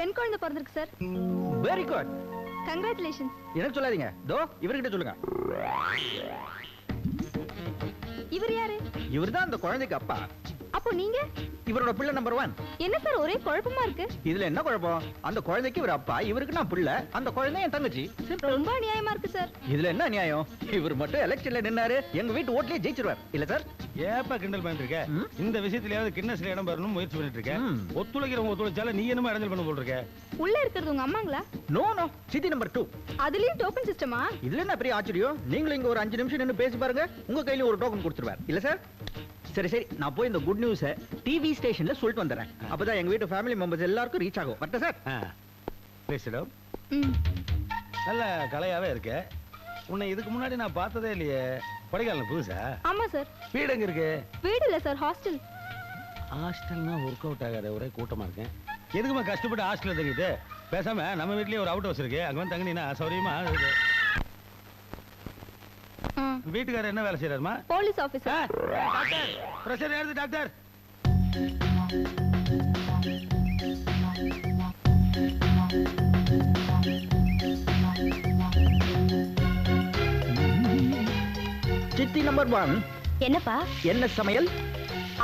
பெண் குழந்தை பிறந்திருக்கு சார். Very good. கங்க்ராச்சுலேஷன்ஸ். எனக்கு சொல்லாதீங்க. தோ இவர்கிட்ட சொல்லுங்க. இவர் யாரு? இவர்தான் அந்த குழந்தைக்கு அப்பா. அப்போ நீங்க? இவரோட பிள்ளை நம்பர் 1. என்ன சார் ஒரே குழப்பமா இருக்கு? இதுல என்ன குழப்பம்? அந்த குழந்தைக்கு இவர் அப்பா, இவருக்கு நான் பிள்ளை, அந்த குழந்தை என் தங்கச்சி. ரொம்ப அநியாயமா இருக்கு சார். இதுல என்ன நியாயம்? இவர் மட்டும் எலெக்ஷன்ல நின்னாரு, எங்க வீட்டு ஓட்லயே ஜெயிச்சிருவார் இல்ல சார்? ஏப்பா கிண்டல் பண்ணிட்டு இருக்க? இந்த விஷயத்திலேயாவது கின்னஸ்ல இடம் பெறணும் முயற்சி பண்ணிட்டு இருக்க. ஒத்துழைக்கிறவங்க ஒத்துழைச்சால நீ என்னமா இடைஞ்சல் பண்ண போல் இருக்க? உள்ள இருக்கிறது உங்க அம்மாங்களா? No no, city number 2. அதுலயும் டோக்கன் சிஸ்டமா? இதுல என்ன பெரிய ஆச்சரியம்? நீங்களும் இங்க ஒரு 5 நிமிஷம் நின்னு பேசி பாருங்க, உங்க கையில ஒரு டோக்கன் கொடுத்துருவார் இல்ல சார்? சரி சரி, நான் போய் இந்த குட் நியூஸை டிவி ஸ்டேஷன்ல சொல்லிட்டு வந்துடுறேன். அப்பதான் எங்க வீட்டு ஃபேமிலி மெம்பர்ஸ் எல்லாருக்கும் ரீச் ஆகும். வரட்டா சார்? பேசிடும். நல்ல கலையாவே இருக்க. உன்னை இதுக்கு முன்னாடி நான் பார்த்ததே இல்லையே. கொடைக்கானல் புதுசா? ஆமா சார். வீடு எங்க இருக்கு? வீடு இல்ல சார், ஹாஸ்டல். ஹாஸ்டல்னா ஒர்க் அவுட் ஆகாத, ஒரே கூட்டமா இருக்கேன். எதுக்குமா கஷ்டப்பட்டு ஹாஸ்டல்ல தங்கிட்டு? பேசாம நம்ம வீட்லயே ஒரு அவுட் ஹவுஸ் இருக்கு, அங்க வந்து தங்கினீங்கன்னா சௌரியமா இருக்கு. வீட்டுக்காரர் என்ன வேலை செய்யறாருமா? Police officer. டாக்டர், பிரஷர் ஏறுது டாக்டர். City number 1. என்னப்பா? என்ன சமையல்?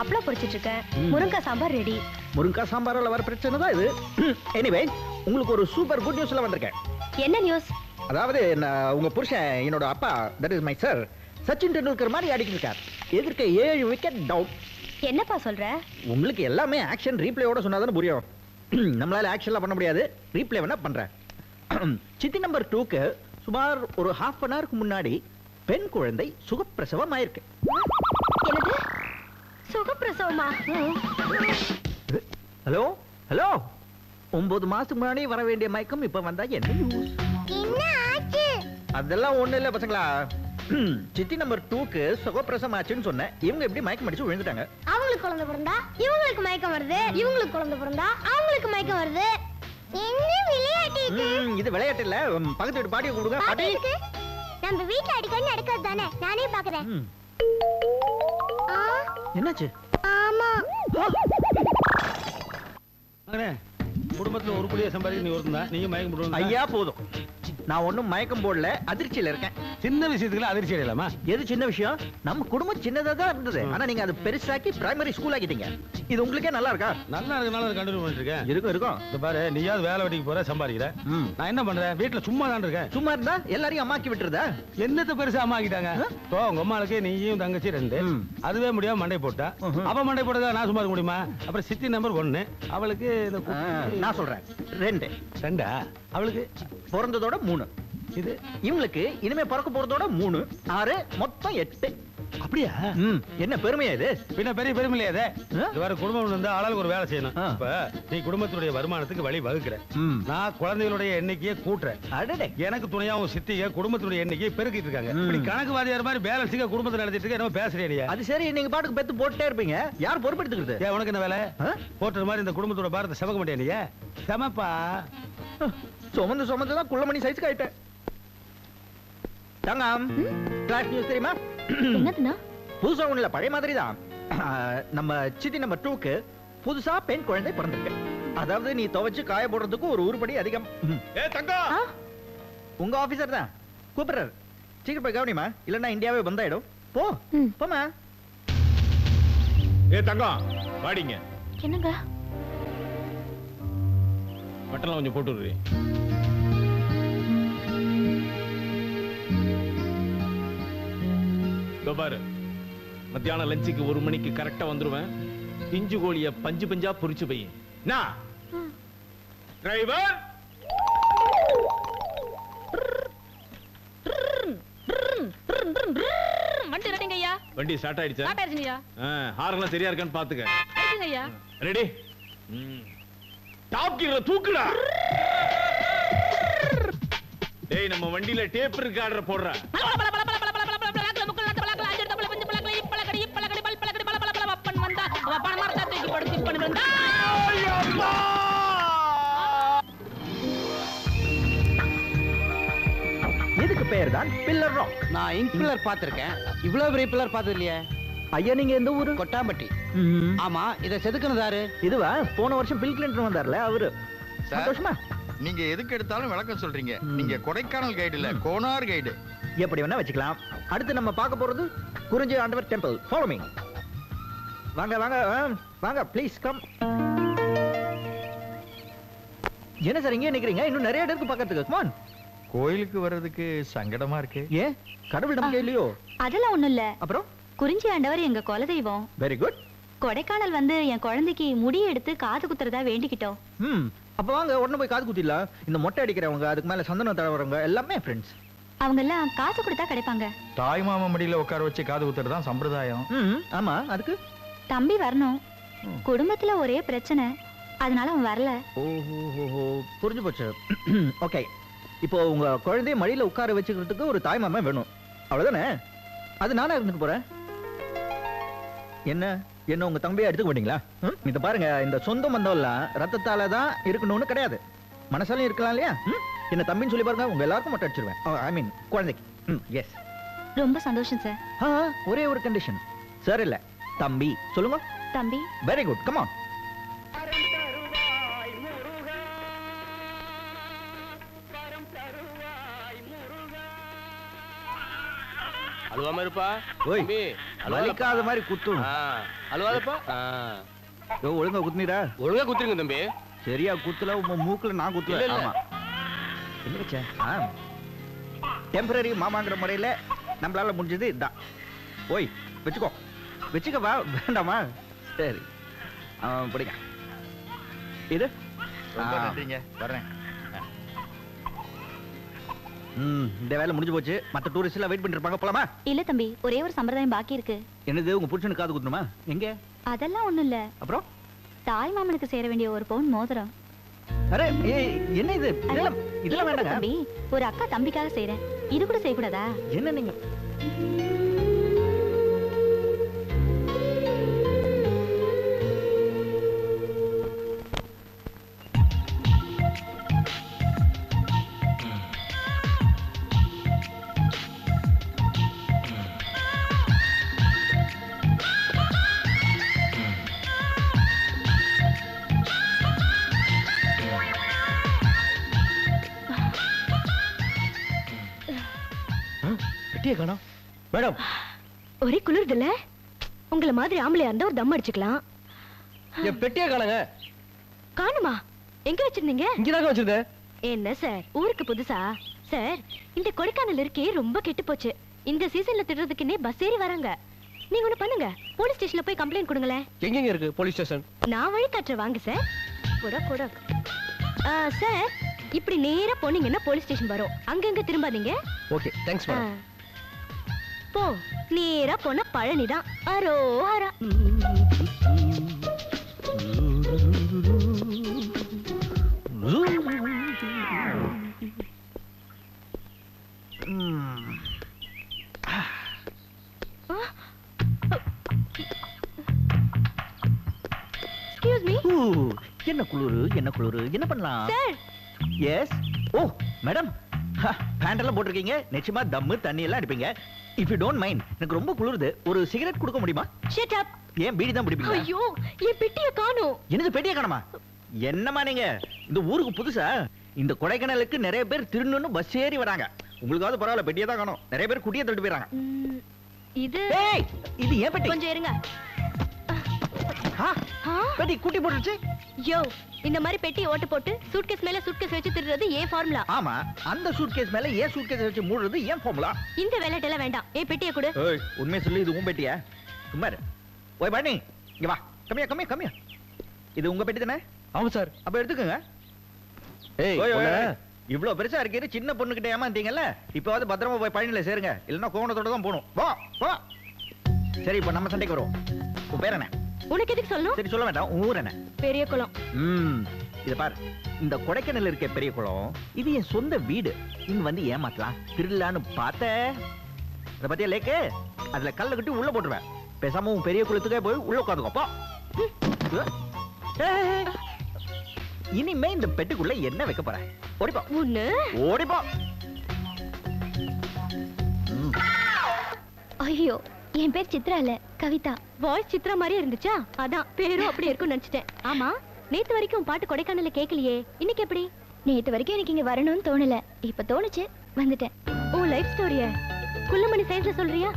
அப்பளம் பொரிச்சிட்டு இருக்கேன். முருங்கக்காய் சாம்பார் ரெடி. முருங்கக்காய் சாம்பாரால வர பிரச்சனை தான் இது. எனிவே, உங்களுக்கு ஒரு சூப்பர் குட் நியூஸ்ல வந்திருக்கேன். என்ன நியூஸ்? அதாவது உங்க புருஷன், என்னோட அப்பா, that is my sir, Sachin Tendulkar மாதிரி அடிக்கிட்டு இருக்கார். எதிர்க்க 7 விக்கெட் டவுன். என்னப்பா சொல்ற? உங்களுக்கு எல்லாமே ஆக்ஷன் ரீப்ளேயோட சொன்னாதானே புரியும். நம்மளால ஆக்ஷன்லாம் பண்ண முடியாது, ரீப்ளே வேணா பண்றேன். சிட்டி நம்பர் 2க்கு சுமார் ஒரு ½ அன் ஹவருக்கு முன்னாடி பெண் குழந்தை சுகப்பிரசவம் ஆயிருக்கு. என்னது? சுகப்பிரசவமா? ஹலோ ஹலோ, 9 மாசத்துக்கு முன்னாடி வர வேண்டிய மயக்கம் இப்ப வந்தா என்ன யூஸ்? என்ன ஆச்சு? அதெல்லாம் ஒண்ணு இல்ல பசங்களா. சிட்டி நம்பர் 2க்கு சுகப்பிரசவம் ஆச்சுன்னு சொன்னேன். இவங்க எப்படி மயக்கம் அடிச்சு விழுந்துட்டாங்க. அவங்களுக்கு குழந்தை பிறந்தா இவங்களுக்கு மயக்கம் வருது, இவங்களுக்கு குழந்தை பிறந்தா அவங்களுக்கு மயக்கம் வருது. என்ன விளையாட்டு இது? இது விளையாட்டு இல்ல, பக்கத்து வீட்டு பாட்டியை கூடுங்க. பாட்டி, நம்ம வீட்ல அடிக்கடி நடக்கிறது தானே, நானே பாக்குறேன். என்னாச்சு? ஆமா, குடும்பத்துல ஒரு புள்ளிய சம்பாதிக்க நீ ஒருத்தன் தான். நீங்க மயக்கம் போடுவீங்க. ஐயா போதும், நான் ஒண்ணும் மயக்கம் போடல, அதிர்ச்சியில இருக்கேன். சின்ன விஷயத்துக்குள்ள அதிர்ச்சி அடையலாமா? எது சின்ன விஷயம்? நம்ம குடும்பம் சின்னதா தான் இருந்தது, ஆனா நீங்க அது பெருசாக்கி பிரைமரி ஸ்கூல் ஆக்கிட்டீங்க. இது உங்களுக்கே நல்லா இருக்கா? நல்லா இருக்கனால கண்டினியூ பண்ணிட்டு இருக்கேன். இருக்கும் இருக்கும். இந்த பாரு, நீயாவது வேலை வெட்டிக்கு போற சம்பாதிக்கிற, நான் என்ன பண்றேன்? வீட்டுல சும்மா தான் இருக்கேன். சும்மா இருந்தா எல்லாரையும் அம்மாக்கி விட்டுறதா? என்னத்த பெருசா அம்மாக்கிட்டாங்க? உங்க அம்மாளுக்கு நீயும் தங்கச்சி 2, அதுவே முடியாம மண்டை போட்டா. அவ மண்டை போட்டதா நான் சும்மா இருக்க முடியுமா? அப்புறம் சிட்டி நம்பர் 1, அவளுக்கு நான் சொல்றேன் 2. 2 அவளுக்கு பிறந்ததோட 3. இது இவங்களுக்கு இனிமே பிறக்க போறதோட 3, 6, மொத்தம் 8. அப்படியா? என்ன பெருமையா இது? பின்ன பெரிய பெருமை இல்லையா? இது வேற குடும்பம் இருந்தா ஆளாளுக்கு ஒரு வேலை செய்யணும். இப்ப நீ குடும்பத்துடைய வருமானத்துக்கு வழி வகுக்கிற, நான் குழந்தைகளுடைய எண்ணிக்கையை கூட்டுறேன். எனக்கு துணையாவும் சித்திக குடும்பத்துடைய எண்ணிக்கையை பெருக்கிட்டு இருக்காங்க. இப்படி கணக்கு வாதியார் மாதிரி பேலன்ஸிங்க குடும்பத்தை நடத்திட்டு இருக்க, என்ன பேசுறேன்? அது சரி, நீங்க பாட்டுக்கு பெத்து போட்டுட்டே இருப்பீங்க, யார் பொறுப்பெடுத்துக்கிறது? ஏன் உனக்கு என்ன வேலை? போட்டுற மாதிரி இந்த குடும்பத்தோட பாரத்தை சமக்க மாட்டேன். நீ சமப்பா சுமந்து சுமந்து தான் குள்ளமணி சைஸ்க்கு ஆயிட்டேன். தங்கம், கிளாஸ் நியூஸ் தெரியுமா? என்னதுன்னா? புதுசா ஒண்ணு இல்ல, பழைய மாதிரி தான். நம்ம சிட்டி நம்பர் 2க்கு புதுசா பெண் குழந்தை பிறந்திருக்கு. அதாவது நீ துவைச்சு காய போடுறதுக்கு ஒரு உருப்படி அதிகம். உங்க ஆபீசர் தான் கூப்பிடுறாரு. சீக்கிரம் போய் கவனிமா, இல்லன்னா இந்தியாவே பந்தாயிடும். போ போமா. தங்கம் வாடிங்க. என்னங்க? பட்டெல்லாம் கொஞ்சம் போட்டு விடுறேன். பாரு, மத்தியானம் லஞ்சுக்கு 1 மணிக்கு கரெக்டா வந்துருவேன். பிஞ்சு கோழிய பஞ்சு பஞ்சா பொரிச்சு போய் டிரைவர் வண்டி ரெடிங்கய்யா. வண்டி ஸ்டார்ட் ஆயிடுச்சா? ஸ்டார்ட் ஆயிடுச்சுங்கய்யா. ஹார்ன்லாம் சரியா இருக்கான்னு பாத்துக்க. ஆயிடுச்சுங்கய்யா. ரெடி? டாப் கியர்ல தூக்குடா. டேய், நம்ம வண்டியில டேப் ரெக்கார்டர் போடுற. இதுக்கு பேர் தான் பில்லர் ராக். நான் இங்க் பில்லர் பாத்திருக்கேன், இவ்வளவு பெரிய பில்லர் பார்த்தது இல்லையே. ஐயா, நீங்க எந்த ஊரு? கொட்டாம்பட்டி. ஆமா, இத செதுக்குனது யாரு? இதுவா? போன வருஷம் பில் கிளின்டன் வந்தார்ல அவரு. சந்தோஷமா? நீங்க எதுக்கு எடுத்தாலும் விளக்கம் சொல்றீங்க. நீங்க கொடைக்கானல் கைடு இல்ல, கோனார் கைடு. எப்படி வேணா வச்சுக்கலாம். அடுத்து நம்ம பார்க்க போறது குறிஞ்சி ஆண்டவர் டெம்பிள். Follow me. வாங்க வாங்க வாங்க, ப்ளீஸ் கம். என்ன சார் இங்கே நிக்கிறீங்க? இன்னும் நிறைய இடம் இருக்கு பார்க்கிறதுக்கு. Come on. கோயிலுக்கு வர்றதுக்கு சங்கடமா இருக்கு. ஏன் கடவுள் நம்பிக்கை இல்லையோ? அதெல்லாம் ஒண்ணும் இல்ல. அப்புறம் குறிஞ்சி ஆண்டவர் எங்க குலதெய்வம். Very good. கொடைக்கானல் வந்து என் குழந்தைக்கு முடி எடுத்து காது குத்துறதா வேண்டிக்கிட்டோம். அப்ப வாங்க உடனே போய் காது குத்திடலாம். இந்த மொட்டை அடிக்கிறவங்க, அதுக்கு மேல சந்தனம் தடவறவங்க எல்லாமே ஃப்ரெண்ட்ஸ். அவங்க எல்லாம் காசு கொடுத்தா கிடைப்பாங்க. தாய் மாமா மடியில உட்கார வச்சு காது குத்துறது தான் சம்பிரதாயம். ஆமா, அதுக்கு தம்பி வரணும். குடும்பத்துல ஒரே பிரச்சனை, அதனால அவன் வரல. ஓஹோ, புரிஞ்சு போச்சு. ஓகே, இப்போ உங்க குழந்தைய மடியில உட்கார வச்சுக்கிறதுக்கு ஒரு தாய் மாமா வேணும், அவ்வளவுதானே? அது நானா இருந்துட்டு போறேன். என்ன உங்க தம்பியை எடுத்துக்க மாட்டீங்களா? இத பாருங்க, இந்த சொந்த பந்தம்லாம் ரத்தத்தால தான் இருக்கணும்னு கிடையாது, மனசாலையும் இருக்கலாம் இல்லையா? என்ன தம்பின்னு சொல்லி பாருங்க, உங்க எல்லாருக்கும் மட்டும் அடிச்சிருவேன். ஐ மீன் குழந்தைக்கு. எஸ். ரொம்ப சந்தோஷம் சார். ஒரே ஒரு கண்டிஷன். சார் இல்ல, தம்பி சொல்லுங்க. தம்பி. Very good, come on. அழுவாம இருப்பா. ஓய், வலிக்காத மாதிரி குத்தும். அழுவாதப்பா. ஒழுங்கா குத்துனீரா? ஒழுங்கா குத்துருங்க தம்பி. சரியா குத்துல, உங்க மூக்குல நான் குத்துல. ஆமா. என்ன வச்ச? டெம்பரரி மாமாங்கிற முறையில நம்மளால முடிஞ்சது இதுதான். ஓய், வச்சுக்கோ வா. வேண்டாமா? சரி, பிடிங்க. இது நன்றிங்க, வரேன். இந்த வேலை முடிஞ்சு போச்சு. மத்த டூரிஸ்ட் எல்லாம் வெயிட் பண்ணிட்டு இருப்பாங்க, போலாமா? இல்ல தம்பி, ஒரே ஒரு சம்பிரதாயம் பாக்கி இருக்கு. என்னது? உங்க புருஷனுக்கு காது குத்தணுமா? எங்க? அதெல்லாம் ஒண்ணும் இல்ல. அப்புறம் தாய் மாமனுக்கு சேர வேண்டிய ஒரு பவுன் மோதிரம். அரே, என்ன இது? இதெல்லாம் வேண்டாங்க தம்பி, ஒரு அக்கா தம்பிக்காக செய்றேன், இது கூட செய்யக்கூடாதா? என்ன நீங்க? மேடம், ஒரே குளிர்து இல்ல? உங்கள மாதிரி ஆம்பளையா இருந்தா ஒரு தம் அடிச்சுக்கலாம். என் பெட்டியே காணுங்க. காணுமா? எங்க வச்சிருந்தீங்க? இங்கதாங்க வச்சிருந்தேன். என்ன சார், ஊருக்கு புதுசா? சார், இந்த கொடைக்கானல் இருக்கே ரொம்ப கெட்டு போச்சு. இந்த சீசன்ல திடுறதுக்குன்னே பஸ் ஏறி வராங்க. நீங்க ஒண்ணு பண்ணுங்க, போலீஸ் ஸ்டேஷன்ல போய் கம்ப்ளைண்ட் கொடுங்களேன். எங்கெங்க இருக்கு போலீஸ் ஸ்டேஷன்? நான் வழி காட்டுறேன், வாங்க சார். கூட சார், இப்படி நேரா போனீங்கன்னா போலீஸ் ஸ்டேஷன் வரும். அங்கங்க திரும்பாதீங்க. Okay, thanks madam. போ, நேரா போனா பழனிதான். அரோஹரா. Excuse me. என்ன குளுரு, என்ன பண்ணலாம்? Sir. Yes. Oh madam, pant எல்லாம் போட்டிருக்கீங்க, நிச்சயமா தம்மு தண்ணி எல்லாம் அடிப்பீங்க. இஃப் யூ டோன்ட் மைண்ட், எனக்கு ரொம்ப குளிருது, ஒரு சிகரெட் கொடுக்க முடியுமா? Shut up. ஏன் பீடி தான் பிடிப்பீங்க? ஐயோ, என் பெட்டியை காணோம். என்னது பெட்டியை காணோமா? என்னமா நீங்க இந்த ஊருக்கு புதுசா? இந்த கொடைக்கானலுக்கு நிறைய பேர் திருநூன்னு பஸ் ஏறி வராங்க. உங்களுக்காவது பரவாயில்ல, பெட்டியை தான் காணோம். நிறைய பேர் குட்டியை தள்ளிட்டு போயிறாங்க. இது இது ஏன் பெட்டி? கொஞ்சம் இருங்க. பெட்டி குட்டி போட்டுருச்சு. யோ, இந்த மாதிரி பெட்டி ஓட்டு போட்டு சூட்கேஸ் மேல சூட்கேஸ் வச்சு திருடுறது ஏன் ஃபார்முலா? ஆமா, அந்த சூட்கேஸ் மேல ஏன் சூட்கேஸ் வச்சு மூடுறது ஏன் ஃபார்முலா? இந்த வேலைட்டெல்லாம் வேண்டாம், ஏன் பெட்டியை கொடு. ஏய், உண்மையை சொல்லி, இது உன் பெட்டியா? சும்மா இரு. ஓய் பாணி, இங்க வா. கம்மியா. இது உங்க பெட்டி தானே? ஆமா சார். அப்ப எடுத்துக்கங்க. ஏய், இவ்வளவு பெருசா இருக்கீங்க, சின்ன பொண்ணுகிட்ட ஏமாந்தீங்கல்ல, இப்பவாவது பத்திரமா போய் பழனியில சேருங்க, இல்லன்னா கோவணத்தோட தான் போகணும். வா. சரி, இப்ப நம்ம சண்டைக்கு வருவோம். உன் பேர் என்ன? உனக்கு எதுக்கு சொல்லணும்? சரி, சொல்ல வேண்டாம். ஊர் என்ன? பெரிய குளம். இத பாரு, இந்த கொடைக்கானல் இருக்க பெரிய குளம், இது என் சொந்த வீடு. இங்க வந்து ஏமாத்தலாம், திருடலான்னு பார்த்த. அத பத்தியா லேக்கு? அதுல கல்ல கட்டி உள்ள போட்டுருவேன். பேசாம உன் பெரிய குளத்துக்கே போய் உள்ள உட்காந்துக்கோப்பா. இனிமே இந்த பெட்டுக்குள்ள என்ன வைக்க போற? ஓடிப்பா. ஓடிப்பா. ஐயோ, என் பேர் சித்ரா இல்ல, கவிதா. வாய்ஸ் சித்ரா மாதிரி இருந்துச்சா, அதான் பேரும் அப்படி இருக்கும்னு நினைச்சிட்டேன். ஆமா, நேத்து வரைக்கும் பாட்டு கொடைக்கானல்ல கேட்கலையே, இன்னைக்கு எப்படி? நேத்து வரைக்கும் எனக்கு இங்க வரணும்னு தோணல, இப்ப தோணுச்சு வந்துட்டேன். ஓ லைஃப் ஸ்டோரிய குள்ளமணி சைன்ஸ்ல சொல்றியா?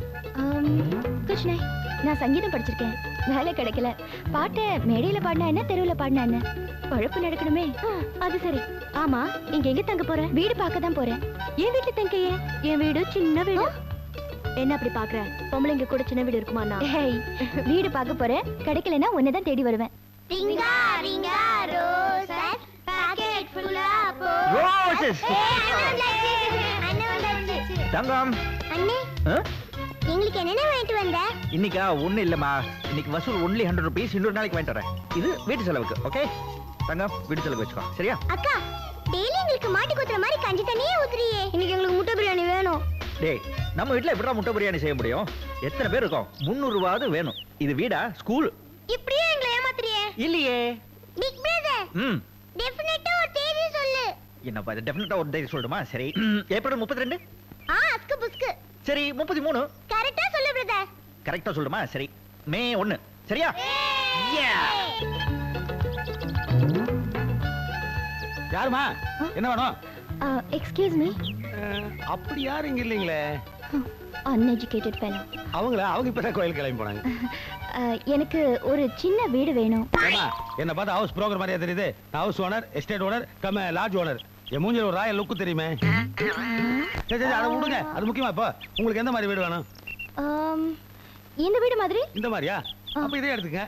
குछ नहीं, நான் சங்கீதம் படிச்சிருக்கேன், வேலை கிடைக்கல. பாட்டை மேடையில பாடினா என்ன, தெருவுல பாடினா என்ன, பழப்பு நடக்கணுமே. அது சரி. ஆமா, இங்க எங்க தங்க போற? வீடு பார்க்க தான் போறேன். என் வீட்டுல தங்கையே. என் வீடு சின்ன வீடு. என்ன அப்படி பாக்குற? பொம்பளைங்க கூட சின்ன வீடு இருக்குமா? வீடு பார்க்க போறேன், கிடைக்கலன்னா உன்னை தேடி வருவேன். ரிங்கா ரிங்கா ரோசஸ் பாக்கெட் ஃபுல்லா போ ரோசஸ். தங்கம். அண்ணே, உங்களுக்கு என்னென்ன வாங்கிட்டு வந்த? இன்னைக்கா ஒண்ணு இல்லம்மா, இன்னைக்கு வசூல் ஒன்லி 100 rupees. இன்னொரு நாளைக்கு வாங்கிட்டு வரேன். இது வீட்டு செலவுக்கு. ஓகே தங்கம், வீட்டு செலவுக்கு வச்சுக்கோ, சரியா? அக்கா, டெய்லி உங்களுக்கு மாட்டி குத்துற மாதிரி கஞ்சி தண்ணியே ஊத்துறியே. இன்னைக்கு உங்களுக்கு முட்டை பிரியாணி வேணும். டேய், நம்ம வீட்ல எப்படா முட்டை பிரியாணி செய்ய முடியும்? எத்தனை பேர் இருக்கோம்? 300 ரூபாவது வேணும். இது வீடா ஸ்கூல்? இப்படியே எங்களை ஏமாத்துறியே. இல்லையே. பிக் பிரதர், டெஃபினட்டா ஒரு தேதி சொல்லு. என்னப்பா இது டெஃபினட்டா ஒரு தேதி சொல்லணுமா? சரி, ஏப்ரல் 32. அஸ்கு புஸ்கு. சரி, 33. கரெக்ட்டா சொல்லு பிரதர். கரெக்ட்டா சொல்லுமா? சரி, மே 1. சரியா? யாருமா? என்ன வேணும்? Excuse me. அப்படி யாரும் இங்க இல்லீங்களே. Uneducated fellow. அவங்க இப்பதான் கோயில் கிளம்பி போனாங்க. எனக்கு ஒரு சின்ன வீடு வேணும். என்ன பார்த்தா ஹவுஸ் புரோக்கர் மாதிரியா தெரியுது? House owner, estate owner, cum lodge owner. என் மூஞ்சில ஒரு ராயல் லுக்கு தெரியுமே. சரி அதை விடுங்க, அது முக்கியமா. இப்போ உங்களுக்கு எந்த மாதிரி வீடு வேணும்? இந்த வீடு மாதிரி. இந்த மாதிரியா? அப்ப இதே எடுத்துங்க.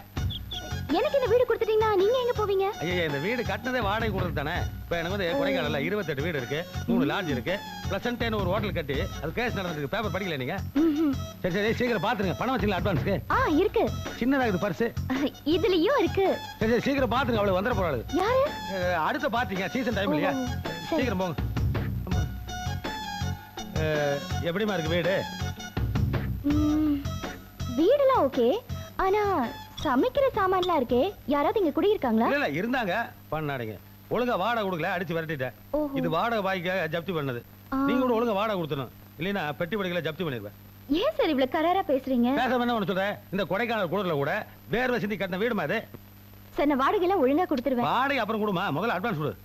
எனக்கு இந்த வீடு கொடுத்துட்டீங்கன்னா நீங்க எங்க போவீங்க? ஐயா, இந்த வீடு கட்டினதே வாடகை கொடுத்து தானே. இப்போ எனக்கு வந்து கொடைக்கானல்ல 28 வீடு இருக்கு, 3 லாட்ஜ் இருக்கு, பிளசன்ட்னு ஒரு ஹோட்டல் கட்டி அது கேஸ் நடந்துருக்கு. பேப்பர் படிக்கல நீங்க? சரி சரி, சீக்கிரம் பாத்துருங்க. பணம் வச்சுங்களா அட்வான்ஸ்க்கு? இருக்கு. சின்னதா இது பர்ஸ். இதுலயும் இருக்கு. சரி சரி, சீக்கிரம் பாத்துருங்க. அவளை வந்துட போறாரு. யாரு? அடுத்த பாத்தீங்க சீசன் டைம் இல்லையா? சீக்கிரம் போங்க. எப்படிமா இருக்கு வீடு? வீடுலாம் ஓகே, ஆனா சமைக்கிற சாமான்லாம் இருக்கே. யாராவது இங்க குடியிருக்காங்களா? இல்ல இருந்தாங்க, பண்ணாடுங்க. ஒழுங்கா வாடகை கொடுக்கல, அடிச்சு விரட்டிட்டேன். இது வாடகை பாய்க்க ஜப்தி பண்ணது. நீங்க கூட ஒழுங்கா வாடகை கொடுத்தணும், இல்லைன்னா பெட்டி படிக்கல ஜப்தி பண்ணிடுவேன். ஏன் சார் இவ்வளவு கராரா பேசுறீங்க? பேசாம என்ன சொல்றேன், இந்த கொடைக்கானல் கூடல கூட வேர்வை சிந்தி கட்டின வீடுமா அது? சார், நான் வாடகை எல்லாம் ஒழுங்கா கொடுத்துருவேன். வாடகை அப்புறம் கொடுமா, முதல்ல அட்வான்ஸ் கொடு.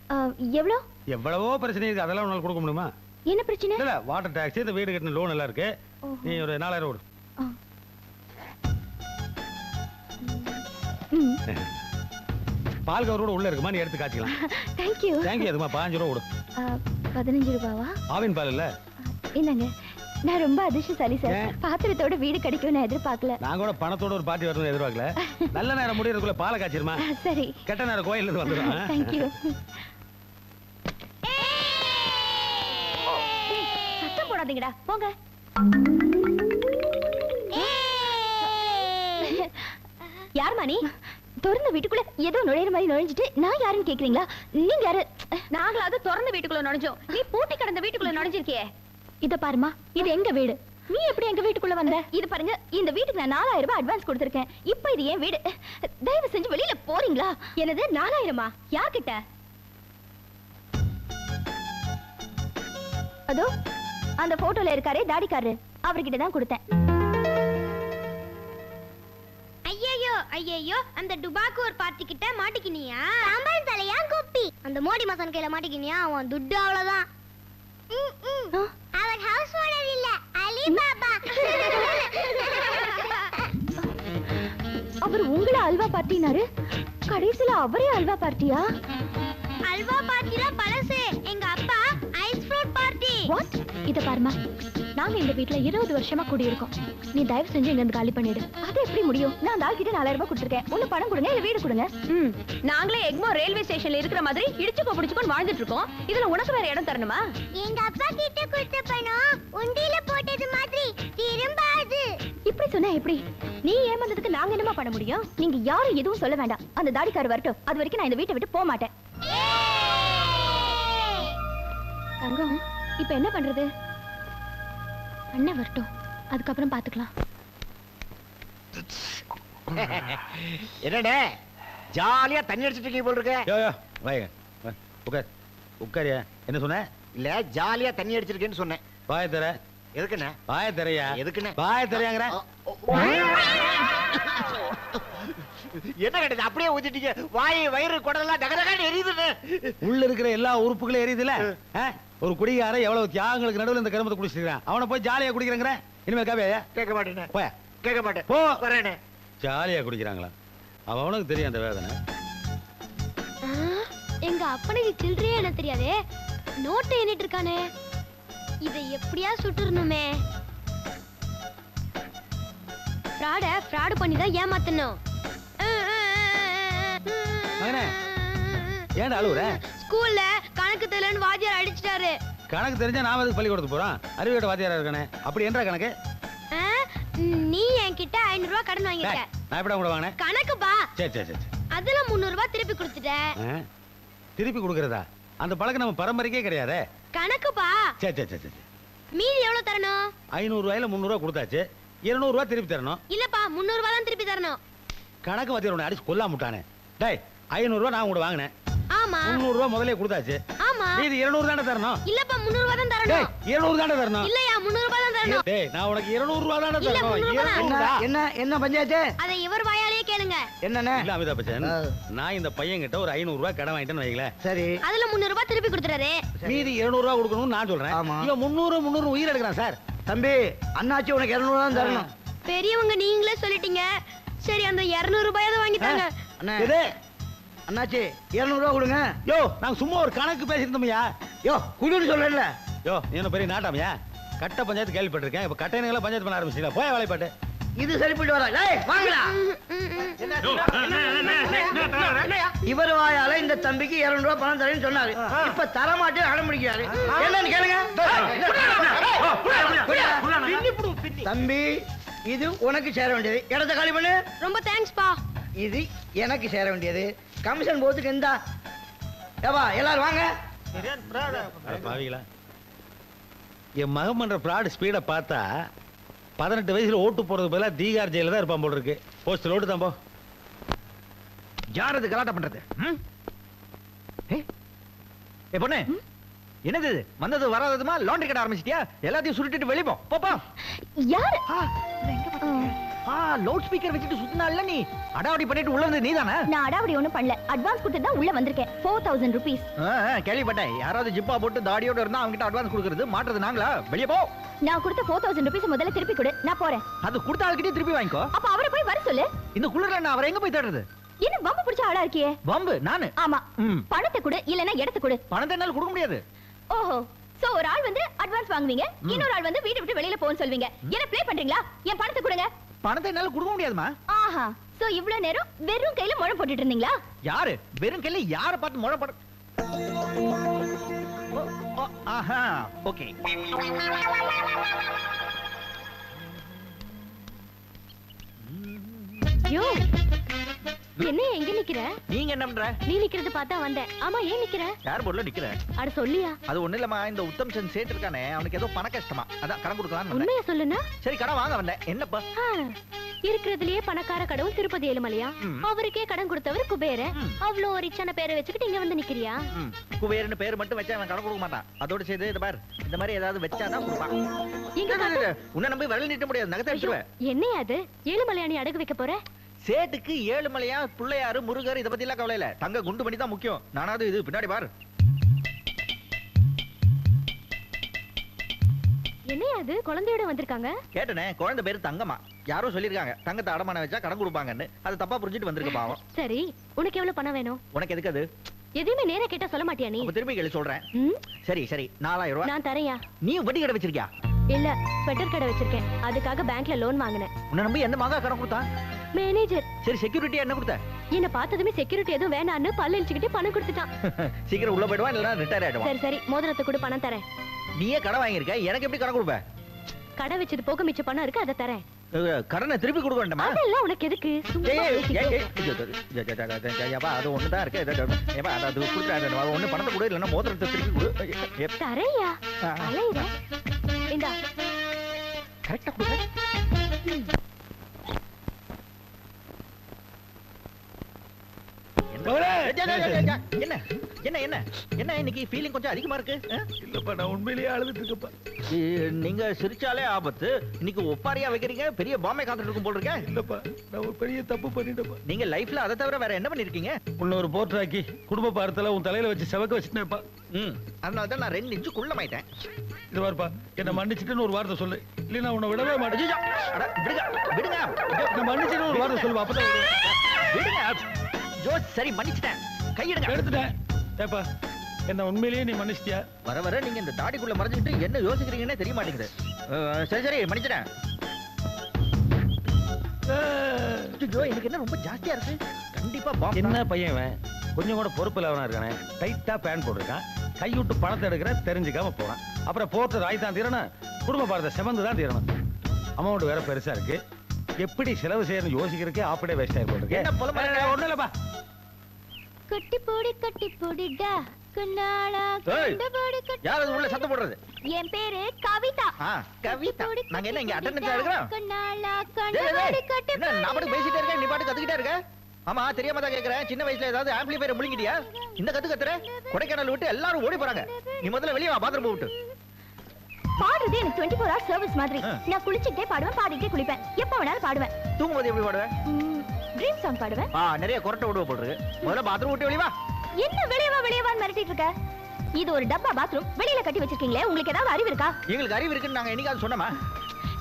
எவ்வளவு? எவ்வளவோ பிரச்சனை இருக்கு, அதெல்லாம் உன்னால கொடுக்க முடியுமா? என்ன பிரச்சனை? இல்ல, வாட்டர் டாக்ஸ், இந்த வீடு கட்டின லோன் எல்லாம் இருக்கு. நீ ஒரு 4000 கொடு. பால் கவரோட உள்ள இருக்குமா, நீ எடுத்து காய்ச்சிக்கலாம். Thank you. எதுமா 15 ரூபா கொடு. 15 ரூபாவா? ஆவின் பால் இல்ல? இல்லங்க, நான் ரொம்ப அதிர்ஷ்டசாலி சார். பாத்திரத்தோட வீடு கிடைக்கும்னு எதிர்பார்க்கல. நான் கூட பணத்தோட ஒரு பார்ட்டி வரணும்னு எதிர்பார்க்கல. நல்ல நேரம் முடியறதுக்குள்ள பாலை காய்ச்சிருமா? சரி. கெட்ட நேரம் கோயில்ல இருந்து வந்துடும். Thank you. சத்தம் போடாதீங்கடா, போங்க. யார் மணி? திறந்த வீட்டுக்குள்ள ஏதோ நுழையிற மாதிரி நுழைஞ்சிட்டு நான் யாருன்னு கேக்குறீங்களா? நீங்க யாரு? நாங்களாவது திறந்த வீட்டுக்குள்ள நுழைஞ்சோம், நீ பூட்டி கிடந்த வீட்டுக்குள்ள நுழைஞ்சிருக்கியே. இத பாருமா, இது எங்க வீடு. நீ எப்படி எங்க வீட்டுக்குள்ள வந்த? இது பாருங்க, இந்த வீட்டுக்கு நான் 4000 ரூபாய் அட்வான்ஸ் கொடுத்திருக்கேன். இப்போ இது என் வீடு. தயவு செஞ்சு வெளியில போறீங்களா? என்னது 4000? யார்கிட்ட? அதோ அந்த போட்டோல இருக்காரே தாடிக்காரரு, அவர்கிட்ட தான் கொடுத்தேன். ஐயோ, அந்த டுபாக்கு ஒரு பார்ட்டி கிட்ட மாட்டிக்கினியா? சாம்பார் தலையா குப்பி, அந்த மோடி மசான் கையில மாட்டிக்கினியா? அவன் துட்டு அவ்வளவுதான். அவர் ஹவுஸ் ஓனர் இல்ல, அலி பாபா. அவர் உங்களை அல்வா பார்ட்டினாரு, கடைசில அவரே அல்வா பார்ட்டியா? அல்வா பார்ட்டில பழசு, எங்க அப்பா ஐஸ் ஃப்ரூட் பார்ட்டி. வாட்? இத பாருமா, நாங்க இந்த வீட்ல 20 வருஷமா குடியிருக்கோம். நீ தயவு செஞ்சு இங்க இருந்து காலி பண்ணிடு. அது எப்படி முடியும்? நான் அந்த ஆள் கிட்ட 4000 ரூபாய் கொடுத்திருக்கேன். ஒண்ணு பணம் கொடுங்க, இல்ல வீடு கொடுங்க. நாங்களே எக்மோர் ரயில்வே ஸ்டேஷன்ல இருக்கிற மாதிரி இடிச்சுக்கோ பிடிச்சுக்கோ வாழ்ந்துட்டு இருக்கோம். இதுல உனக்கு வேற இடம் தரணுமா? எங்க அப்பா கிட்ட கொடுத்த பணம் உண்டியில போட்டது மாதிரி திரும்பாது. இப்படி சொன்னா எப்படி? நீ ஏமாந்ததுக்கு நாங்க என்னமா பண்ண முடியும்? நீங்க யாரும் எதுவும் சொல்ல வேண்டாம். அந்த தாடிக்காரர் வரட்டும், அது வரைக்கும் நான் இந்த வீட்டை விட்டு போக மாட்டேன். தங்கம், இப்ப என்ன பண்றது? அண்ணன் வரட்டும், அதுக்கப்புறம் பாத்துக்கலாம். என்னடே ஜாலியா தண்ணி அடிச்சிட்டு இருக்கீங்க போல இருக்கு. யோ வாங்க உட்கார். உட்காரியா? என்ன சொன்ன? இல்ல, ஜாலியா தண்ணி அடிச்சிருக்கேன்னு சொன்னேன். வாய தர. எதுக்குண்ணே? வாய தரையா? எதுக்குண்ணே? வாய தரையாங்கற. என்ன கிடையாது அப்படியே ஊத்திட்டீங்க. வாய் வயிறு குடலாம் டகடகான்னு எரியுதுன்னு. உள்ள இருக்கிற எல்லா உறுப்புகளும் எரியுதுல. ஒரு குடிகார எவ்வளவு தியாகங்களுக்கு நடுவில் இந்த கருமத்தை குடிச்சிருக்கான். அவனை போய் ஜாலியா குடிக்கிறேங்கிற. இனிமேல் காவியா கேட்க மாட்டேன். போய கேட்க மாட்டேன். போ வரேனே. ஜாலியா குடிக்கிறாங்களா? அவனுக்கு தெரியும் அந்த வேதனை. எங்க அப்பனுக்கு சில்லறையே என்ன தெரியாதே, நோட்டு எண்ணிட்டு இருக்கானே. இதை எப்படியா சுட்டுறணுமே. ஃப்ராடு பண்ணி தான் ஏமாத்தணும். மகனே ஏன்டா அழுவுற? ஸ்கூல்ல கணக்கு தெரியலன்னு வாத்தியார் அடிச்சிட்டாரு. கணக்கு தெரிஞ்சா நாம எதுக்கு பள்ளிக்கூடத்துக்கு போறோம்? அறிவியோட வாத்தியாரா இருக்கானே. அப்படி என்றா கணக்கு? நீ என்கிட்ட 500 ரூபாய் கடன் வாங்கிட்ட. நான் எப்படி கூட வாங்கினேன்? கணக்குப்பா. சரி சரி சரி. அதுல 300 ரூபாய் திருப்பி கொடுத்துட்டேன். திருப்பி கொடுக்கறதா? அந்த பழக்கம் நம்ம பரம்பரைக்கே கிடையாதே. கணக்குப்பா. சரி சரி சரி சரி. மீதி எவ்வளவு தரணும்? 500 ரூபாயில 300 ரூபாய் கொடுத்தாச்சு. 200 ரூபாய் திருப்பி தரணும். இல்லப்பா 300 ரூபாய் தான் திருப்பி தரணும். கணக்கு வாத்தியார் அடிச்சு கொல்லாம விட்டானே. டேய் 500 ரூபாய் நான் கூட வாங்கினேன். ஆமா 300 ரூபாய் முதல்ல கொடுத்தாச்சு. ஆமா மீதி 200 தானே தரணும். இல்லப்பா 300 ரூபாய் தான் தரணும். டேய் 200 தானே தரணும். இல்லையா 300 ரூபாய் தான் தரணும். டேய் நான் உனக்கு 200 ரூபாய் தானே தரணும். என்ன பஞ்சாயத்து? அதை இவர் வாயாலேயே கேளுங்க. என்னண்ணே? இல்ல அமிதாப் பச்சன், நான் இந்த பையன் கிட்ட ஒரு 500 ரூபாய் கடன் வாங்கிட்டேன்னு வைங்களேன். சரி. அதுல 300 ரூபாய் திருப்பி கொடுத்துறாரு. மீதி 200 ரூபாய் கொடுக்கணும்னு நான் சொல்றேன். இவன் 300 உயிர் எடுக்கிறான் சார். தம்பி அண்ணாச்சி உனக்கு 200 தான் தரணும். பெரியவங்க நீங்களே சொல்லிட்டீங்க. சரி அந்த 200 ரூபாய் தான் வாங்கிட்டாங்க. அண்ணே அண்ணாச்சி 200 ரூபாய் கொடுங்க. யோ நாங்க சும்மா ஒரு கணக்கு பேசிருந்தோம்யா. யோ குடுன்னு சொல்றேன்ல. யோ நீ என்ன பெரிய நாட்டாமையா? கட்ட பஞ்சாயத்து கேள்விப்பட்டிருக்கேன். இப்ப கட்டையங்கள பஞ்சாயத்து பண்ண ஆரம்பிச்சீங்களா? போய் வேலைப்பாட்டு. இது சரிப்பட்டு வர. டேய் வாங்கடா. இவர் வாயால இந்த தம்பிக்கு 200 ரூபாய் பணம் தரேன்னு சொன்னாரு. இப்ப தர மாட்டேன்னு அடம் பிடிக்கிறாரு. என்னன்னு கேளுங்க. தம்பி இது உனக்கு சேர வேண்டியது. இடத்த காலி பண்ணு. ரொம்ப தேங்க்ஸ் பா. இது எனக்கு சேர வேண்டியது. கமிஷன் போறதுக்கு எந்த ஏவா எல்லாரும் வாங்க. பாவிகளா என் மகன் பண்ற ஃப்ராட் ஸ்பீட பார்த்தா 18 வயசுல ஓட்டு போறது பதிலா தீகார் ஜெயில தான் இருப்பான் போல இருக்கு. போஸ்டல் ஓட்டு தான் போ. யார் அது கலாட்டா பண்றது? ஏ பொண்ணு என்னது இது? வந்தது வராததுமா லாண்டரி கடை ஆரம்பிச்சிட்டியா? எல்லாத்தையும் சுருட்டிட்டு வெளிய போ. போப்பா. யார்? லவுட் ஸ்பீக்கர் வச்சிட்டு சுத்தினால நீ அடாவடி பண்ணிட்டு உள்ள வந்து நீதானே? நான் அடாவடி ஒண்ணும் பண்ணல. அட்வான்ஸ் கொடுத்து தான் உள்ள வந்திருக்கேன். 4000 rupees. கேள்விப்பட்டேன். யாராவது ஜிப்பா போட்டு தாடியோட இருந்தா அவங்க கிட்ட அட்வான்ஸ் கொடுக்கிறது மாட்றது நாங்களா? வெளிய போ. நான் கொடுத்த 4000 rupees முதல்ல திருப்பி கொடு. நான் போறேன். அது கொடுத்த ஆளுகிட்டே திருப்பி வாங்கிக்கோ. அப்ப அவரை போய் வர சொல்லு. இந்த குளிர்ல நான் அவரை எங்க போய் தேடுறது? என்ன வம்பு பிடிச்ச ஆளா இருக்கியே? வம்பு நானு? ஆமா. பணத்தை கொடு இல்லனா இடத்தை கொடு. பணத்தை என்னால கொடுக்க முடியாது. ஓஹோ. சோ ஒரு ஆள் வந்து அட்வான்ஸ் வாங்குவீங்க, இன்னொரு ஆள் வந்து வீட்டை விட்டு வெளியில போன்னு சொல்வீங்க. என்ன ப்ளே பண்றீங்களா? என் பணத்தை கொடுங்க. பணத்தை என்னால கொடுக்க முடியாதுமா. ஆஹா. சோ இவ்ளோ நேரம் வெறும் கையில முழம் போட்டுட்டு இருந்தீங்களா? யாரு வெறும் கையில யார பார்த்து முழம் போட? ஆஹா ஓகே. யோ என்ன எங்க நிக்கிற? நீங்க என்ன பண்ற? நீ நிக்கிறது பார்த்தா வந்தேன். ஆமா ஏன் நிக்கிற? யார் போர்ட்ல நிக்கிற? அட சொல்லியா? அது ஒண்ணு இல்லம்மா, இந்த உத்தம் சந்த் சேட் இருக்கானே அவனுக்கு ஏதோ பண கஷ்டமா, அதான் கடன் கொடுக்கலாம்னு வந்தேன். உண்மையா சொல்லுனா? சரி கடன் வாங்க வந்தேன். என்னப்பா? இருக்கிறதுலயே பணக்கார கடவுள் திருப்பதி ஏழுமலையா? அவருக்கே கடன் கொடுத்தவர் குபேர. அவ்வளோ ரிச்சான பேரை வச்சுக்கிட்டு இங்க வந்து நிக்கிறியா? குபேரன்னு பேர் மட்டும் வச்சா அவன் கடன் கொடுக்க மாட்டான். அதோட சேர்த்து இந்த பார் இந்த மாதிரி ஏதாவது வச்சாதான் கொடுப்பான். உன்னை நம்பி வரல நிட்ட முடியாது, நகத்தை எடுத்துருவேன். என்னையா அது? ஏழுமலையாணி அடகு வைக்க போற? சேட்டுக்கு ஏழுமலையா பிள்ளையாரு முருகர் இத பத்தி எல்லாம் கவலை இல்ல. தங்க குண்டு பண்ணி தான் முக்கியம். நானாவது இது பின்னாடி பாரு. என்னையா அது? குழந்தையோட வந்திருக்காங்க? கேட்டனே, குழந்தை பேரு தங்கம்மா. யாரோ சொல்லிருக்காங்க தங்கத்தை அடமான வச்சா கடன் கொடுப்பாங்கன்னு. அது தப்பா புரிஞ்சிட்டு வந்திருக்க பாவம். சரி உனக்கு எவ்வளவு பணம் வேணும்? உனக்கு எதுக்கு அது? எதுவுமே நேரா கேட்டா சொல்ல மாட்டியா நீ? அப்ப திரும்பி கேளு சொல்றேன். சரி சரி 4000 ரூபாய் நான் தரையா? நீ வட்டி கடை வச்சிருக்கியா? இல்ல ஸ்வெட்டர் கடை வச்சிருக்கேன். அதுக்காக பேங்க்ல லோன் வாங்கினேன். உன்னை நம்பி எந்த மகா கடன் கொடுத்தா? மேனேஜர். சரி செக்யூரிட்டி என்ன கொடுத்த? என்ன பார்த்ததுமே செக்யூரிட்டி எதுவும் வேணான்னு பல்ல இழிச்சுக்கிட்டு பணம் கொடுத்துட்டான். சீக்கிரம் உள்ள போய்டுவான் இல்லனா ரிட்டையர் ஆயிடுவான். சரி சரி மோதிரத்தை கூட பணம் தரேன். நீயே கடன் வாங்கியிருக்க, எனக்கு எப்படி கடன் கொடுப்ப? கடை வச்சது போக மிச்ச பணம் இருக்கு, அதை தரேன். கடனை திருப்பி கொடுக்க வேண்டாமா? அதெல்லாம் உனக்கு எதுக்கு? அது ஒண்ணுதான் இருக்கு. அது கொடுக்குறாங்க. ஒண்ணு பணத்தை கொடு இல்லைன்னா மோதிரத்தை திருப்பி கொடு. தரையா? அலையிற இந்தா கரெக்டா கொடு. என்ன என்ன என்ன என்ன என்ன இன்னைக்கு ஃபீலிங் கொஞ்சம் அதிகமா இருக்கு? இல்லப்பா நான் உண்மையிலேயே அழுதுட்டு இருக்கப்பா. நீங்க சிரிச்சாலே ஆபத்து. இன்னைக்கு ஒப்பாரியா வைக்கிறீங்க, பெரிய பாம்பே காத்துட்டு இருக்கும் போல இருக்கேன். இல்லப்பா நான் ஒரு பெரிய தப்பு பண்ணிட்டேப்பா. நீங்க லைஃப்ல அதை தவிர வேற என்ன பண்ணிருக்கீங்க? உன்ன ஒரு போர்ட்ராக்கி குடும்ப பாரத்துல உன் தலையில வச்சு செவக்க வச்சுட்டேன்ப்பா. அதனால தான் நான் 2 இன்ச்சு குள்ளமாயிட்டேன். இது பாருப்பா, என்ன மன்னிச்சிட்டுன்னு ஒரு வார்த்தை சொல்லு, இல்லைன்னா உன்னை விடவே மாட்டேன். விடுங்க என்ன மன்னிச்சிட்டு ஒரு வார்த்தை சொல்லுவா, அப்பதான் விடுங்க. ஜோஸ் சரி மன்னிச்சிட்டேன், கையிடுங்க. எடுத்துட்டேன். ஏப்பா என்ன உண்மையிலேயே நீ மன்னிச்சிட்டியா? வர வர நீங்க இந்த தாடிக்குள்ள மறைஞ்சிட்டு என்ன யோசிக்கிறீங்கன்னே தெரிய மாட்டேங்குது. சரி சரி மன்னிச்சிட்டேன். ஜோ எனக்கு என்ன ரொம்ப ஜாஸ்தியா இருக்கு. கண்டிப்பா பாம்பு. என்ன பையன் இவன், கொஞ்சம் கூட பொறுப்பு இல்லாம இருக்கானே. டைட்டா பேண்ட் போட்டிருக்கான், கை விட்டு பணத்தை எடுக்கிற தெரிஞ்சுக்காம போறான். அப்புறம் போட்டு ராய் தான் தீரணும், குடும்ப பாரத செமந்து தான் தீரணும். அமௌண்ட் வேற பெருசா இருக்கு, எப்படி செலவு செய்யணும் யோசிக்கிறதுக்கே ஆப்படே வேஸ்ட் ஆகி போட்டுருக்கு. ஒண்ணும் இல்லப்பா. கட்டி போடிடா கண்ணாளா கண்டபடி கட்டி. யார் உள்ள சத்தம் போடுறது? என் பேரு கவிதா. கவிதா. நாங்க என்ன இங்க அட்டெண்டன்ஸ் எடுக்கறோம்? கண்ணாளா கண்டபடி கட்டி. என்ன நான் பாட்டு பேசிட்டே இருக்கேன், நீ பாட்டு கத்திட்டே இருக்க. ஆமா தெரியாம தான் கேக்குறேன், சின்ன வயசுல ஏதாவது ஆம்பிளிஃபையர் முழுங்கிட்டியா? இந்த கத்துற கொடைக்கானல் விட்டு எல்லாரும் ஓடி போறாங்க. நீ முதல்ல வெளிய வா, பாத்ரூம் விட்டு. பாடுறது எனக்கு 24 hours சர்வீஸ் மாதிரி. நான் குளிச்சிட்டே பாடுவேன், பாடிட்டே குளிப்பேன், எப்ப வேணாலும் பாடுவேன். தூங்கும்போது எப்படி பாடுவேன்? ட்ரீம் சாங் பாடுவேன். நிறைய கொரட்டை விடுவ போடுறது. முதல்ல பாத்ரூம் விட்டு வெளிய வா. என்ன வெளியவான்னு மிரட்டிட்டு இருக்க? இது ஒரு டப்பா பாத்ரூம், வெளியில கட்டி வச்சிருக்கீங்களே, உங்களுக்கு ஏதாவது அறிவு இருக்கா? எங்களுக்கு அறிவு இருக்குன்னு நாங்க என்னைக்காவது சொன்னோமா?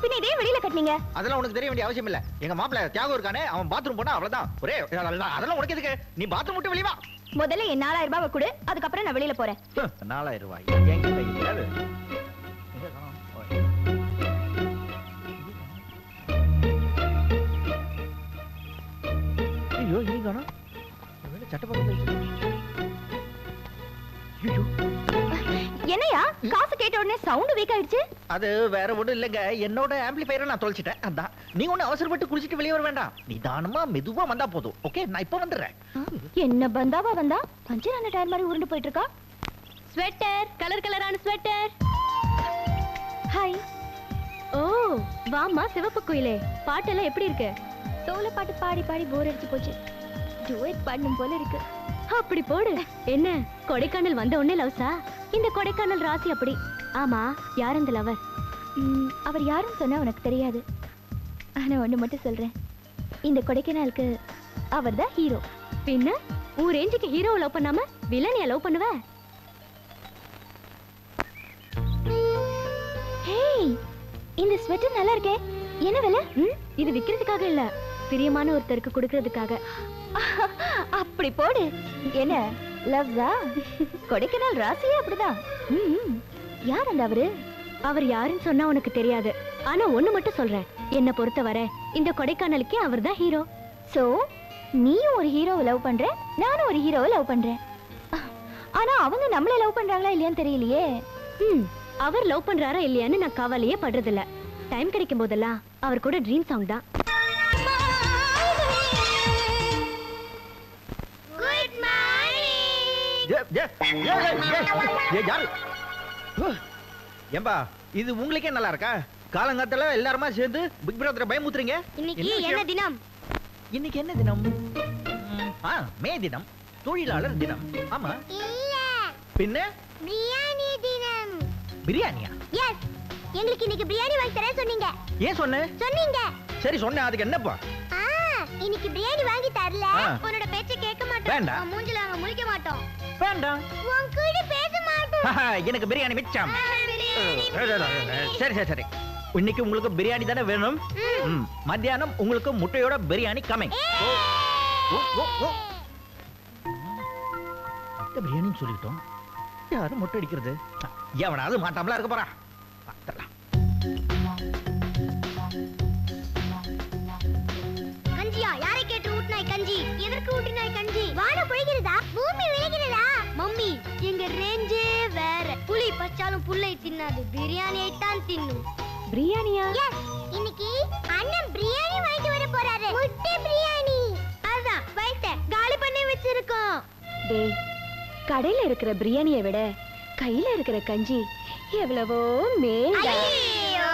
பின்ன இதே வெளியில கட்டினீங்க. அதெல்லாம் உனக்கு தெரிய வேண்டிய அவசியம் இல்ல. எங்க மாப்பிள்ளை தியாகம் இருக்கானே, அவன் பாத்ரூம் போனா அவ்வளவுதான். ஒரே அதெல்லாம் உனக்கு எதுக்கு? நீ பாத்ரூம் விட்டு வெளிய வா. முதல்ல என் 4000 ரூபாய் கொடு, அதுக்கப்புறம் நான் வெளியில போறேன். 4000 ரூபாய் என்கிட்ட இல்லையாது. ஐயோ இங்க காணோம். என்னையா காசு கேட்ட உடனே சவுண்ட் வீக் ஆயிடுச்சு? அது வேற ஒண்ணும் இல்லங்க, என்னோட ஆம்பிளிஃபையரை நான் தொலைச்சிட்டேன். அதான் நீங்க ஒண்ணு அவசரப்பட்டு குளிச்சிட்டு வெளியே வர வேண்டாம். நிதானமா மெதுவா வந்தா போதும். ஓகே, நான் இப்ப வந்துடுறேன். என்ன பந்தாவா வந்தா பஞ்சரான டயர் மாதிரி உருண்டு போயிட்டு இருக்கா. ஸ்வெட்டர், கலர் கலரான ஸ்வெட்டர். ஹாய். ஓ வாமா சிவப்பு குயிலே, பாட்டெல்லாம் எப்படி இருக்கு? சோல பாட்டு பாடி பாடி போர் அடிச்சு போச்சு. டுயட் பாடணும் போல இருக்கு. அப்படி போடு. என்ன கொடைக்கானல் வந்த உடனே லவ்ஸா? இந்த கொடைக்கானல் ராசி அப்படி. ஆமா, யார் அந்த லவர்? அவர் யாருன்னு சொன்னா உனக்கு தெரியாது. ஆனா ஒண்ணு மட்டும் சொல்றேன், இந்த கொடைக்கானலுக்கு அவர் தான் ஹீரோ. பின்ன உன் ரேஞ்சுக்கு ஹீரோவை லவ் பண்ணாம வில்லனியா லவ் பண்ணுவ? ஹேய், இந்த ஸ்வெட்டர் நல்லா இருக்கே, என்ன விலை? இது விக்கிறதுக்காக இல்ல, பிரியமான ஒருத்தருக்கு கொடுக்கிறதுக்காக. அப்படி போடு. என்ன லவ்ஸா? கொடைக்கானல் ராசியே அப்படிதான். யார் அந்த அவரு? அவர் யாருன்னு சொன்னா உனக்கு தெரியாது. ஆனா ஒண்ணு மட்டும் சொல்றேன், என்ன பொறுத்தவரை இந்த கொடைக்கானலுக்கே அவர் தான் ஹீரோ. சோ நீயும் ஒரு ஹீரோவை லவ் பண்ற, நானும் ஒரு ஹீரோவை லவ் பண்றேன். ஆனா அவங்க நம்மள லவ் பண்றாங்களா இல்லையான்னு தெரியலையே. அவர் லவ் பண்றாரா இல்லையான்னு நான் கவலையே படுறதில்ல. டைம் கிடைக்கும் போதெல்லாம் அவர் கூட ட்ரீம் சாங் தான். ஏம்பா இது உங்களுக்கே நல்லா இருக்கா? காலங்காத்தால எல்லாருமா சேர்ந்து பிக் பிரதரை பயமுத்துறீங்க. இன்னைக்கு என்ன தினம்? இன்னைக்கு என்ன தினம்? மே தினம், தொழிலாளர் தினம். ஆமா இல்ல, பின்ன பிரியாணி தினம். பிரியாணியா? எஸ், எங்களுக்கு இன்னைக்கு பிரியாணி வாங்கி தரேன் சொன்னீங்க. ஏன் சொன்னீங்க? சரி சொன்னேன், அதுக்கு என்னப்பா? இன்னைக்கு பிரியாணி வாங்கி தரல, உன்னோட பேச்ச கேட்க மாட்டோம். வேண்டாம். மூஞ்சில நாங்க முழிக்க மாட்டோம். வேண்டாம். உன் கூட பேச மாட்டோம். எனக்கு பிரியாணி மிச்சம். சரி சரி சரி, இன்னைக்கு உங்களுக்கு பிரியாணி தானே வேணும். மத்தியானம் உங்களுக்கு முட்டையோட பிரியாணி கமிங். பிரியாணின்னு சொல்லிட்டோம், யாரும் முட்டை அடிக்கிறது? எவனாவது மாட்டாமலா இருக்க போறா? கஞ்சியா? யாரை கேட்டு ஊட்டினாய் கஞ்சி? எதற்கு ஊட்டினாய் கஞ்சி? வானம் பொழிகிறதா? பூமி விளைகிறதா? மம்மி, எங்க ரேஞ்சே வேற. புலி பச்சாலும் புல்லை தின்னாது, பிரியாணியை தான் தின்னும். பிரியாணியா? எஸ், இன்னைக்கு அண்ணன் பிரியாணி வாங்கிட்டு வர போறாரு. முட்டை பிரியாணி. அதான் வயித்தை காலி பண்ணி வச்சிருக்கோம். டேய், கடையில இருக்கிற பிரியாணியை விட கையில இருக்கிற கஞ்சி எவ்வளவோ மேல. ஐயோ,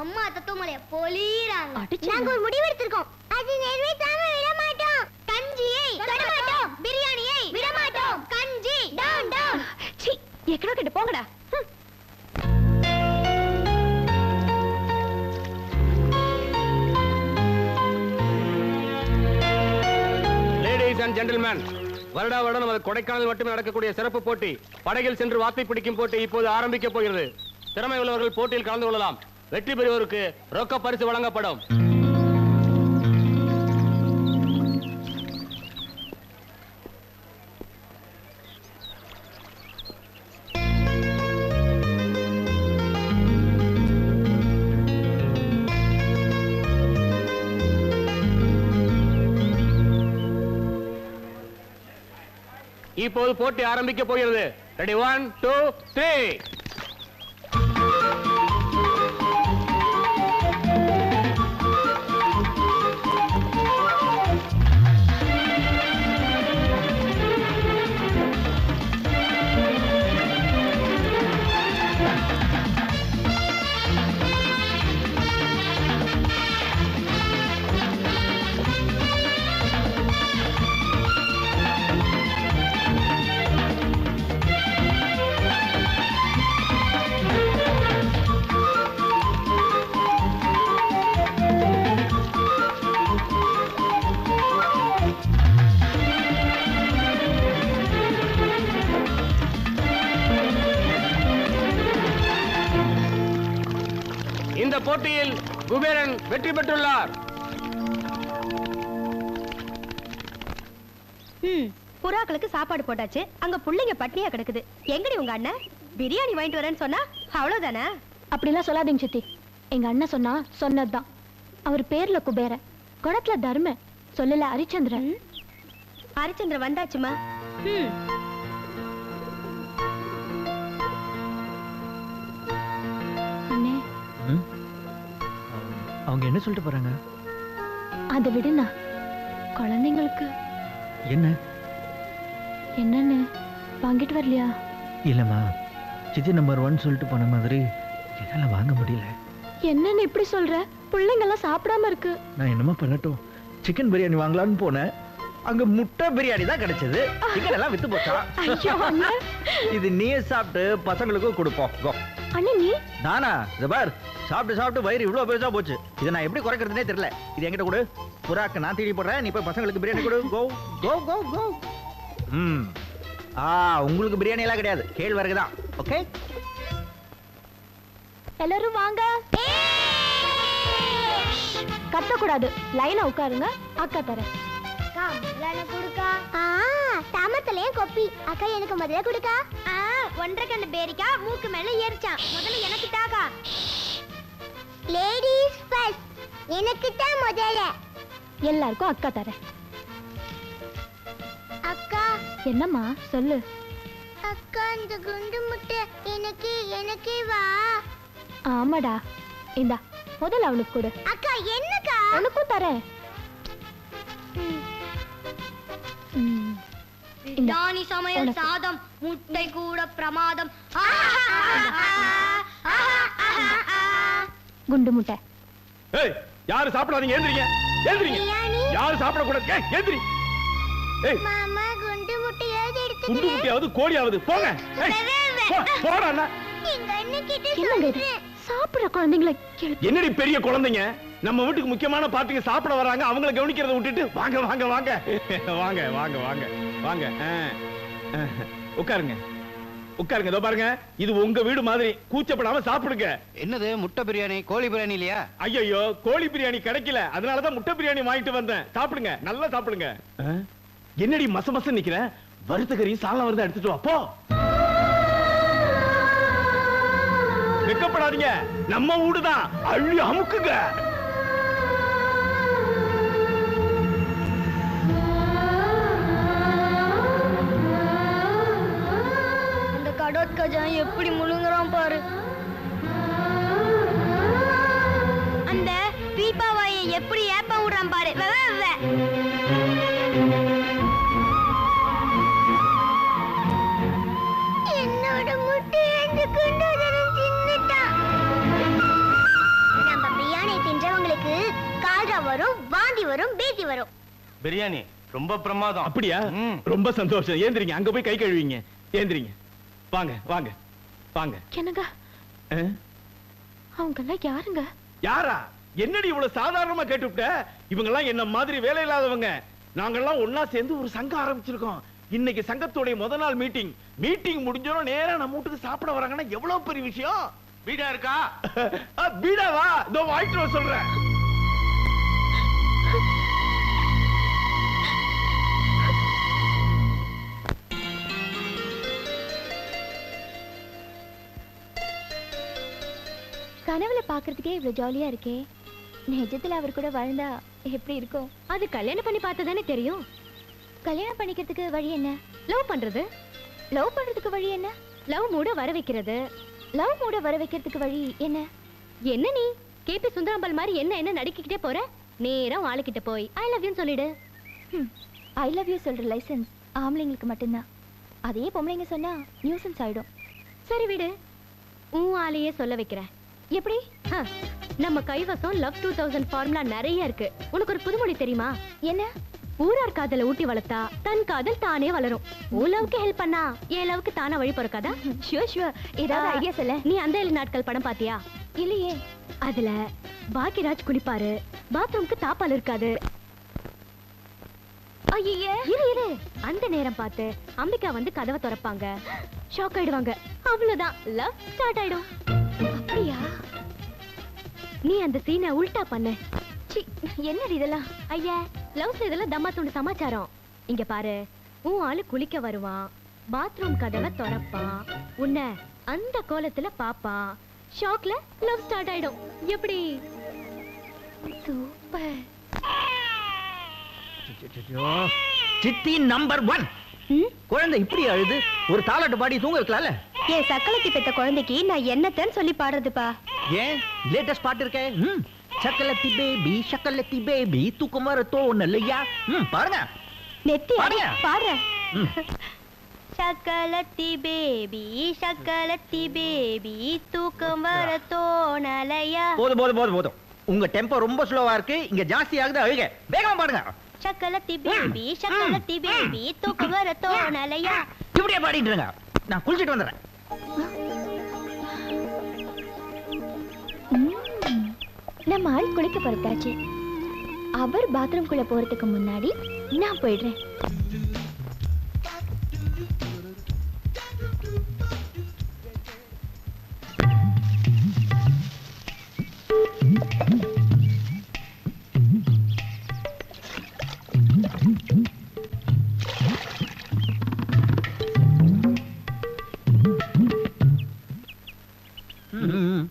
அம்மா தத்துவமலைய பொலிறாங்க. நாங்க ஒரு முடிவு எடுத்திருக்கோம், அது நிறைவேற்றாம விட மாட்டோம். கஞ்சியை தொட மாட்டோம், எக்கடோ கிட்ட போங்கடா. லேடிஸ் அண்ட் ஜென்டில்மேன், வருடா வருடம் நமது கொடைக்கானல் மட்டுமே நடக்கக்கூடிய சிறப்பு போட்டி படகில் சென்று வாத்தை பிடிக்கும் போட்டி இப்போது ஆரம்பிக்க போகிறது. திறமை உள்ளவர்கள் போட்டியில் கலந்து கொள்ளலாம். வெற்றி பெறுவோருக்கு ரொக்க பரிசு வழங்கப்படும். இப்போது போட்டி ஆரம்பிக்க போகிறது. ரெடி 1 2 3. இந்த போட்டியில் குபேரன் வெற்றி பெற்றுள்ளார். புறாக்களுக்கு சாப்பாடு போட்டாச்சு. அங்க புள்ளைங்க பட்னியா கிடக்குது. எங்கடி உங்க அண்ணன்? பிரியாணி வாங்கிட்டு வரேன்னு சொன்னா அவ்வளவுதானே? அப்படிலாம் சொல்லாதீங்க சித்தி. எங்க அண்ணன் சொன்னா சொன்னதுதான். அவர் பேர்ல குபேர, குணத்துல தர்ம, சொல்லல ஹரிச்சந்திரன். ஹரிச்சந்திரன் வந்தாச்சுமா. அண்ணே, அவங்க என்ன சொல்லிட்டு போறாங்க? அதை விடுண்ணா. குழந்தைங்களுக்கு என்ன என்னன்னு வாங்கிட்டு வரலையா? இல்லம்மா, சித்தி நம்பர் 1 சொல்லிட்டு போன மாதிரி என்னால வாங்க முடியல. என்னன்னு இப்படி சொல்ற? பிள்ளைங்க எல்லாம் சாப்பிடாம இருக்கு. நான் என்னமா பண்ணட்டும்? சிக்கன் பிரியாணி வாங்கலாம்னு போனேன். அங்க முட்டை பிரியாணி தான் கிடைச்சது. சிக்கன் எல்லாம் வித்து போச்சா? இது நீயே சாப்பிட்டு பசங்களுக்கும் கொடுப்போம். அண்ணே நீ? நானா? ஜபார், சாப்பிட்டு சாப்பிட்டு வயிறு இவ்வளவு பெருசா போச்சு. இதை நான் எப்படி குறைக்கிறதுனே தெரியல. இது என்கிட்ட கொடு. புறாக்கு நான் தீனி போடுறேன், நீ போய் பசங்களுக்கு பிரியாணி கொடு. கோ கோ கோ கோ. உங்களுக்கு பிரியாணி எல்லாம் கிடையாது, கேழ்வரகு தான். ஓகே, எல்லாரும் வாங்க. கத்தக்கூடாது, லைனா உட்காருங்க. அக்கா தரேன். தாமத்தலையும் கொப்பி அக்கா எனக்கு முதல்ல கொடுக்கா. ஒன்றரை கண்ணு பேரிக்கா மூக்கு மேல ஏறிச்சான். முதல்ல எனக்கு தாக்கா. லேடிஸ் ஃபர்ஸ்ட், எனக்கு தான் முதல்ல. எல்லாருக்கும் அக்கா தரேன். அக்கா. என்னம்மா சொல்லு. அக்கா, இந்த குண்டு முட்டை எனக்கே வா. ஆமாடா, இந்தா முதல்ல அவனுக்கு கொடு. அக்கா என்னக்கா? உனக்கும் தரேன். பிரியாணி சமையல் சாதம் முட்டை கூட பிரமாதம். குண்டு முட்டை. ஏய், யாரு சாப்பிடாதீங்க, ஏந்திரீங்க. ஏந்திரீங்க. யாரு சாப்பிட கூடாது. ஏய், ஏந்திரி. ஏய் மாமா, குண்டு முட்டை ஏது எடுத்து. குண்டு முட்டையாவது கோழியாவது போங்க. ஏய், போடா அண்ணா. எங்க அண்ணன் கிட்ட என்னங்க இது? சாப்பிடுற குழந்தைங்களை என்னடி பெரிய குழந்தைங்க, நம்ம வீட்டுக்கு முக்கியமான பார்ட்டிங்க சாப்பிட வராங்க, அவங்கள கவனிக்கிறத விட்டுட்டு வாங்க வாங்க வாங்க வாங்க வாங்க வாங்க வாங்க. உட்காருங்க உட்காருங்க. இதோ பாருங்க, இது உங்க வீடு மாதிரி கூச்சப்படாம சாப்பிடுங்க. என்னது முட்டை பிரியாணி? கோழி பிரியாணி இல்லையா? ஐயோ, கோழி பிரியாணி கிடைக்கல, அதனாலதான் முட்டை பிரியாணி வாங்கிட்டு வந்தேன். சாப்பிடுங்க, நல்லா சாப்பிடுங்க. என்னடி மச மச நிக்கிற? வறுத்த கறி சாலம் வருது, எடுத்துட்டு வா போ. வெக்கப்படாதீங்க, நம்ம வீடுதான், அள்ளி அமுக்குங்க. அந்த கடோத்கஜன் எப்படி முழுங்குறான் பாரு. அந்த பீப்பாவாயை எப்படி ஏப்ப விடுறான் பாரு. என்னோட முட்டை நம்ம பிரியாணி தின்றவங்களுக்கு கால்ரா வரும், வாந்தி வரும், பேதி வரும். பிரியாணி ரொம்ப பிரமாதம். அப்படியா? ரொம்ப சந்தோஷம். ஏந்திரிங்க, அங்க போய் கை கழுவிங்க. ஏந்திரிங்க, வாங்க வாங்க வாங்க. என்னங்க அவங்க எல்லாம் யாருங்க? யாரா? என்னடி இவ்வளவு சாதாரணமா கேட்டுவிட்ட? இவங்க எல்லாம் என்ன மாதிரி வேலை இல்லாதவங்க. நாங்கெல்லாம் ஒன்னா சேர்ந்து ஒரு சங்கம் ஆரம்பிச்சிருக்கோம். இன்னைக்கு சங்கத்தோட முதல் நாள் மீட்டிங் முடிஞ்சோம் நேரா நம்ம வீட்டுக்கு சாப்பிட வராங்கன்னா எவ்வளவு பெரிய விஷயம். பீடா இருக்கா? பீடாவா? இதோ வாங்கிட்டு வர சொல்றேன். கனவுல பாக்குறதுக்கே இவ்வளவு ஜாலியா இருக்கே. நிஜத்துல அவர் கூட வாழ்ந்தா எப்படி இருக்கும்? அது கல்யாணம் பண்ணி பார்த்ததானே தெரியும். கல்யாணம் பண்ணிக்கிறதுக்கு வழி என்ன? லவ் பண்றது. லவ் பண்றதுக்கு வழி என்ன? லவ் மூட வர வைக்கிறது. லவ் மூட வர வைக்கிறதுக்கு வழி என்ன? என்ன நீ கேபி சுந்தராம்பாள் மாதிரி என்ன நடிக்கிட்டே போற? நேரா ஆளுகிட்ட போய் ஐ லவ் யூ சொல்லிடு. ஐ லவ் யூ சொல்ற லைசென்ஸ் ஆம்பளைங்களுக்கு மட்டும்தான். அதே பொம்பளைங்க சொன்னா நியூசன்ஸ் ஆயிடும். சரி விடு, உன் ஆளையே சொல்ல வைக்கிறேன். எப்படி? நம்ம கைவசம் லவ் 2000 ஃபார்முலா நிறைய இருக்கு. உனக்கு ஒரு புதுமொழி தெரியுமா? என்ன? ஊரார் காதலை ஊட்டி வளர்த்தா தன் காதல் தானே வளரும். உன் லவ்க்கு ஹெல்ப் பண்ணா என் லவ்க்கு தானா வழி பிறக்காதா? ஷூர் ஏதாவது ஐடியா சொல்ல. நீ அந்த 7 நாட்கள் படம் பாத்தியா? இல்லையே. அதுல பாக்கியராஜ் குளிப்பாரு, பாத்ரூம்க்கு தாப்பால் இருக்காது. ஐயே இரு அந்த நேரம் பார்த்து அம்பிகா வந்து கதவை திறப்பாங்க. ஷாக் ஆயிடுவாங்க. அவ்வளவுதான், லவ் ஸ்டார்ட் ஆயிடும். அப்படியா? நீ அந்த சீனை உல்டா பண்ணு. என்னடி இதெல்லாம்? ஐயா, லவ்ஸ் இதெல்லாம் தம்மா துண்டு சமாச்சாரம். இங்க பாரு, உன் ஆளு குளிக்க வருவான், பாத்ரூம் கதவை திறப்பான், உன்னை அந்த கோலத்துல பாப்பான். ஷாக்ல லவ் ஸ்டார்ட் ஆயிடும். எப்படி? சூப்பர். சித்தி நம்பர் 1. குழந்தை இப்படி அழுது ஒரு தாலாட்டு பாடி தூங்க வைக்கலாம்ல? ஏன் சக்கலத்தி பெத்த குழந்தைக்கு நான் என்னத்தன்னு சொல்லி பாடுறதுப்பா? ஏன் லேட்டஸ்ட் பாட்டு இருக்கே. சக்கலத்தி பேபி தூக்கம் வர தோணலையா? பாருங்க நெத்தி பாருங்க. பாடுறேன். சக்கலத்தி பேபி தூக்கம் வர தோணலையா? போதும். உங்க டெம்போ ரொம்ப ஸ்லோவா இருக்கு. இங்க ஜாஸ்தி ஆகுது அழுக. வேகமா பாடுங்க. சக்கலத்தி பேபி தூக்கம் வர தோணலையா? இப்படியே பாடிட்டு இருங்க. நான் குளிச்சிட்டு வந்துடுறேன். நம்ம ஆள் குளிக்க பொறுத்தாச்சு. அவர் பாத்ரூம் குள்ள போறதுக்கு முன்னாடி நான் போயிடுறேன்.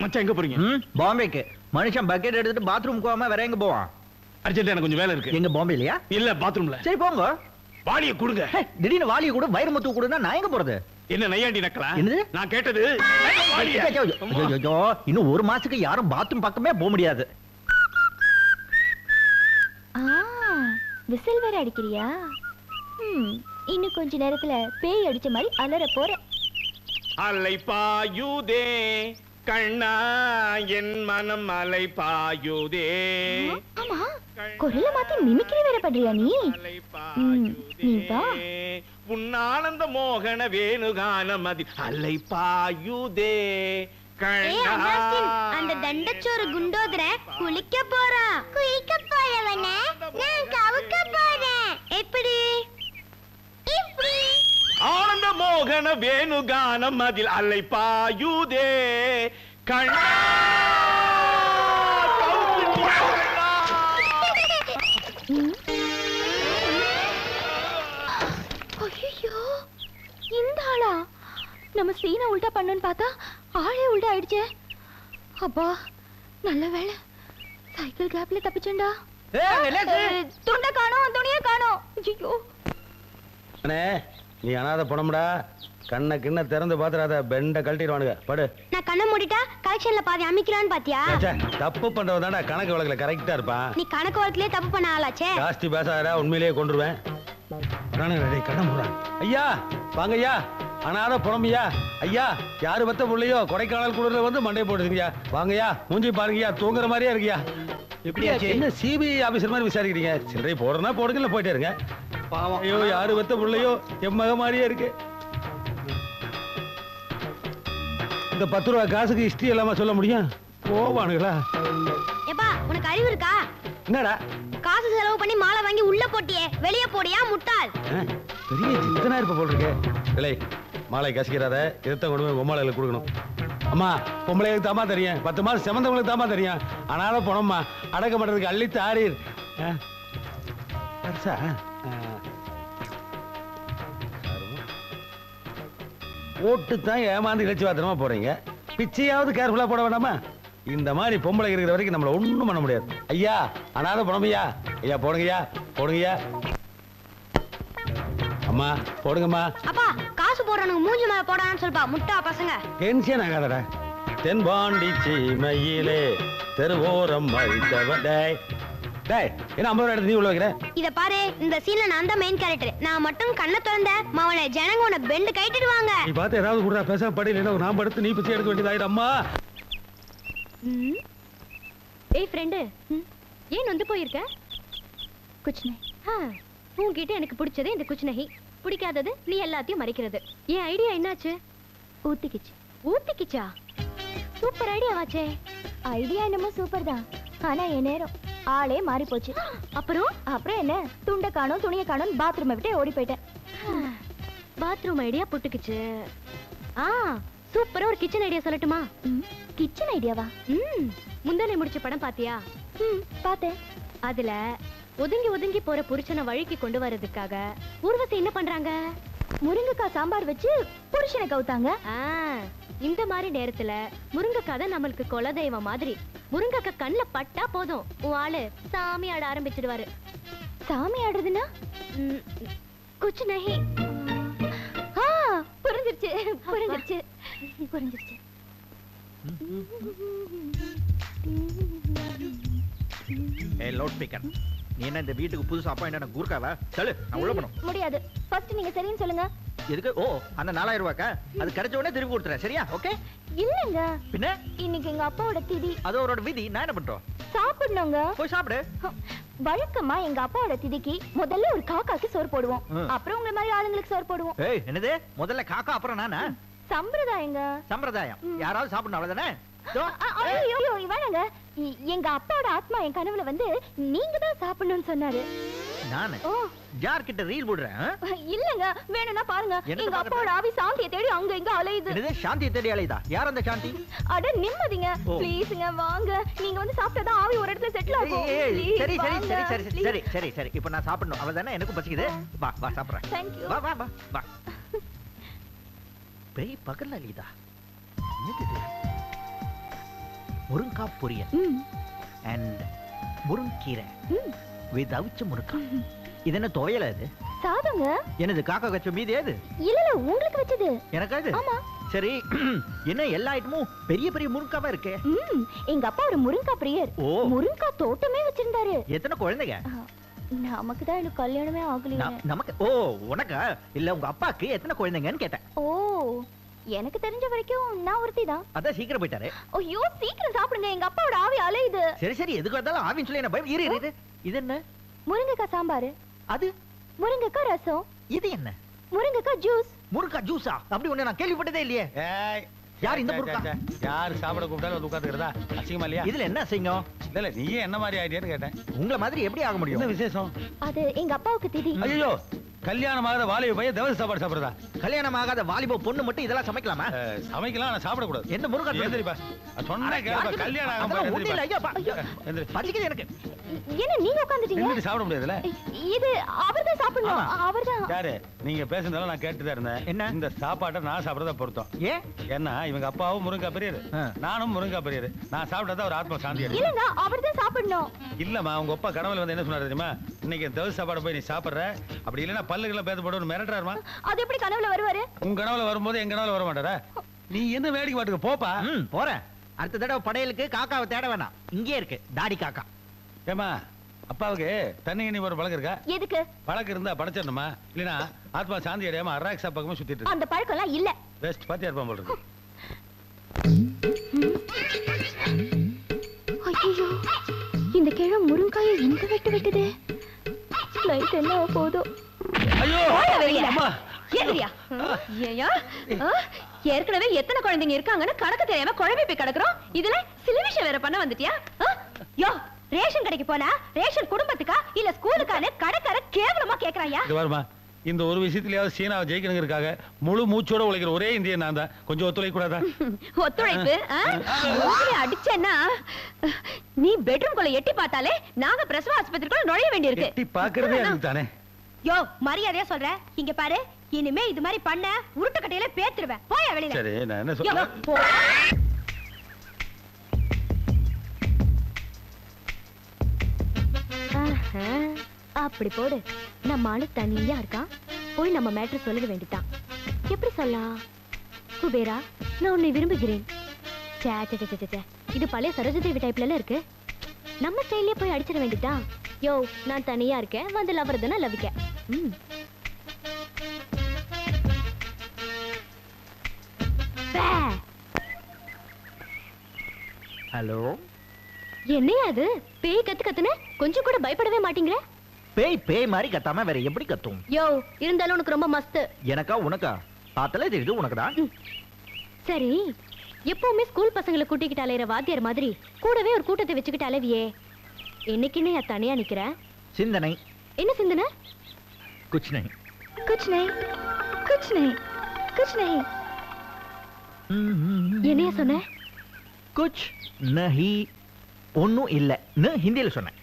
மச்சான் எங்க போறீங்க? பாம்பேக்கு. மனுஷன் பக்கெட் எடுத்துட்டு பாத்ரூம் போகாம வேற எங்க போவான்? அர்ஜென்ட், எனக்கு கொஞ்சம் வேலை இருக்கு. எங்க பாம்பேலயா? இல்ல, பாத்ரூம்ல. சரி போங்க. வாளிய கொடுங்க. திடீர்னு வாளிய கூட வைரமுத்து கொடுனா நான் எங்க போறது? என்ன நையாண்டி நக்கலா? என்னது? நான் கேட்டது வாளிய. இன்னும் ஒரு மாசத்துக்கு யாரும் பாத்ரூம் பக்கமே போக முடியாது. விசில் வேற அடிக்கிறியா? இன்னும் கொஞ்ச நேரத்துல பேய் அடிச்ச மாதிரி அலற போறேன். அலை பாயுதே கண்ணா, என் மனம் அலை பாயுதே. ஆமா, குரல மாத்தி மிமிக்ரி வேற பண்றியா நீ? நீ வா. உன்னானந்த மோகன வேணுகானம் அதில் அலை பாயுதே கண்ணா. அந்த தண்டச்சோறு குண்டோதர குளிக்க போறா. குளிக்க போறவன நான் கவுக்க போறேன். எப்படி? இப்படி. ஆனந்த மோகன வேணுகானம் அதில் அலை பாயுதே கண்ணா. ஐயோ, இந்த ஆளா? நம்ம சீனை உல்டா பண்ணணும்னு பார்த்தா ஆளே உல்டா ஆயிடுச்சே. அப்பா நல்ல வேலை, சைக்கிள் கேப்ல தப்பிச்சேன்டா. துண்ட காணோம், துணிய காணோம். ஐயோ அண்ணே, நீ அனாத பணம்டா. கண்ணை கிண்ண திறந்து பாத்துறாத, பெண்ட கழட்டிடுவானுங்க. படு. நான் கண்ணை மூடிட்டா கலெக்ஷன்ல பாதி அமைக்கிறான்னு பாத்தியா? தப்பு பண்றவன் கணக்கு வழக்குல கரெக்டா இருப்பான். நீ கணக்கு வழக்கிலே தப்பு பண்ண ஆளாச்சே. ஜாஸ்தி பேசாதடா, உண்மையிலேயே கொண்டுருவேன். கண்ணை மூடுறான். ஐயா வாங்க ஐயா, அனாத புறம்பியா. ஐயா, யாரு பத்த புள்ளையோ கொடைக்கானல் குளிர்ல வந்து மண்டை போட்டுருக்கியா. வாங்கய்யா, மூஞ்சி பாருங்கய்யா, தூங்குற மாதிரியா இருக்கியா. எப்படியாச்சு? என்ன சிபிஐ ஆபீசர் மாதிரி விசாரிக்கிறீங்க? சில்லறை போடுறனா போடுங்க, போயிட்டே இருங்க. ஐயோ, யாரு பத்த புள்ளையோ என் மக மாதிரியே இருக்கு. இந்த 10 ரூபா காசுக்கு ஹிஸ்டரி எல்லாமே சொல்ல முடியும்? போவானுங்களா? ஏப்பா உனக்கு அறிவு இருக்கா? என்னடா காசு செலவு பண்ணி மாலை வாங்கி உள்ள போட்டியே, வெளிய போடியா முட்டாள்? பெரிய சித்தனா இருப்ப போல் இருக்கு. இல்லை மாலை கசிக்கிறாத, எடுத்த கொண்டு போய் பொம்பளைகளுக்கு கொடுக்கணும். அம்மா பொம்பளைகளுக்கு தாமா தெரியும், 10 மாசம் செமந்தவங்களுக்கு தாமா தெரியும். ஆனால போனோம்மா அடக்க பண்றதுக்கு அள்ளி தாரீர். ஓட்டு தான் ஏமாந்து இழைச்சி பாத்திரமா போறீங்க, பிச்சையாவது கேர்ஃபுல்லா போட வேண்டாமா? இந்த மாதிரி பொம்பளை இருக்கிற வரைக்கும் நம்மள ஒண்ணும் பண்ண முடியாது. ஐயா அனாத பணமையா, ஐயா போடுங்கய்யா போடுங்கய்யா. அம்மா போடுங்கம்மா. அப்பா காசு போடுறனுக்கு மூஞ்சி மேல போடான்னு சொல்லுப்பா முட்டா பசங்க. டென்ஷன் ஆகாதடா. தென்பாண்டி சீமையிலே தெருவோரம் மறித்தவடை. டேய் என்ன 50 ரூபாய் எடுத்து நீ உள்ள வைக்கிற? இத பாரு, இந்த சீன்ல நான் தான் மெயின் கேரக்டர். நான் மட்டும் கண்ணை திறந்த மவனே ஜனங்க உன பெண்ட் கைட்டிடுவாங்க. நீ பார்த்து ஏதாவது குடுறா, பேச படி, இல்லைன்னா நான் படுத்து நீ பிச்சை எடுக்க வேண்டியதாயிடும். அம்மா ஏய் ஃப்ரெண்டு, ஏன் வந்து போயிருக்க? குச் நஹி. உன்கிட்ட எனக்கு பிடிச்சது இந்த குச் நஹி, பிடிக்காதது நீ எல்லாத்தையும் மறைக்கிறது. என் ஐடியா என்னாச்சு? ஊத்திக்கிச்சு. ஊத்திக்கிச்சா? சூப்பர் ஐடியாவாச்சே. ஐடியா என்னமோ சூப்பர் தான், ஆனா என் நேரம் ஆளே மாறி போச்சு. அப்புறம் என்ன, துண்டை காணோம் துணியை காணோம் பாத்ரூமை விட்டு ஓடி போயிட்டேன். பாத்ரூம் ஐடியா புட்டுக்குச்சு. சூப்பரா ஒரு கிச்சன் ஐடியா சொல்லட்டுமா? கிச்சன் ஐடியாவா? முந்தானை முடிச்ச படம் பாத்தியா? பார்த்தேன். அதுல ஒதுங்கி ஒதுங்கி போற புருஷனை வழிக்கு கொண்டு வர்றதுக்காக ஊர்வசி என்ன பண்றாங்க? முருங்கைக்காய் சாம்பார் வச்சு புருஷனை கவுத்தாங்க. இந்த மாதிரி நேரத்துல முருங்கைக்காய் தான் நம்மளுக்கு குலதெய்வம் மாதிரி. முருங்கைக்காய் கண்ணுல பட்டா போதும், உன் ஆளு சாமி ஆட ஆரம்பிச்சிடுவாரு. சாமி ஆடுறதுன்னா? குச் நஹி. புரிஞ்சிருச்சு புரிஞ்சிருச்சு புரிஞ்சிருச்சு. லவுட் ஸ்பீக்கர், நீ என்ன இந்த வீட்டுக்கு புதுசா அப்பாயிண்ட் கூர்க்காவா? சொல்லு, நான் உள்ள போணும். முடியாது, ஃபர்ஸ்ட் நீங்க சரின்னு சொல்லுங்க. எதுக்கு? ஓ அந்த 4000 ரூபாய்க்கா? அது கிடைச்ச உடனே திருப்பி கொடுத்துறேன், சரியா? ஓகே. இல்லங்க, பின்ன இன்னைக்கு எங்க அப்பாவோட திதி. அது அவரோட விதி, நான் என்ன பண்றோம்? சாப்பிடணுங்க. போய் சாப்பிடு. வழக்கமா எங்க அப்பாவோட திதிக்கு முதல்ல ஒரு காக்காக்கு சோறு போடுவோம், அப்புறம் உங்க மாதிரி ஆளுங்களுக்கு சோறு போடுவோம். ஏய் என்னது? முதல்ல காக்கா அப்புறம் நானா? சம்பிரதாயங்க. சம்பிரதாயம் யாராவது சாப்பிடணும், அவ்வளவுதானே? ஐயோ வேணாங்க, எங்க அப்பாவோட ஆத்மா என் கனவுல வந்து நீங்க தான் சாப்பிடணும்னு சொன்னாரு. நானே யார் கிட்ட ரீல் போடுறேன்? இல்லங்க, வேணும்னா பாருங்க, எங்க அப்பாவோட ஆவி சாந்தியை தேடி அங்க இங்க அலையுது. என்னது சாந்தியை தேடி அலையுதா? யார் அந்த சாந்தி? அட நிம்மதிங்க, ப்ளீஸ்ங்க வாங்க, நீங்க வந்து சாப்பிட்டா ஆவி ஒரு இடத்துல செட்டில் ஆகும். சரி சரி சரி சரி சரி சரி சரி, இப்போ நான் சாப்பிடணும், அவ்வளவுதானே? எனக்கு பசிக்குது, வா வா சாப்பிடுறேன். Thank you. வா வா வா வா. பேய் பகல்ல அலையுதா? என்னது? முருங்காய் பொரியல் அண்ட் முருங்கீரை வித் அவிச்ச முருங்காய். இது என்ன துவையல? இது சாதங்க. என்னது காக்கா கச்ச மீதி? ஏது? இல்ல இல்ல, உங்களுக்கு வச்சது. எனக்கா இது? ஆமா. சரி, என்ன எல்லா ஐட்டமும் பெரிய பெரிய முருங்காவா இருக்கு? எங்க அப்பா ஒரு முருங்கா பிரியர். முருங்கா தோட்டமே வச்சிருந்தாரு. எத்தனை குழந்தைங்க? நமக்கு தான் இன்னும் கல்யாணமே ஆகலையே. நமக்கு? ஓ உனக்கா? இல்ல உங்க அப்பாக்கு எத்தனை குழந்தைங்கன்னு கேட்டேன். ஓ எனக்கு தெரிஞ்ச வரைக்கும் நான் ஒருத்தி தான். அதான் சீக்கிரம் போயிட்டாரு. ஐயோ சீக்கிரம் சாப்பிடுங்க, எங்க அப்பாவோட ஆவி அலையுது. சரி சரி, எதுக்கு வந்தாலும் ஆவின்னு சொல்லி என்ன பயம்? இரு இரு. இது என்ன? முருங்கைக்காய் சாம்பார். அது? முருங்கைக்காய் ரசம். இது என்ன? முருங்கைக்காய் ஜூஸ். முருங்கைக்காய் ஜூஸா? அப்படி ஒண்ணு நான் கேள்விப்பட்டதே இல்லையே. யார் இந்த முருங்கைக்காய்? யார் சாப்பிட கூப்பிட்டாலும் வந்து உட்கார்ந்துக்கிறதா? அசிங்கமா இல்லையா? இதுல என்ன அசிங்கம்? இல்ல நீயே என்ன மாதிரி ஐடியான்னு கேட்டேன். உங்களை மாதிரி எப்படி ஆக முடியும்? என்ன விசேஷம்? அது எங்க அப்பாவுக்கு திதி. ஐயோ, கல்யாணம் ஆகாத வாலிப பையன் தவச சாப்பாடு சாப்பிடுறதா? கல்யாணம் ஆகாத வாலிப பொண்ணு மட்டும் இதெல்லாம் சமைக்கலாமா? சமைக்கலாம், ஆனா சாப்பிட கூடாது. எந்த முருகன் எந்திரிப்பா, சொன்னா கேளுப்பா. கல்யாணம் ஆகாம பசிக்குது எனக்கு. என்ன நீங்க உட்கார்ந்துட்டீங்க? எந்திரி சாப்பிட முடியாதுல? இது அவர்தான் சாப்பிடணும். அவர்தான். யாரு? நீங்க பேசுனதால நான் கேட்டுதான் இருந்தேன். என்ன இந்த சாப்பாட்டை நான் சாப்பிடறதா பொருத்தம். ஏன்? ஏன்னா இவங்க அப்பாவும் முருங்கைக்காய் பெரியரு, நானும் முருங்கைக்காய் பெரியரு. நான் சாப்பிட்டா ஒரு ஆத்மா சாந்தி அடையும். இல்லங்க, அவர்தான் சாப்பிடணும். இல்லம்மா, உங்க அப்பா கனவுல வந்து என்ன சொன்னாரு தெரியுமா? இன்னைக்கு தவச சாப்பாடு போய் நீ சாப்பிடுற, அப்படி இல்லைன்னா பல்லுகளை பேத்து போட்டு மிரட்டுறாருமா. அது எப்படி கனவுல வருவாரு? உங்க கனவுல வரும்போது எங்க கனவுல வர மாட்டாரா? நீ என்ன வேடிக்கை பாட்டுக்கு போப்பா. போறேன். அடுத்த தடவை படையலுக்கு காக்காவை தேட வேணாம், இங்கே இருக்கு தாடி காக்கா. ஏமா அப்பாவுக்கு தண்ணி கண்ணி ஒரு பழக்கம் இருக்கா? எதுக்கு? பழக்கம் இருந்தா படைச்சிடணுமா? இல்லைன்னா ஆத்மா சாந்தி அடையாம அராக்ஸா பக்கமா சுத்திட்டு அந்த பழக்கம் எல்லாம் இல்ல. பெஸ்ட் பாத்தியா இருப்பான் போல இருக்கு. ஐயோ, இந்த கிழ முருங்காயை எங்க வெட்டுதே? லைட் என்ன போதோ? ஐயோ அம்மா, ஏறியா? ஏயா? ஏற்கனவே எத்தனை குழந்தைங்க இருக்காங்கன்னு கணக்கு தெரியாம குழம்பி போய் கிடக்குறோம். இதுல சில விஷயம் வேற பண்ண வந்துட்டியா? யோ, ரேஷன் கடைக்கு போனா ரேஷன் குடும்பத்துக்கா இல்ல ஸ்கூலுக்கான கடைக்கார கேவலமா கேக்குறாயா? இது வருமா, இந்த ஒரு விஷயத்திலேயாவது சீனாவை ஜெயிக்கணுங்கிறதுக்காக முழு மூச்சோட உழைக்கிற ஒரே இந்தியன் நான் தான். கொஞ்சம் ஒத்துழைக்க கூடாதா? ஒத்துழைப்பு அடிச்சேன்னா நீ பெட்ரூம் குள்ள எட்டி பார்த்தாலே நாங்க பிரசவ ஆஸ்பத்திரிக்குள்ள நுழைய வேண்டியிருக்கு. எட்டி பாக்குறதே அதுக்கு தானே. யோ, மரியாதையா சொல்றேன், இங்க பாரு, இனிமே இது மாதிரி பண்ண உருட்டு கட்டையில பேத்துருவேன். போயா வெளியில. சரி, நான் என்ன சொல்றேன்? அப்படி போடு. நம்ம ஆளு தனியா இருக்கான், போய் நம்ம மேட்டர் சொல்ல வேண்டியதான். எப்படி சொல்லலாம்? குபேரா, நான் உன்னை விரும்புகிறேன். இது பழைய சரோஜதேவி டைப்ல இருக்கு. நம்ம ஸ்டைல்லே போய் அடிச்சிட வேண்டியதான். யோ, நான் தனியா இருக்கேன், வந்து லவர் தானே லவிக்க. ஹலோ, என்னையா அது? பேய் கத்துன கொஞ்சம் கூட பயப்படவே மாட்டீங்க. பேய் பேய் மாதிரி கத்தாம வேற எப்படி கத்தும்? யோ, இருந்தாலும் உனக்கு ரொம்ப மஸ்து. எனக்கா உனக்கா? பார்த்தாலே தெரியுது உனக்குதான். சரி, எப்பவுமே ஸ்கூல் பசங்களை கூட்டிக்கிட்டு அலையிற வாத்தியார் மாதிரி கூடவே ஒரு கூட்டத்தை வச்சுக்கிட்டு அலைவியே, என்னைக்குன்னு தனியா நிக்கிற? சிந்தனை. என்ன சிந்தனை? குச் நஹி. குச் நஹி, குச் நஹி, குச் நஹி. என்னையா சொன்ன? குச் நஹி, ஒன்னும் இல்ல. ஹிந்தியில சொன்னேன்.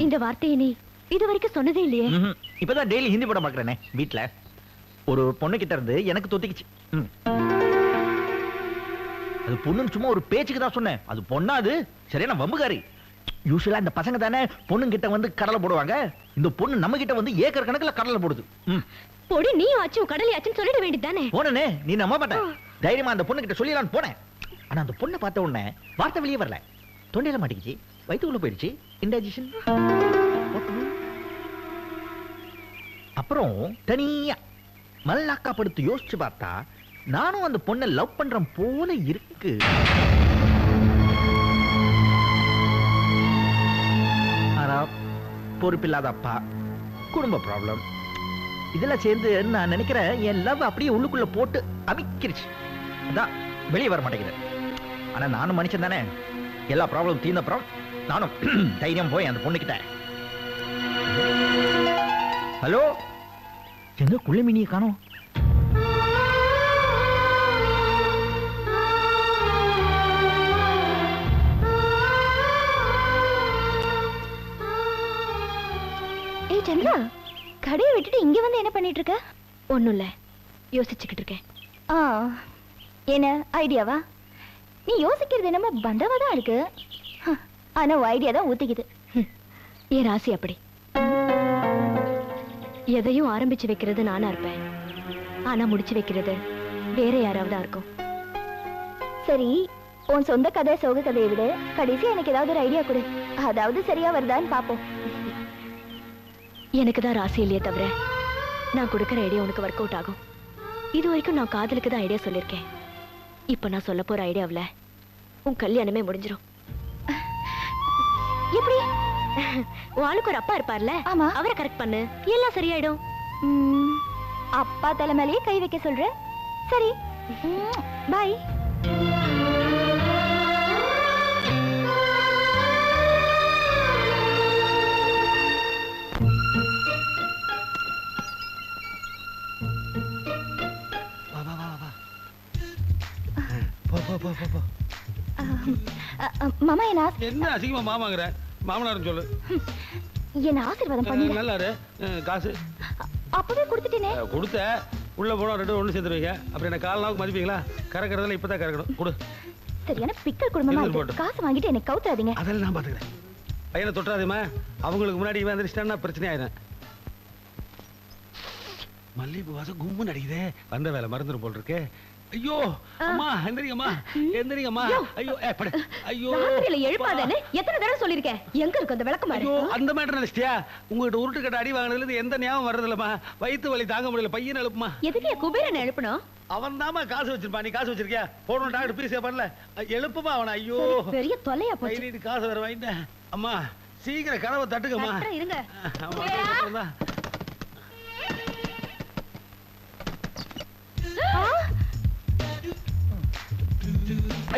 இந்த வார்த்தையை நீ இது வரைக்கும் சொன்னதே இல்லையே. இப்பதான் டெய்லி ஹிந்தி படம் பாக்குறேனே வீட்டுல. ஒரு பொண்ணு கிட்ட இருந்து எனக்கு தொத்திக்குச்சு. அது பொண்ணுன்னு சும்மா ஒரு பேச்சுக்கு தான் சொன்னேன். அது பொண்ணா? அது சரியான வம்புகாரி. யூசுவலா இந்த பசங்க தானே பொண்ணு கிட்ட வந்து கடலை போடுவாங்க. இந்த பொண்ணு நம்ம கிட்ட வந்து ஏக்கர் கணக்குல கடலை போடுது. பொடி நீ ஆச்சு கடலை ஆச்சுன்னு சொல்லிட வேண்டியதானே. போனே, நீ நம்ப மாட்டேன். தைரியமா அந்த பொண்ணு கிட்ட சொல்லிடலான்னு போனேன். ஆனா அந்த பொண்ணை பார்த்த உடனே வார்த்தை வெளியே வரல. தொண்டையில மாட்டிக்கிச்சு, வயிற்றுக்குள்ள போயிடுச்சு, இன்டைஜஷன். அப்புறம் தனியா மல்லாக்கா படுத்து யோசிச்சு பார்த்தா நானும் அந்த பொண்ணை லவ் பண்றேன் போல இருக்கு. ஆனா பொறுப்பில்லாத அப்பா, குடும்ப ப்ராப்ளம், இதெல்லாம் சேர்ந்து நான் நினைக்கிறேன் என் லவ் அப்படியே உள்ளுக்குள்ள போட்டு அமைக்கிருச்சு. அதான் வெளியே வர மாட்டேங்குது. ஆனா நானும் மனுஷன் தானே. எல்லா ப்ராப்ளம் தீர்ந்த அப்புறம் நானும் தைரியம் போய் அந்த பொண்ணுகிட்ட, ஹலோ, எங்க குள்ளமினியை காணோம்? ஏய் சந்திரா, கடையை விட்டுட்டு இங்க வந்து என்ன பண்ணிட்டு இருக்க? ஒண்ணும் இல்ல, யோசிச்சுக்கிட்டு இருக்கேன். என்ன ஐடியாவா? நீ யோசிக்கிறது என்னமோ பந்தவா தான் இருக்கு. ஆனா ஐடியா தான் ஊத்திக்குது. என் ராசி அப்படி. எதையும் ஆரம்பிச்சு வைக்கிறது நானா இருப்பேன், ஆனா முடிச்சு வைக்கிறது வேற யாராவது இருக்கும். சரி, உன் சொந்த கதை சோக கதையை விட கடைசியா எனக்கு ஏதாவது ஒரு ஐடியா கொடு. அதாவது சரியா வருதான்னு பாப்போம். எனக்கு தான் ராசி இல்லையே தவிர நான் கொடுக்கிற ஐடியா உனக்கு ஒர்க் அவுட் ஆகும். இது வரைக்கும் நான் காதலுக்கு தான் ஐடியா சொல்லியிருக்கேன். இப்ப நான் சொல்ல போற ஐடியாவில் உன் கல்யாணமே முடிஞ்சிடும். எப்படி? உன் ஆளுக்கு ஒரு அப்பா இருப்பார்ல, ஆமா, அவரை கரெக்ட் பண்ணு, எல்லாம் சரியாயிடும். அப்பா தலைமையிலேயே கை வைக்க சொல்ற? சரி, பாய். மாமா என்ன அசிங்கமா மாமாங்கற? மாமனார் சொல்லு. என்ன ஆசீர்வாதம் பண்ணு. நல்லா இரு. காசு அப்பவே கொடுத்துட்டேனே. கொடுத்த உள்ள போனா ரெண்டு ஒண்ணு சேர்த்துருவீங்க. அப்புறம் என்ன கால் நாவுக்கு மதிப்பீங்களா? கறக்கறதுல இப்பதான் கறக்கணும். கொடு. சரியான பிக்கல் குடும்பமா இருக்கு. காசு வாங்கிட்டு என்ன கவுத்தாதீங்க. அதெல்லாம் நான் பாத்துக்கிறேன். பையனை தொட்டாதேமா. அவங்களுக்கு முன்னாடி இவன் வந்துருச்சிட்டான்னா பிரச்சனை ஆயிடும். மல்லிகைப்பூ வாசம் கும்முன்னு அடிக்குதே. வந்த வேலை மறந்துடும் போல் இருக்கு. ஐயோ அம்மா, எந்திரிங்கம்மா, எந்திரிங்கம்மா. ஐயோ படு. ஐயோ ராத்திரியில எழுப்பாதேன்னு எத்தனை தடவை சொல்லிருக்கேன். எங்க இருக்கு அந்த விளக்குமாறு? ஐயோ அந்த மேட்டர் நினைச்சிட்டியா? உங்ககிட்ட உருட்டு கட்ட அடி வாங்கினதுல இருந்து எந்த ஞாபகம் வர்றதில்லம்மா. வயிற்று வலி தாங்க முடியல. பையனை எழுப்புமா. எதுக்கு குபேரனை எழுப்பணும்? அவன் தாமா காசு வச்சிருப்பா. நீ காசு வச்சிருக்கியா? போடணும் டாக்டர் பீஸே பண்ணல. எழுப்புமா அவனை. ஐயோ பெரிய தொல்லையா போச்சு. நீ காசு வேற வாங்கிட்டேன். அம்மா சீக்கிரம் கதவை தட்டுக்கம்மா. இருங்க.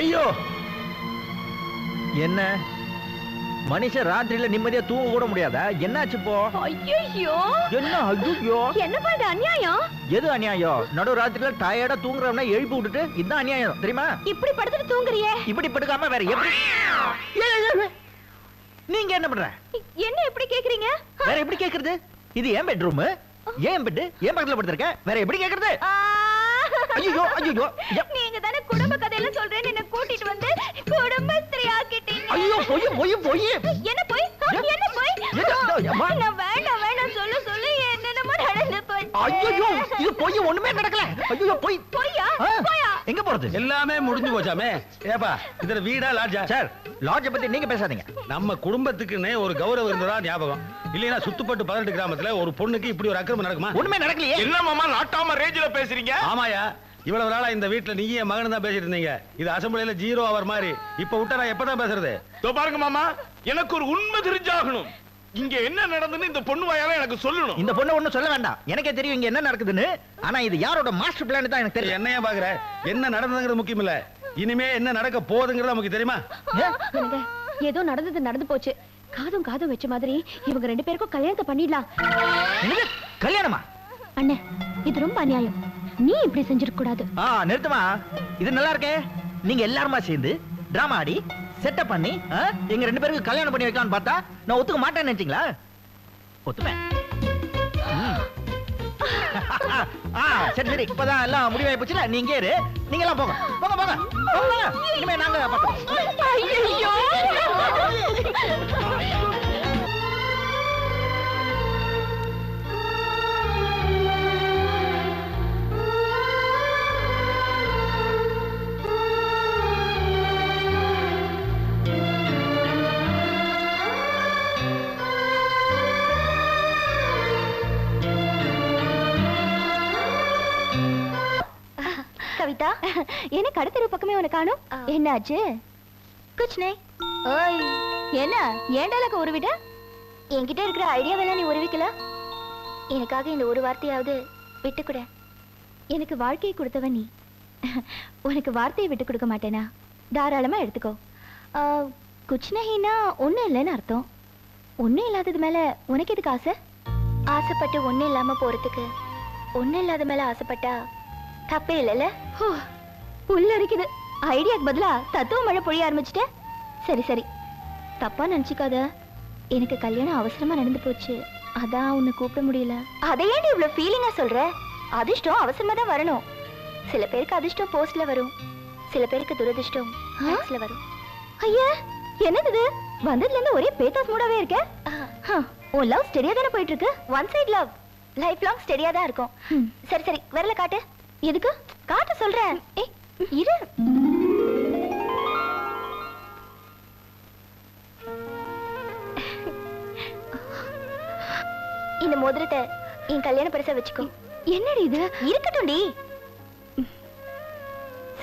ஐயோ என்ன மனுஷன் ராத்திரியில நிம்மதியா தூங்க கூட முடியாதா? என்னாச்சு இப்போ? ஐயோ என்ன ஐயோ என்ன பண்ற அநியாயம்? எது அநியாயம்? நடு ராத்திரியில டயர்டா தூங்குறவனா எழுப்பி விட்டுட்டு இதுதான் அநியாயம் தெரியுமா? இப்படி படுத்துட்டு தூங்குறியே. இப்படி படுக்காம வேற எப்படி? நீங்க என்ன பண்ற? என்ன எப்படி கேக்குறீங்க? வேற எப்படி கேக்குறது? இது ஏன் பெட்ரூம், ஏன் பெட், ஏன் பக்கத்துல படுத்திருக்க? வேற எப்படி கேக்குறது? ஐயோ ஐயோ நீங்க தானே குடும்ப கதையில சொல்றேன்னு என்ன கூட்டிட்டு வந்து குடும்பஸ்திரி ஆக்கிட்டீங்க. ஐயோ போய் போய் போய் என்ன போய் என்ன போய் நான் வேண்டாம் வேண்டாம் சொல்ல சொல்ல என்னென்னமோ நடந்து போச்சு. ஐயோ இது போய் ஒண்ணுமே நடக்கல. ஐயோ போய் போயா போயா எங்க போறது? எல்லாமே முடிஞ்சு போச்சாமே. ஏப்பா இதுல வீடா லாட்ஜா? சார் லாட்ஜ பத்தி நீங்க பேசாதீங்க. நம்ம குடும்பத்துக்குன்னே ஒரு கௌரவம் இருந்ததா ஞாபகம். இல்லையா சுத்துப்பட்டு 18 கிராமத்துல ஒரு பொண்ணுக்கு இப்படி ஒரு அக்கிரமம் நடக்குமா? ஒண்ணுமே நடக்கலையே. என்ன மாமா நாட்டாம ரேஞ்சில பேசுறீங்க? ஆமாயா, இவ்வளவு நாளா இந்த வீட்டுல நீங்க என் மகன் தான் பேசிட்டு இருந்தீங்க. இது அசம்பிளில 0 அவர் மாதிரி. இப்ப விட்டா நான் எப்பதான் பேசுறது? பாருங்க மாமா, எனக்கு ஒரு உண்மை தெரிஞ்சாகணும். இங்க என்ன நடந்துன்னு இந்த பொண்ணு வாயால எனக்கு சொல்லணும். இந்த பொண்ணு ஒண்ணும் சொல்ல வேண்டாம், எனக்கே தெரியும் இங்க என்ன நடக்குதுன்னு. ஆனா இது யாரோட மாஸ்டர் பிளான் தான் எனக்கு தெரியும். என்னையா பாக்குற? என்ன நடந்ததுங்கிறது முக்கியம் இல்ல, இனிமே என்ன நடக்க போகுதுங்கிறது நமக்கு தெரியுமா? ஏதோ நடந்தது நடந்து போச்சு. காதும் காதும் வச்ச மாதிரி இவங்க 2 பேருக்கும் கல்யாணத்தை பண்ணிடலாம். கல்யாணமா? அண்ணே இது ரொம்ப அநியாயம். நீ இப்படி செஞ்சிருக்க கூடாது. நிறுத்துமா, இது நல்லா இருக்கே. நீங்க எல்லாருமா சேர்ந்து டிராமா ஆடி செட்டப் பண்ணி எங்க 2 பேருக்கு கல்யாணம் பண்ணி வைக்கலாம்னு பார்த்தா நான் ஒத்துக்க மாட்டேன்னு நினைச்சீங்களா? ஒத்துப்பேன். சரி சரி, இப்பதான் எல்லாம் முடிவாய் போச்சுல. நீங்க இரு, நீங்க எல்லாம் போங்க போங்க போங்க போங்க. இனிமே நாங்க பார்த்துக்கோம். கவிதா, என்ன கடத்தெரு பக்கமே உனக்கு காணோம்? என்னாச்சு? குச் நை. ஓய், என்ன ஏண்டாலக்க உருவிட? என்கிட்ட இருக்கிற ஐடியாவெல்லாம் நீ உருவிக்கல. எனக்காக இந்த ஒரு வார்த்தையாவது விட்டு கொடு. எனக்கு வாழ்க்கையை கொடுத்தவன் நீ. உனக்கு வார்த்தையை விட்டு கொடுக்க மாட்டேனா? தாராளமா எடுத்துக்கோ. குச் நஹினா ஒன்றும் இல்லைன்னு அர்த்தம். ஒன்றும் இல்லாதது மேல உனக்கு எதுக்கு ஆசை? ஆசைப்பட்டு ஒன்றும் இல்லாம போறதுக்கு ஒன்றும் இல்லாத மேல ஆசைப்பட்டா தப்பே இல்லைல்ல? புல் அரிக்குது. ஐடியாக்கு பதிலா தத்துவ மழை பொழிய ஆரம்பிச்சுட்ட. சரி சரி, தப்பா நினைச்சுக்காத. எனக்கு கல்யாணம் அவசரமா நடந்து போச்சு, அதான் உன்னை கூப்பிட முடியல. அதை ஏன் இவ்வளவு ஃபீலிங்கா சொல்ற? அதிர்ஷ்டம் அவசரமா தான் வரணும். சில பேருக்கு அதிர்ஷ்டம் போஸ்ட்ல வரும், சில பேருக்கு துரதிர்ஷ்டம் ஃபேக்ஸ்ல வரும். ஐயா என்னது வந்ததுல இருந்து ஒரே பேத்தாஸ் மூடாவே இருக்க. உன் லவ் ஸ்டெடியா தானே போயிட்டு இருக்கு. One side love life long ஸ்டெடியா தான் இருக்கும். சரி சரி, வரல காட்டு. எதுக்கு காட்ட சொல்றேன்? இரு. இந்த மோதிரத்தை என் கல்யாண பரிசா வச்சுக்கோ. என்னடி இது? இருக்கட்டும் டி.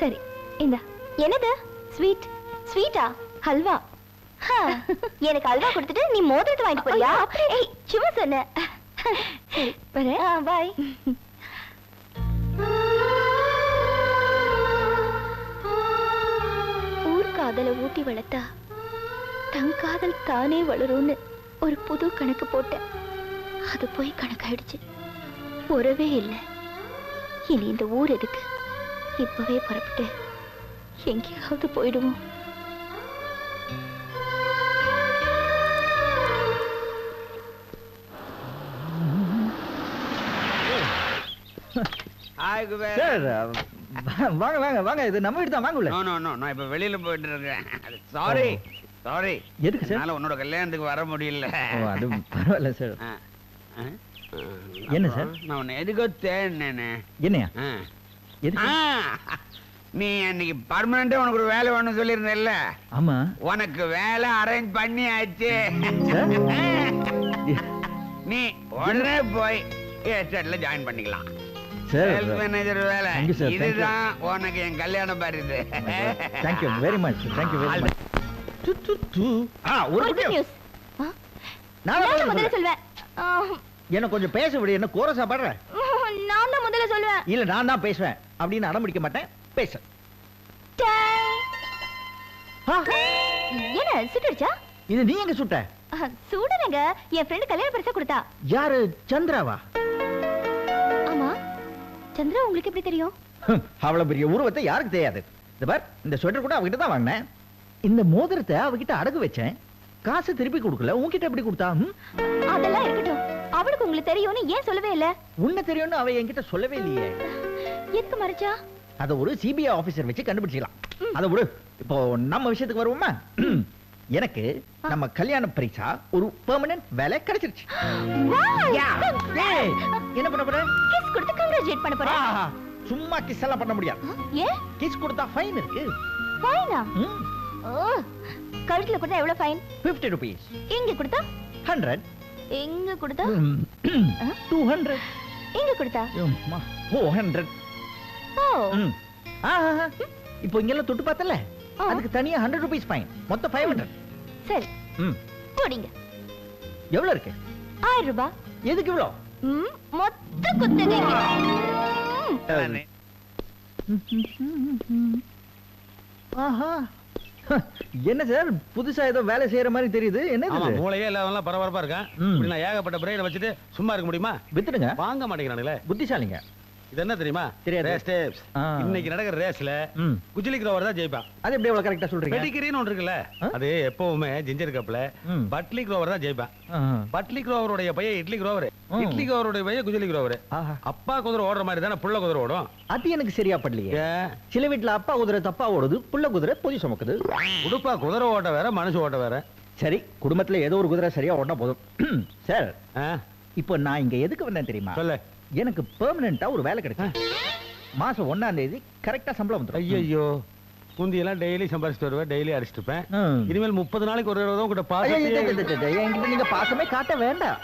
சரி இந்த என்னது? ஸ்வீட். ஸ்வீட்டா? ஹல்வா. எனக்கு ஹல்வா கொடுத்துட்டு நீ மோதிரத்தை வாங்கிட்டு போறியா? ஏய் சும்மா சொன்ன. சரி வரேன். பாய். ஊர் காதலை ஊட்டி வளர்த்தா தன் காதல் தானே வளரும்னு ஒரு புது கணக்கு போட்டேன். அது போய் கணக்காயிடுச்சு. உறவே இல்லை. இனி இந்த ஊர் எதுக்கு? இப்பவே புறப்பட்டு எங்கேயாவது போயிடுவோம். வாங்க வாங்க வாங்க, இது நம்ம வீடு தான். வாங்க உள்ள. நோ நோ, நான் இப்ப வெளியில போயிட்டு இருக்கேன். Sorry sorry. எதுக்கு சார்? என்னால உன்னோட கல்யாணத்துக்கு வர முடியல. அது பரவாயில்ல சார். என்ன சார்? நான் உன்னை எதுக்கோ தேடினேனே. என்னையா? நீ அன்னைக்கு பர்மனண்டா உனக்கு ஒரு வேலை வேணும்னு சொல்லியிருந்தேல்ல? ஆமா. உனக்கு வேலை அரேஞ்ச் பண்ணி ஆச்சு. நீ உடனே போய் எஸ்டேட்ல ஜாயின் பண்ணிக்கலாம். சேல்ஸ் மேனேஜர் வேலை. இதுதான் உனக்கு என் கல்யாணம் பாருது. Thank you very much. Thank you very much. ஒரு குட் நியூஸ். நான் முதல்ல சொல்வேன். என்ன கொஞ்சம் பேச விடு. என்ன கோரஸா பாடுற? நான் தான் முதல்ல சொல்வேன். இல்ல நான் தான் பேசுவேன் அப்படின்னு அடம் பிடிக்க மாட்டேன். பேச. என்ன சுட்டுடுச்சா? இது நீ எங்க சுட்ட? சுடலங்க, என் ஃப்ரெண்ட் கல்யாண பரிசா கொடுத்தா. யாரு? சந்திராவா? ஆமா. சந்திரா உங்களுக்கு எப்படி தெரியும்? அவ்வளவு பெரிய உருவத்தை யாருக்கு தெரியாது. இந்த பார், இந்த ஸ்வெட்டர் கூட அவகிட்ட தான் வாங்கினேன். இந்த மோதிரத்தை அவகிட்ட அடகு வச்சேன். காசு திருப்பி கொடுக்கல. உன்கிட்ட எப்படி கொடுத்தா? அதெல்லாம் இருக்கட்டும். அவளுக்கு உங்களுக்கு தெரியும்னு ஏன் சொல்லவே இல்ல? உன்ன தெரியும்னு அவ என்கிட்ட சொல்லவே இல்லையே. எதுக்கு மறைச்சா? அத ஒரு சிபிஐ ஆபீசர் வச்சு கண்டுபிடிச்சிக்கலாம். அத விடு. இப்போ நம்ம விஷயத்துக்கு வருவோமா? எனக்கு நம்ம கல்யாண பரிசா ஒரு பெர்மனன்ட் வேலை கிடைச்சிருச்சு. என்ன பண்ண போற? கிஸ் கொடுத்து கங்க்ராச்சுலேட் பண்ண போறேன். சும்மா கிஸ் எல்லாம் பண்ண முடியாது. ஏன்? கிஸ் கொடுத்தா ஃபைன் இருக்கு. ஃபைனா? கழுத்துல கொடுத்தா எவ்வளவு ஃபைன்? 50 rupees. எங்க கொடுத்தா? 100. எங்க கொடுத்தா? 200. எங்க கொடுத்தா? 400. ஓ. இப்போ இங்கெல்லாம் தொட்டு பார்த்தல, அதுக்கு தனியா 100 rupees ஃபைன். மொத்தம் 500. சரி. போடிங்க. எவ்வளவு இருக்கு? 1000 ரூபாய். எதுக்கு இவ்வளோ? மொத்த குத்தகைங்க. ஆஹா, என்ன சார் புதுசா ஏதோ வேலை செய்யற மாதிரி தெரியுது. என்ன மூளையே இல்லாதவங்க பரபரப்பா இருக்கேன். இப்படி நான் ஏகப்பட்ட பிரெயினை வச்சுட்டு சும்மா இருக்க முடியுமா? வித்துடுங்க. வாங்க மாட்டேங்கிறானுங்களே. புத்திசாலிங்க. இது என்ன தெரியுமா? தெரியாது. இன்னைக்கு நடக்கிற ரேஸ்ல குஜிலி க்ரோவர் தான் ஜெயிப்பான். அது எப்படி அவ்வளவு கரெக்டா சொல்றீங்க? பெடிகிரின்னு ஒன்று இருக்குல்ல, அது எப்பவுமே ஜிஞ்சர் கப்ல பட்லி க்ரோவர் தான் ஜெயிப்பான். பட்லி க்ரோவருடைய பையன் இட்லி க்ரோவர், இட்லி க்ரோவருடைய பையன் குஜிலி க்ரோவர். அப்பா குதிரை ஓடுற மாதிரி தானே புள்ள குதிரை ஓடும். அது எனக்கு சரியா படலையே. சில வீட்டுல அப்பா குதிரை தப்பா ஓடுது, புள்ள குதிரை பொதி சுமக்குது. உடுப்பா குதிரை ஓட்ட வேற, மனுஷ ஓட்ட வேற. சரி, குடும்பத்துல ஏதோ ஒரு குதிரை சரியா ஓடினா போதும். சார், இப்போ நான் இங்க எதுக்கு வந்தேன் தெரியுமா? சொல்ல. எனக்கு பெர்மனண்டா ஒரு வேலை கிடைக்கும். மாசம் 1ஆம் தேதி கரெக்டா சம்பளம் வந்துடும். ஐயோ, குந்தியெல்லாம் டெய்லி சம்பாதிச்சுட்டு வருவேன், டெய்லி அடிச்சுட்டு இருப்பேன். இனிமேல் 30 நாளைக்கு ஒரு தடவை கூட என்கிட்ட நீங்க பாசமே காட்ட வேண்டாம்.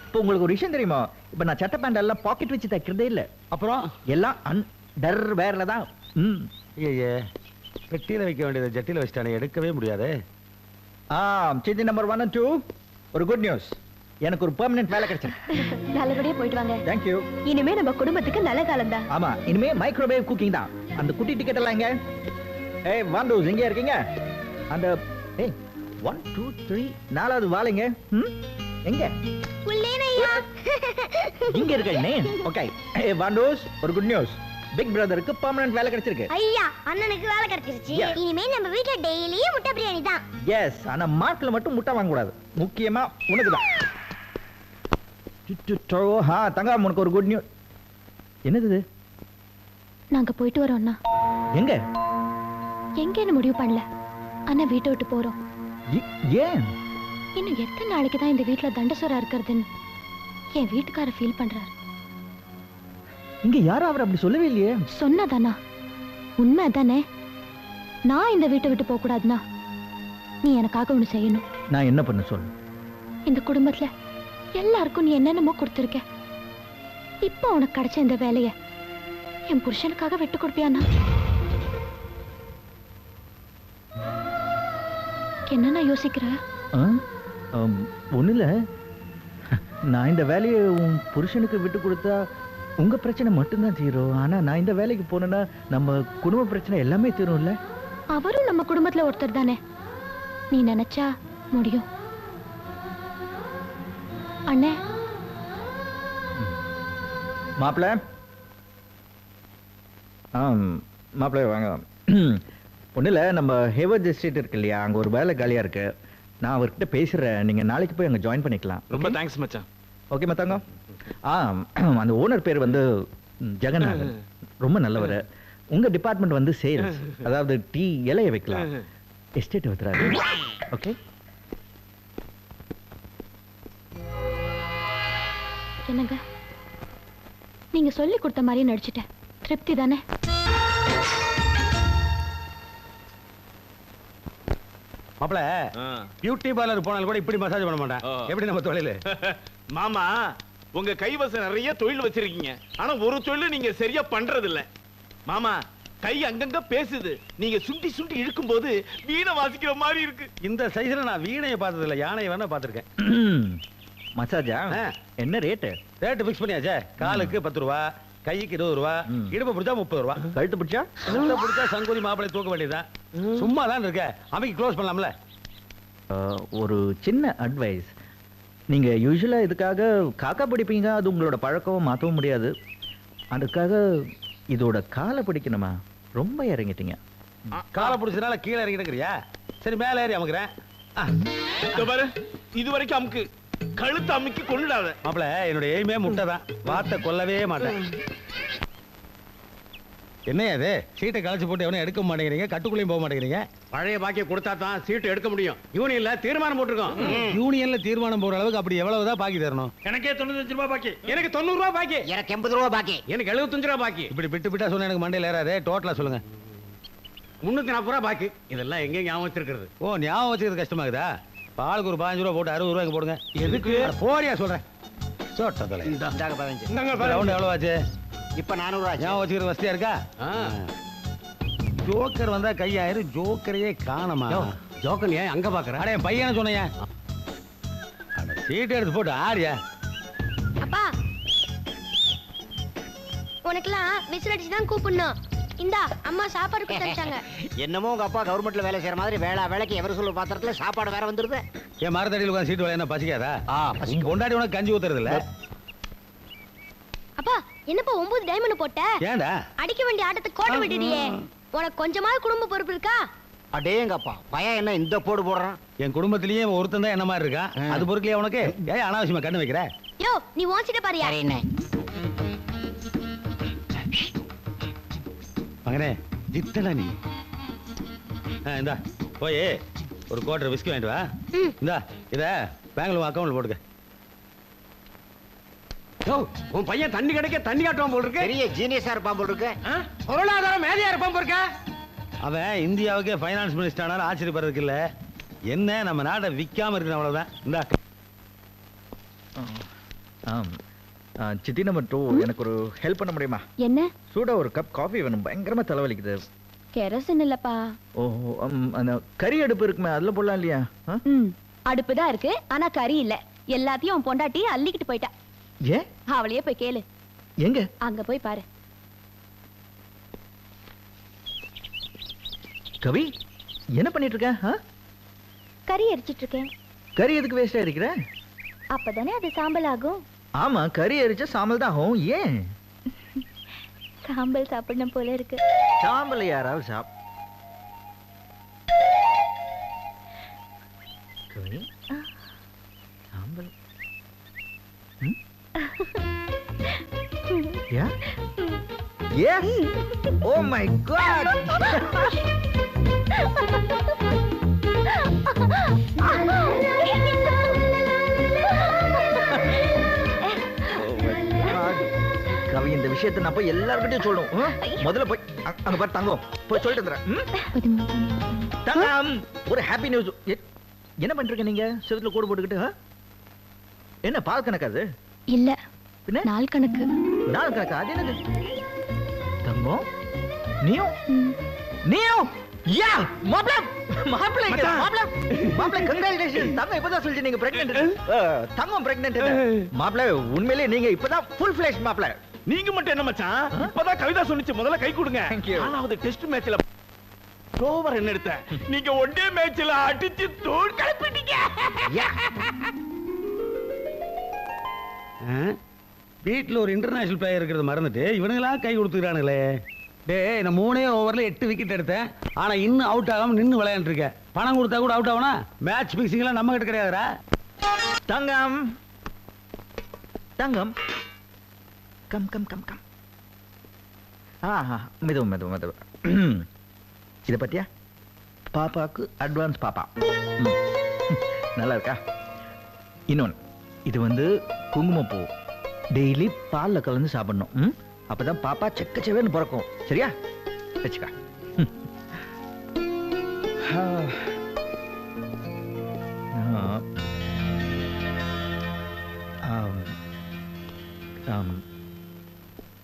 இப்போ உங்களுக்கு ஒரு விஷயம் தெரியுமா? இப்ப நான் சட்டை பேண்ட் எல்லாம் பாக்கெட் வச்சு தைக்கிறதே இல்ல. அப்புறம் எல்லாம் அண்டர் வேர்ல தான். ஐயே, பெட்டியில வைக்க வேண்டியதை ஜட்டியில வச்சுட்டானே, எடுக்கவே முடியாது. சிட்டி நம்பர் 1 and 2 ஒரு குட் நியூஸ். எனக்கு ஒரு பெர்மனன்ட் வேலை கிடைச்சிருக்கு. நல்லபடியா போயிட்டு வாங்க. Thank you. இனிமே நம்ம குடும்பத்துக்கு நல்ல காலம் தான். ஆமா, இனிமே மைக்ரோவேவ் குக்கிங் தான். அந்த குட்டி டிக்கெட் எல்லாம் எங்க? ஏய் வாண்டூஸ், எங்க இருக்கீங்க? அந்த 1 2 3 நாலாவது வாளைங்க. எங்க? உள்ளேனையா. இங்க இருக்கேனே. ஓகே. ஏய் வாண்டூஸ், ஒரு குட் நியூஸ். பிக் பிரதருக்கு பெர்மனன்ட் வேலை கிடைச்சிருக்கு. ஐயா, அண்ணனுக்கு வேலை கிடைச்சிருச்சு. இனிமே நம்ம வீட்ல டெய்லி முட்டை பிரியாணி தான். எஸ், ஆனா மார்க்ல மட்டும் முட்டை வாங்க கூடாது. முக்கியமா உனக்கு தான். தங்கம், உனக்கு ஒரு குட் நியூஸ். என்னது இது? நாங்க போயிட்டு வரோம்னா. எங்க? எங்கன்னு முடிவு பண்ணல, ஆனா வீட்டை விட்டு போறோம். ஏன்? இன்னும் எத்தனை நாளைக்கு தான் இந்த வீட்டுல தண்டசோரா இருக்கிறதுன்னு என் வீட்டுக்காரர் ஃபீல் பண்றாரு. இங்க யாரும் அவர் அப்படி சொல்லவே இல்லையே. சொன்னதானா? உண்மை தானே. நான் இந்த வீட்டை விட்டு போக கூடாதுன்னா நீ எனக்காக ஒண்ணு செய்யணும். நான் என்ன பண்ண சொல்லு? இந்த குடும்பத்துல எல்லாருக்கும் நீ என்னென்னமோ கொடுத்துருக்க. இப்போ உனக்கு கிடைச்ச இந்த வேலைய என் புருஷனுக்காக விட்டு கொடுப்பியானா? என்ன யோசிக்கிற? ஒண்ணுல, நான் இந்த வேலையை உன் புருஷனுக்கு விட்டு கொடுத்தா உங்க பிரச்சனை மட்டும்தான் தீரும். ஆனா நான் இந்த வேலைக்கு போனேன்னா நம்ம குடும்ப பிரச்சனை எல்லாமே தீரும்ல. அவரும் நம்ம குடும்பத்துல ஒருத்தர் தானே. நீ நினைச்சா முடியும். அண்ணே. மாப்பிள்ள, மாப்பிள்ள வாங்க. ஒண்ணுல, நம்ம ஹேவர்ட் எஸ்டேட் இருக்கு இல்லையா, அங்க ஒரு வேலை காலியா இருக்கு. நான் அவர்கிட்ட பேசுறேன். நீங்க நாளைக்கு போய் அங்க ஜாயின் பண்ணிக்கலாம். ரொம்ப தேங்க்ஸ் மச்சான். ஓகே மத்தாங்க. அந்த ஓனர் பேர் வந்து ஜெகநாதன். ரொம்ப நல்லவர். உங்க டிபார்ட்மெண்ட் வந்து சேல்ஸ், அதாவது டீ இலைய வைக்கலாம். எஸ்டேட் வைக்கிறாரு. ஓகே. என்னங்க, நீங்க சொல்லி கொடுத்த மாதிரி நடிச்சிட்டேன். திருப்தி தானே? மாப்பிள, பியூட்டி பார்லர் போனாலும் கூட இப்படி மசாஜ் பண்ண மாட்டேன். எப்படி நம்ம தொழில்? மாமா, உங்க கைவசம் நிறைய தொழில் வச்சிருக்கீங்க. ஆனா ஒரு தொழில் நீங்க சரியா பண்றது இல்ல. மாமா, கை அங்கங்க பேசுது. நீங்க சுண்டி சுண்டி இழுக்கும் போது வீணை வாசிக்கிற மாதிரி இருக்கு. இந்த சைஸ்ல நான் வீணையை பார்த்தது இல்ல, யானையை வேணா பார்த்திருக்கேன். மசாஜா என்ன ரேட்டு? Rate fix பண்ணியாச்சே. காலுக்கு 10 ரூபா, கைக்கு 20 ரூபா, இடுப்பு பிடிச்சா 30 ரூபா. கழுத்து பிடிச்சா? கழுத்து பிடிச்சா சங்கோதி மாப்பிளை தூக்க வேண்டியதுதான். சும்மா தான் இருக்க, அமைக்கு க்ளோஸ் பண்ணலாம்ல. ஒரு சின்ன அட்வைஸ். நீங்க யூஸ்வலா இதுக்காக காக்கா பிடிப்பீங்க, அது உங்களோட பழக்கம் மாற்றவும் முடியாது. அதுக்காக இதோட காலை பிடிக்கணுமா? ரொம்ப இறங்கிட்டீங்க. காலை பிடிச்சதுனால கீழே இறங்கிட்டுக்கிறியா? சரி மேலே ஏறி அமுக்குறேன். பாரு, இது வரைக்கும் அமுக்கு, கழுத்து அமுக்கி கொண்டுடாத. மாப்பிள, என்னுடைய எய்மே முட்டை தான், வார்த்தை கொல்லவே மாட்டேன். என்னையா அது? சீட்டை கழிச்சு போட்டு எவனையும் எடுக்க மாட்டேங்கிறீங்க, கட்டுக்குள்ளேயும் போக மாட்டேங்கிறீங்க. பழைய பாக்கியை கொடுத்தா தான் சீட்டு எடுக்க முடியும். யூனியன்ல தீர்மானம் போட்டிருக்கோம். யூனியன்ல தீர்மானம் போடுற அளவுக்கு அப்படி எவ்வளவுதான் பாக்கி தரணும்? எனக்கே 95 ரூபாய் பாக்கி. எனக்கு 90 ரூபாய் பாக்கி. எனக்கு 80 ரூபாய் பாக்கி. எனக்கு 75 ரூபாய் பாக்கி. இப்படி விட்டு விட்டா சொன்ன எனக்கு மண்டையில் ஏறாதே. டோட்டலா சொல்லுங்க. 340 ரூபாய் பாக்கி. இதெல்லாம் எங்க ஞாபகம் வச்சிருக்கிறது? ஓ, ஞாபகம் வச்சுக்கிறது கஷ்டமாகுதா? பாலுக்கு ஒரு 15 ரூபா போட்டு 60 ரூபாய்க்கு போடுங்க. எதுக்கு? போறியா சொல்றேன். சோட்டதலை இந்தாங்க 15. ரவுண்ட் எவ்வளவு ஆச்சு? இப்ப 400 ஆச்சு. ஞாபகம் வச்சுக்கிறது வசதியா இருக்கா? ஜோக்கர் வந்தா கையாயிரு, ஜோக்கரையே காணமா. ஜோக்கர் ஏன் அங்க பாக்குற? அட என் பையனை சொன்னையா? அட சீட் எடுத்து போட்டு ஆடியா. அப்பா, உனக்கெல்லாம் விசில் அடிச்சு தான் கூப்பிடணும். இந்தா அம்மா சாப்பாடு கொடுத்தாங்க. என்னமோ உங்க அப்பா கவர்மெண்ட்ல வேலை செய்யற மாதிரி வேலைக்கு எவர் சொல்ல பாத்திரத்துல சாப்பாடு வேற வந்துருது. என் மரத்தடியில் உட்காந்து சீட்டு வேலை என்ன பசிக்காதா? கொண்டாடி உனக்கு கஞ்சி ஊத்துறது இல்ல. அப்பா, என்னப்பா 9 டைமண்ட் போட்ட? ஏண்டா அடிக்க வேண்டிய ஆட்டத்தை கோட்டை விட்டுடியே. உனக்கு கொஞ்சமாவது குடும்ப பொறுப்பு இருக்கா? அடேங்கப்பா, பையன் என்ன இந்த போடு போடுறான்? என் குடும்பத்திலேயே ஒருத்தன் தான் என்ன மாதிரி இருக்கான். அது பொறுக்கலையா உனக்கு? ஏன் அனாவசியமா கண்ணு வைக்கிற? யோ, நீ வாங்கிட்ட பாரியா? மகனே, ஜித்தடா நீ. இந்தா போய் ஒரு குவார்டர் விஸ்கி வாங்கிட்டு வா. இந்தா இத பேங்க்ல அக்கௌண்ட்ல போட்டுக்க. உன் பையன் தண்ணி கிடைக்க தண்ணி காட்டுவான் போல் இருக்கு. பெரிய ஜீனியஸா இருப்பான் போல் இருக்கு. பொருளாதார மேதையா இருப்பான் போல் இருக்க. அவன் இந்தியாவுக்கே ஃபைனான்ஸ் மினிஸ்டர் ஆனாலும் ஆச்சரியப்படுறதுக்கு இல்ல. என்ன நம்ம நாட்டை விற்காம இருக்கு அவ்வளவுதான். இந்தா சித்தி நம்பர் 2, எனக்கு ஒரு ஹெல்ப் பண்ண முடியுமா? என்ன? சூடா ஒரு கப் காஃபி வேணும், பயங்கரமா தலைவலிக்குது. கெரசின் இல்லப்பா. ஓ, அந்த கறி அடுப்பு இருக்குமே, அதுல போடலாம் இல்லையா? அடுப்பு தான் இருக்கு, ஆனா கறி இல்ல. எல்லாத்தையும் உன் பொண்டாட்டி அள்ளிக்கிட்டு போயிட்டா. ஏன்? அவளையே போய் கேளு. எங்க? அங்க போய் பாரு. கவி, என்ன பண்ணிட்டு இருக்க? கறி எரிச்சிட்டு இருக்கேன். கறி எதுக்கு வேஸ்டா இருக்கிற? அப்பதானே அது சாம்பல் ஆகும். ஆமா, கறி எரிச்சா சாம்பல் தான் ஆகும். ஏன்? சாம்பல் சாப்பிடணும் போல இருக்கு. சாம்பல் யாராவது கவி, சாம்பல். Yeah? Yes? Oh my God! கவி, இந்த விஷயத்தை நான் போய் எல்லார்கிட்டயும் சொல்லணும். முதல்ல போய் அங்க பாரு தங்கம், போய் சொல்லிட்டு வந்துறேன். தங்கம், ஒரு ஹாப்பி நியூஸ். என்ன பண்றீங்க நீங்க செவுத்துல கோடு போட்டுக்கிட்டு? என்ன பால் கணக்காது? இல்ல, நாள் கணக்கு. நாள் கணக்கா? அது என்னது? தங்கம், நீயும் யா மாப்ள கங்க்ராச்சுலேஷன். தங்கம் இப்பதான் சொல்லிச்சு நீங்க பிரெக்னன்ட். தங்கம் பிரெக்னன்ட். மாப்ள, உண்மையிலே நீங்க இப்பதான் ஃபுல் ஃபிளெஷ் மாப்ள. நீங்க மட்டும் என்ன மச்சான், இப்பதான் கவிதா சொன்னிச்சு, முதல்ல கை கொடுங்க. ஆனாவது டெஸ்ட் மேட்ச்ல ஓவர் என்ன எடுத்த, நீங்க ஒன் டே மேட்ச்ல அடிச்சு தூள் கிளப்பிட்டீங்க. வீட்டில் ஒரு இன்டர்நேஷனல் பிளேயர் இருக்கிறது மறந்துட்டு இவனுங்களா கை கொடுத்துக்கிறானுங்களே. டேய், நான் 3 ஓவர்ல 8 விக்கெட் எடுத்தேன். ஆனா இன்னும் அவுட் ஆகாம நின்னு விளையாண்டு இருக்கேன். பணம் கொடுத்தா கூட அவுட் ஆகனா? மேட்ச் பிக்சிங் எல்லாம் நம்ம கிட்ட கிடையாதுடா. தங்கம், தங்கம், கம் கம் கம் கம். மெதுவா. இத பத்தியா? பாப்பாக்கு அட்வான்ஸ் பாப்பா. நல்லா இருக்கா? இன்னொன்னு, இது குங்குமப்பூ. டெய்லி பால்ல கலந்து சாப்பிடணும். அப்பதான் பாப்பா செக்கச்சவேன்னு பிறக்கும். சரியா? வச்சுக்கா.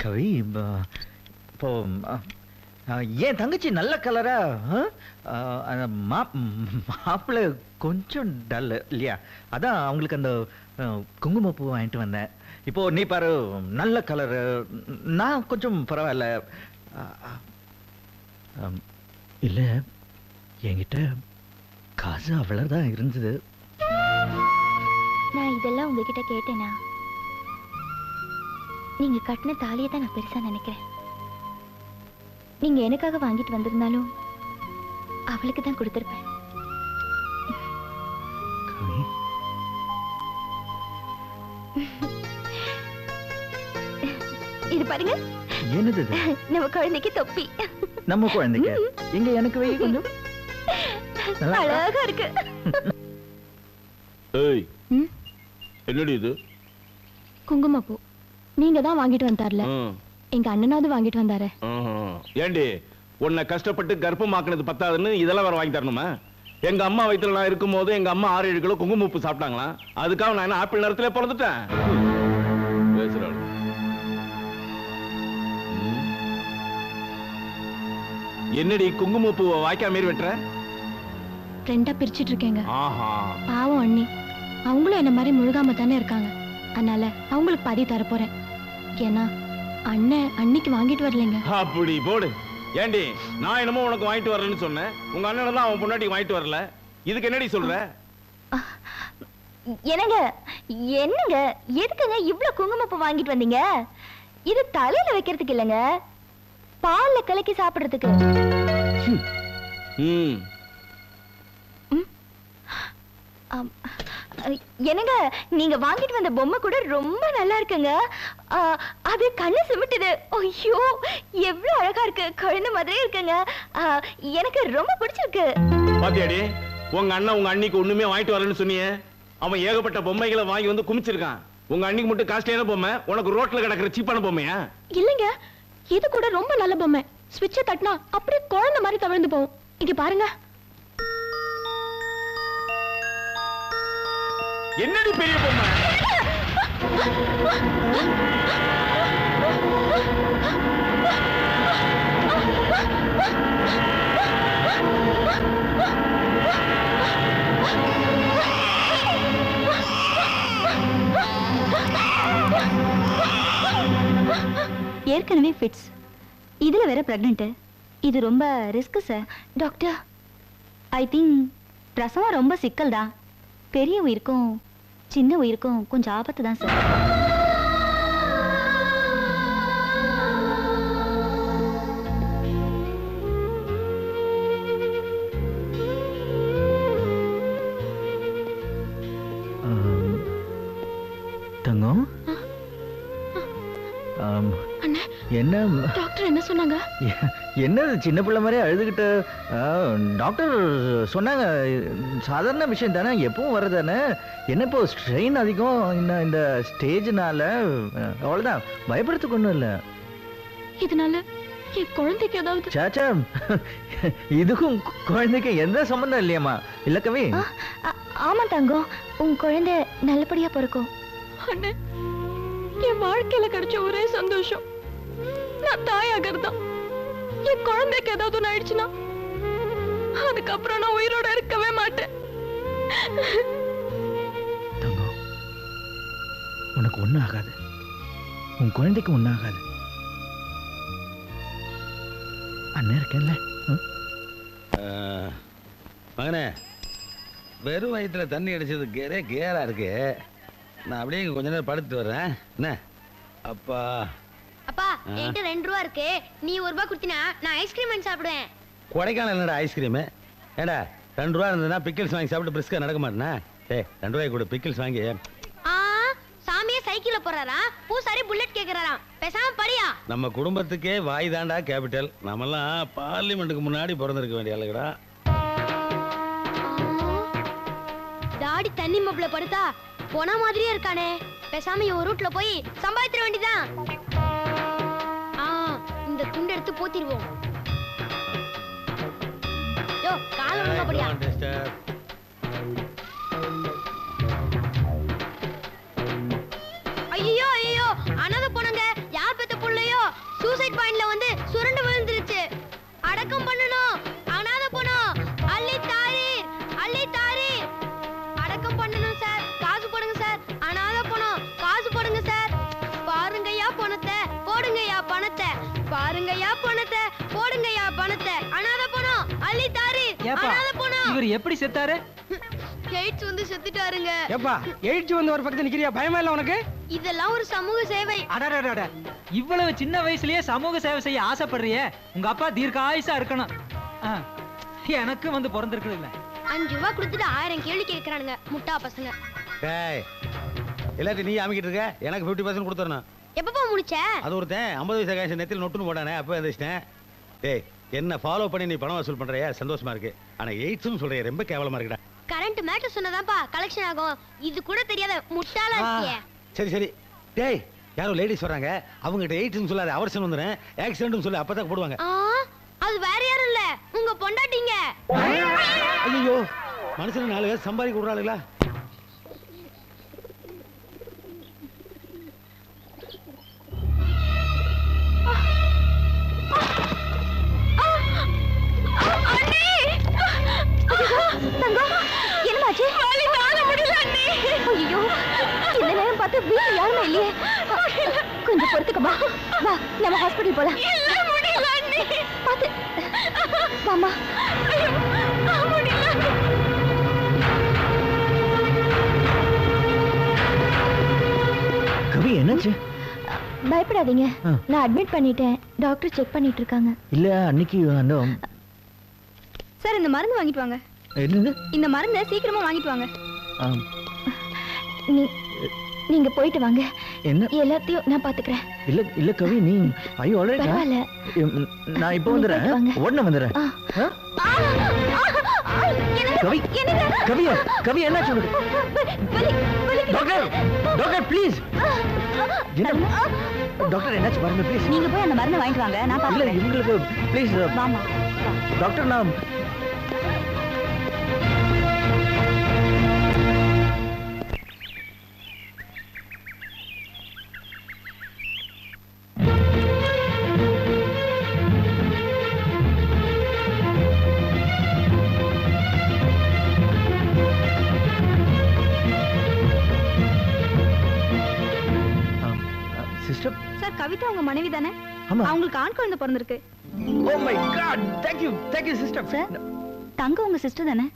கவி, இப்போ ஏன் தங்கச்சி நல்ல கலரா? மாப்பிள்ளை கொஞ்சம் டல் இல்லையா? அதான் அவங்களுக்கு அந்த குங்குமப்பூ வாங்கிட்டு வந்தேன். இப்போ நீ பாரு, நல்ல கலரு. நான் கொஞ்சம் பரவாயில்ல. இல்ல, என்கிட்ட காசு அவ்வளவுதான் இருந்தது. நான் இதெல்லாம் உங்ககிட்ட கேட்டேனா? நீங்க கட்டின தாலியை தான் நான் பெருசா நினைக்கிறேன். நீங்க எனக்காக வாங்கிட்டு வந்திருந்தாலும் அவளுக்கு தான் கொடுத்திருப்பேன். இது பாருங்க. என்னது? நம்ம குழந்தைக்கு தொப்பி. நம்ம குழந்தைக்கு இங்க எனக்கு வை கொஞ்சம். அழகா இருக்கு. ஏய், என்னடி இது? குங்குமப்பூ. நீங்க தான் வாங்கிட்டு வந்தார்ல, எங்க அண்ணனாவது வாங்கிட்டு வந்தாரு. ஏண்டி உன்னை கஷ்டப்பட்டு கர்ப்பமாக்குனது பத்தாதுன்னு இதெல்லாம் வேற வாங்கி தரணுமா? எங்க அம்மா வயித்துல நான் இருக்கும் போது எங்க அம்மா 6-7 கிலோ குங்குமப்பூ சாப்பிட்டாங்களா? அதுக்காக நான் என்ன ஆப்பிள் நேரத்திலே பிறந்துட்டேன்? பேசுறாள். என்னடி குங்குமப்பூவை வாய்க்கா மாரி வெட்டுற? ரெண்டா பிரிச்சிட்டு இருக்கேங்க. ஆஹா, பாவம் அண்ணி, அவங்களும் என்ன மாதிரி முழுகாம தானே இருக்காங்க. அதனால அவங்களுக்கு பாதி தர போறேன். ஏன்னா அண்ணன் அன்னைக்கு வாங்கிட்டு வரலைங்க. அப்படி போடு. ஏண்டி நான் என்னமோ உனக்கு வாங்கிட்டு வரலன்னு சொன்னேன், உங்க அண்ணன் தான் அவன் பொண்டாட்டி வாங்கிட்டு வரல. இதுக்கு என்னடி சொல்ற? என்னங்க என்னங்க எதுக்குங்க இவ்வளவு குங்குமப்பூ வாங்கிட்டு வந்தீங்க? இது தலையில வைக்கிறதுக்கு இல்லங்க, பால்ல கலக்கி சாப்பிடுறதுக்கு. என்னங்க நீங்க வாங்கிட்டு வந்த பொம்மை கூட ரொம்ப நல்லா இருக்குங்க. அது கண்ணு சிமிட்டுது. ஐயோ எவ்வளவு அழகா இருக்கு, குழந்தை மாதிரியே இருக்குங்க. எனக்கு ரொம்ப பிடிச்சிருக்கு. பாத்தியாடி, உங்க அண்ணன் உங்க அண்ணிக்கு ஒண்ணுமே வாங்கிட்டு வரலன்னு சொன்னியே, அவன் ஏகப்பட்ட பொம்மைகளை வாங்கி வந்து குமிச்சிருக்கான். உங்க அண்ணிக்கு மட்டும் காஸ்ட்லியான பொம்மை, உனக்கு ரோட்ல கிடக்குற சீப்பான பொம்மையா? இல்லங்க, இது கூட ரொம்ப நல்ல பொம்மை. ஸ்விட்சை தட்டினா அப்படியே குழந்தை மாதிரி தவிர்ந்து போகும். இங்க பாருங்க. என்னடி பெரிய பொம்மை? ஏற்கனவே ஃபிட்ஸ், இதுல வேற பிரெக்னன்ட். இது ரொம்ப risk sir. Doctor, I think பிரசவம் ரொம்ப சிக்கல் தான். பெரிய உயிருக்கும் சின்ன உயிருக்கும் கொஞ்சம் ஆபத்து தான் சார். தங்கம், என்ன டாக்டர் என்ன சொன்னாங்க? என்னது சின்ன பிள்ளை மாதிரி அழுதுகிட்டு? டாக்டர் சொன்னாங்க சாதாரண விஷயம் தானே, எப்பவும் வர்றதானே. என்ன இப்போ ஸ்ட்ரெயின் அதிகம் இந்த ஸ்டேஜ்னால, அவ்வளோதான், பயப்படுறதுக்கு ஒன்றும் இல்லை. இதனால என் குழந்தைக்கு ஏதாவது? சாச்சா, இதுக்கும் குழந்தைக்கு எந்த சம்பந்தம் இல்லையம்மா. இல்ல கவி? ஆமா தங்கம், உன் குழந்தை நல்லபடியா பிறக்கும். அண்ணே, என் வாழ்க்கையில கிடைச்ச ஒரே சந்தோஷம் நான் தாயாகிறதான். என் குழந்தைக்கு ஏதாவது ஒன்று ஆயிடுச்சுன்னா அதுக்கப்புறம் நான் உயிரோட இருக்கவே மாட்டேன். தங்கம், உனக்கு ஒண்ணும் ஆகாது, உன் குழந்தைக்கு ஒண்ணும் ஆகாது. அண்ணன் இருக்கேன்ல. மகனே, வெறும் வயிற்றுல தண்ணி அடிச்சது கேரா இருக்கு. நான் அப்படியே கொஞ்ச நேரம் படுத்து வர்றேன். என்ன அப்பா? அப்பா, என்கிட்ட 2 ரூபா இருக்கு, நீ 1 ரூபா கொடுத்தினா நான் ஐஸ்கிரீம் வாங்கி சாப்பிடுவேன். கொடைக்கானல் என்னடா ஐஸ்கிரீமு? ஏடா 2 ரூபா இருந்ததுன்னா பிக்கிள்ஸ் வாங்கி சாப்பிட்டு பிரிஸ்கா நடக்க மாட்டேனா? டேய் 2 ரூபாய் கொடு, பிக்கிள்ஸ் வாங்கி. சாமியே சைக்கிள்ல போறாரா, பூசாரி புல்லட் கேக்குறாராம். பேசாம படியா. நம்ம குடும்பத்துக்கே வாய் தாண்டா கேபிட்டல். நம்மெல்லாம் பார்லிமெண்ட்டுக்கு முன்னாடி பிறந்திருக்க வேண்டிய ஆளுகடா. தாடி தண்ணி மப்ல படுத்தா போன மாதிரியே இருக்கானே. பேசாம ஒரு ரூட்ல போய் சம்பாதிச்சிட வேண்டியதான். இந்த துண்டு எடுத்து போத்திடுவோம். யோ கால முடியா? ஐயோ ஐயோ, அனாதை போனங்க, யார் பெத்த புள்ளையோ சூசைட் பாயிண்ட்ல வந்து சுரண்டு விழுந்துருச்சு. அடக்கம் பண்ணணும். அனாதை போனோம், அள்ளி தாரி அள்ளி தாரி. அடக்கம் பண்ணணும் சார், காசு போடுங்க சார். அனாதை போனோம், காசு போடுங்க சார். பாருங்கய்யா பணத்தை, போடுங்கய்யா பணத்தை. பாருங்கய்யா பணத்தை, போடுங்கய்யா பணத்தை. அனாதை போனோம், அள்ளி தாரி. இவர் எப்படி செத்தாரு? எய்ட்ஸ் வந்து செத்துட்டாருங்க. ஏப்பா எய்ட்ஸ் வந்து ஒரு பக்கத்துல நிக்கிறியா? பயமா இல்ல உனக்கு? இதெல்லாம் ஒரு சமூக சேவை. அடடடட, இவ்வளவு சின்ன வயசுலயே சமூக சேவை செய்ய ஆசைப்படுறியே, உங்க அப்பா தீர்க்காயுசா இருக்கணும். எனக்கு வந்து பிறந்திருக்குது இல்ல. 5 ரூபாய் கொடுத்துட்டு 1000 கேள்வி கேட்கறானுங்க முட்டா பசங்க. டேய், எல்லாத்தையும் நீ அமைக்கிட்டு இருக்க, எனக்கு 50% கொடுத்துறணும். எப்பப்பா முடிச்ச? அது ஒருத்தன் 50 வயசு காசு நெத்தில நொட்டுன்னு போடானே, அப்ப எந்திரிச்சிட்டேன். டேய், என்ன ஃபாலோ பண்ணி நீ பணம் வசூல் பண்றியா? சந்தோஷமா இருக்கு. ஆனா எய்ட்ஸ்னு சொல்றிய, ரொம்ப கேவலமா இருக்குடா. கரண்ட் மேட்டர் சொன்னதாப்பா கலெக்ஷன் ஆகும். இது கூட தெரியாத முட்டாளா இருக்கியே. சரி சரி. டேய், யாரோ லேடிஸ் வராங்க, அவங்க கிட்ட எய்ட்ஸ்னு சொல்லாத, அவர்ஷன் வந்துறேன், ஆக்சிடென்ட்னு சொல்லி அப்பதான் போடுவாங்க. அது வேற யாரும் இல்ல, உங்க பொண்டாட்டிங்க. ஐயோ, மனுஷன் 4 பேர் சம்பாதிக்க விடுறாளுங்களா? கொஞ்சம் பொறுத்துக்கமா, வா நம்ம ஹாஸ்பிடல் போலாம். பாத்து வாமா. கவி, என்னாச்சு? பயப்படாதீங்க, நான் அட்மிட் பண்ணிட்டேன். டாக்டர் செக் பண்ணிட்டு இருக்காங்க. இல்ல அன்னைக்கு அந்த சார், இந்த மருந்து வாங்கிட்டு வாங்க. என்னது? இந்த மருந்தை சீக்கிரமா வாங்கிட்டு வாங்க. நீங்க போயிட்டு வாங்க, என்ன எல்லாத்தையும் நான் பாத்துக்கிறேன். இல்ல இல்ல கவி, நீ ஐயோ ஆல்ரெடி பரவாயில்ல, நான் இப்போ வந்துறேன், உடனே வந்துறேன். கவி கவி கவி, என்னாச்சு உனக்கு? Doctor doctor please. டாக்டர் என்னாச்சு பாருங்க ப்ளீஸ். நீங்க போய் அந்த மருந்தை வாங்கிட்டு வாங்க, நான் பாத்துக்கிறேன். இல்ல இவங்களுக்கு ப்ளீஸ். வாமா டாக்டர். நான் சார், கவிதா உங்க மனைவி தானே? ஆமா. அவங்களுக்கு ஆண் குழந்தை பிறந்திருக்கு. Oh my God, thank you sister. Sir, தங்க உங்க சிஸ்டர் தானே?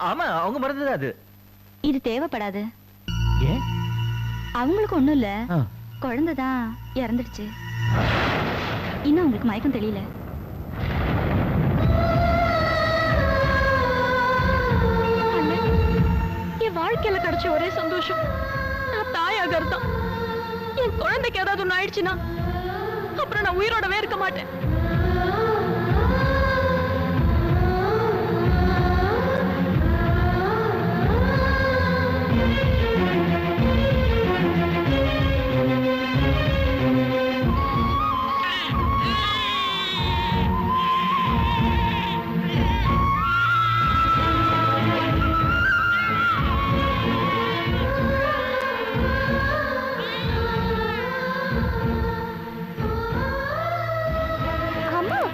ஆமா, அவங்க மறந்தது அது. இது தேவைப்படாது. ஏன்? அவங்களுக்கு ஒண்ணும் இல்ல, குழந்தை தான் இறந்துடுச்சு. இன்னும் உங்களுக்கு மயக்கம் தெரியல. என் வாழ்க்கையில கிடைச்ச ஒரே சந்தோஷம் நான் தாயாக தான். என் குழந்தைக்கு ஏதாவது ஒண்ணு ஆயிடுச்சுன்னா அப்புறம் நான் உயிரோடவே இருக்க மாட்டேன்.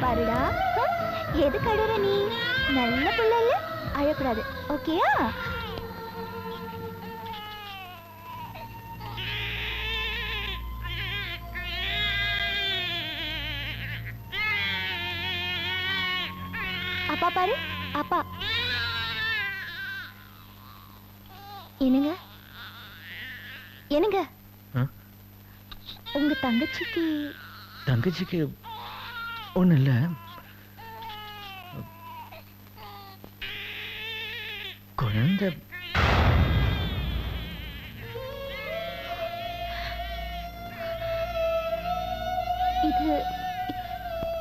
பாருடா, எது கடுற நீ? நல்ல புள்ள இல்ல, அழக்கூடாது. ஓகேயா? அப்பா பாரு, அப்பா. என்னங்க என்னங்க, உங்க தங்கச்சிக்கு ஒண்ணு இல்ல, குழந்தை.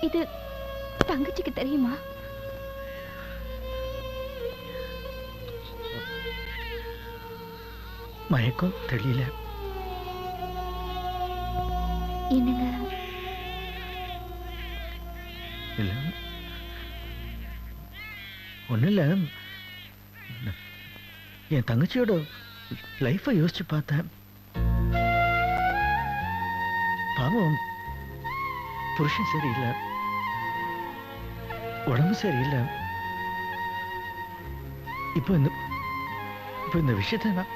இது தங்கச்சிக்கு தெரியுமா? மயக்கம் தெரியல. என்னங்க? இல்ல ஒண்ணு இல்ல, என் தங்கச்சியோட லைஃபை யோசிச்சு பார்த்தேன். பாவம், புருஷன் சரியில்லை, உடம்பு சரியில்லை. இப்போ இந்த விஷயத்தை நான்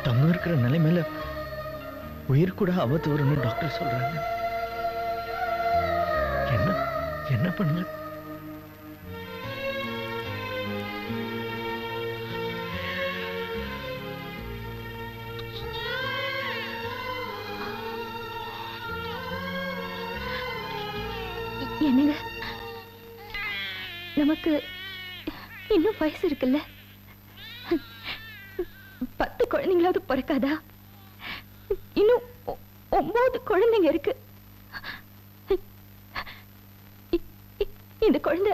தங்க இருக்கிற நிலைமையில உயிர் கூட ஆபத்து வரும்னு டாக்டர் சொல்றாங்க. என்ன பண்ண? என்னங்க, நமக்கு இன்னும் வயசு இருக்குல்ல? 10 குழந்தைங்களாவது பிறக்காதா? இன்னும் 9 குழந்தைங்க இருக்கு. இந்த குழந்தை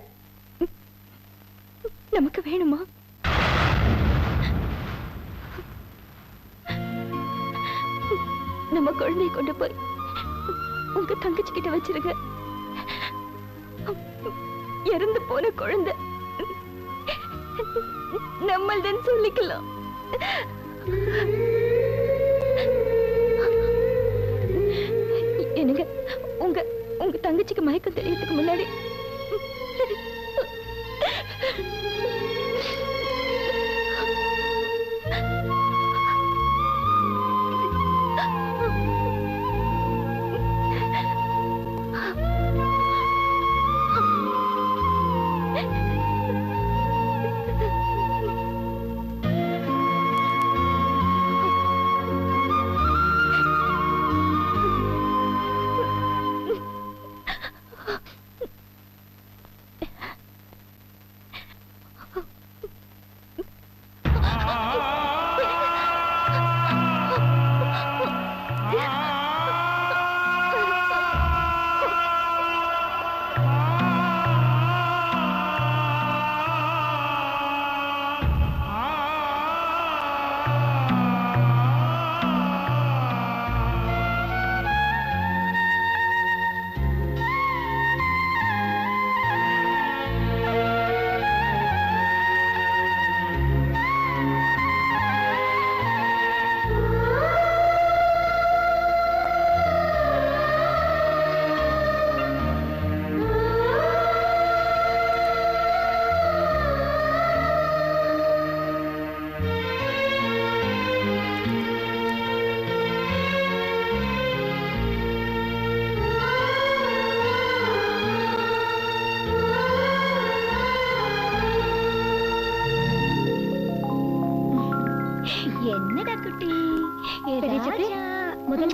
நமக்கு வேணுமா? நம்ம குழந்தையை கொண்டு போய் உங்க தங்கச்சி கிட்ட வச்சிருங்க. இறந்து போன குழந்தை நம்மள்தான் சொல்லிக்கலாம். என்னங்க, உங்க உங்க தங்கச்சிக்கு மயக்கம் தெரியறதுக்கு முன்னாடி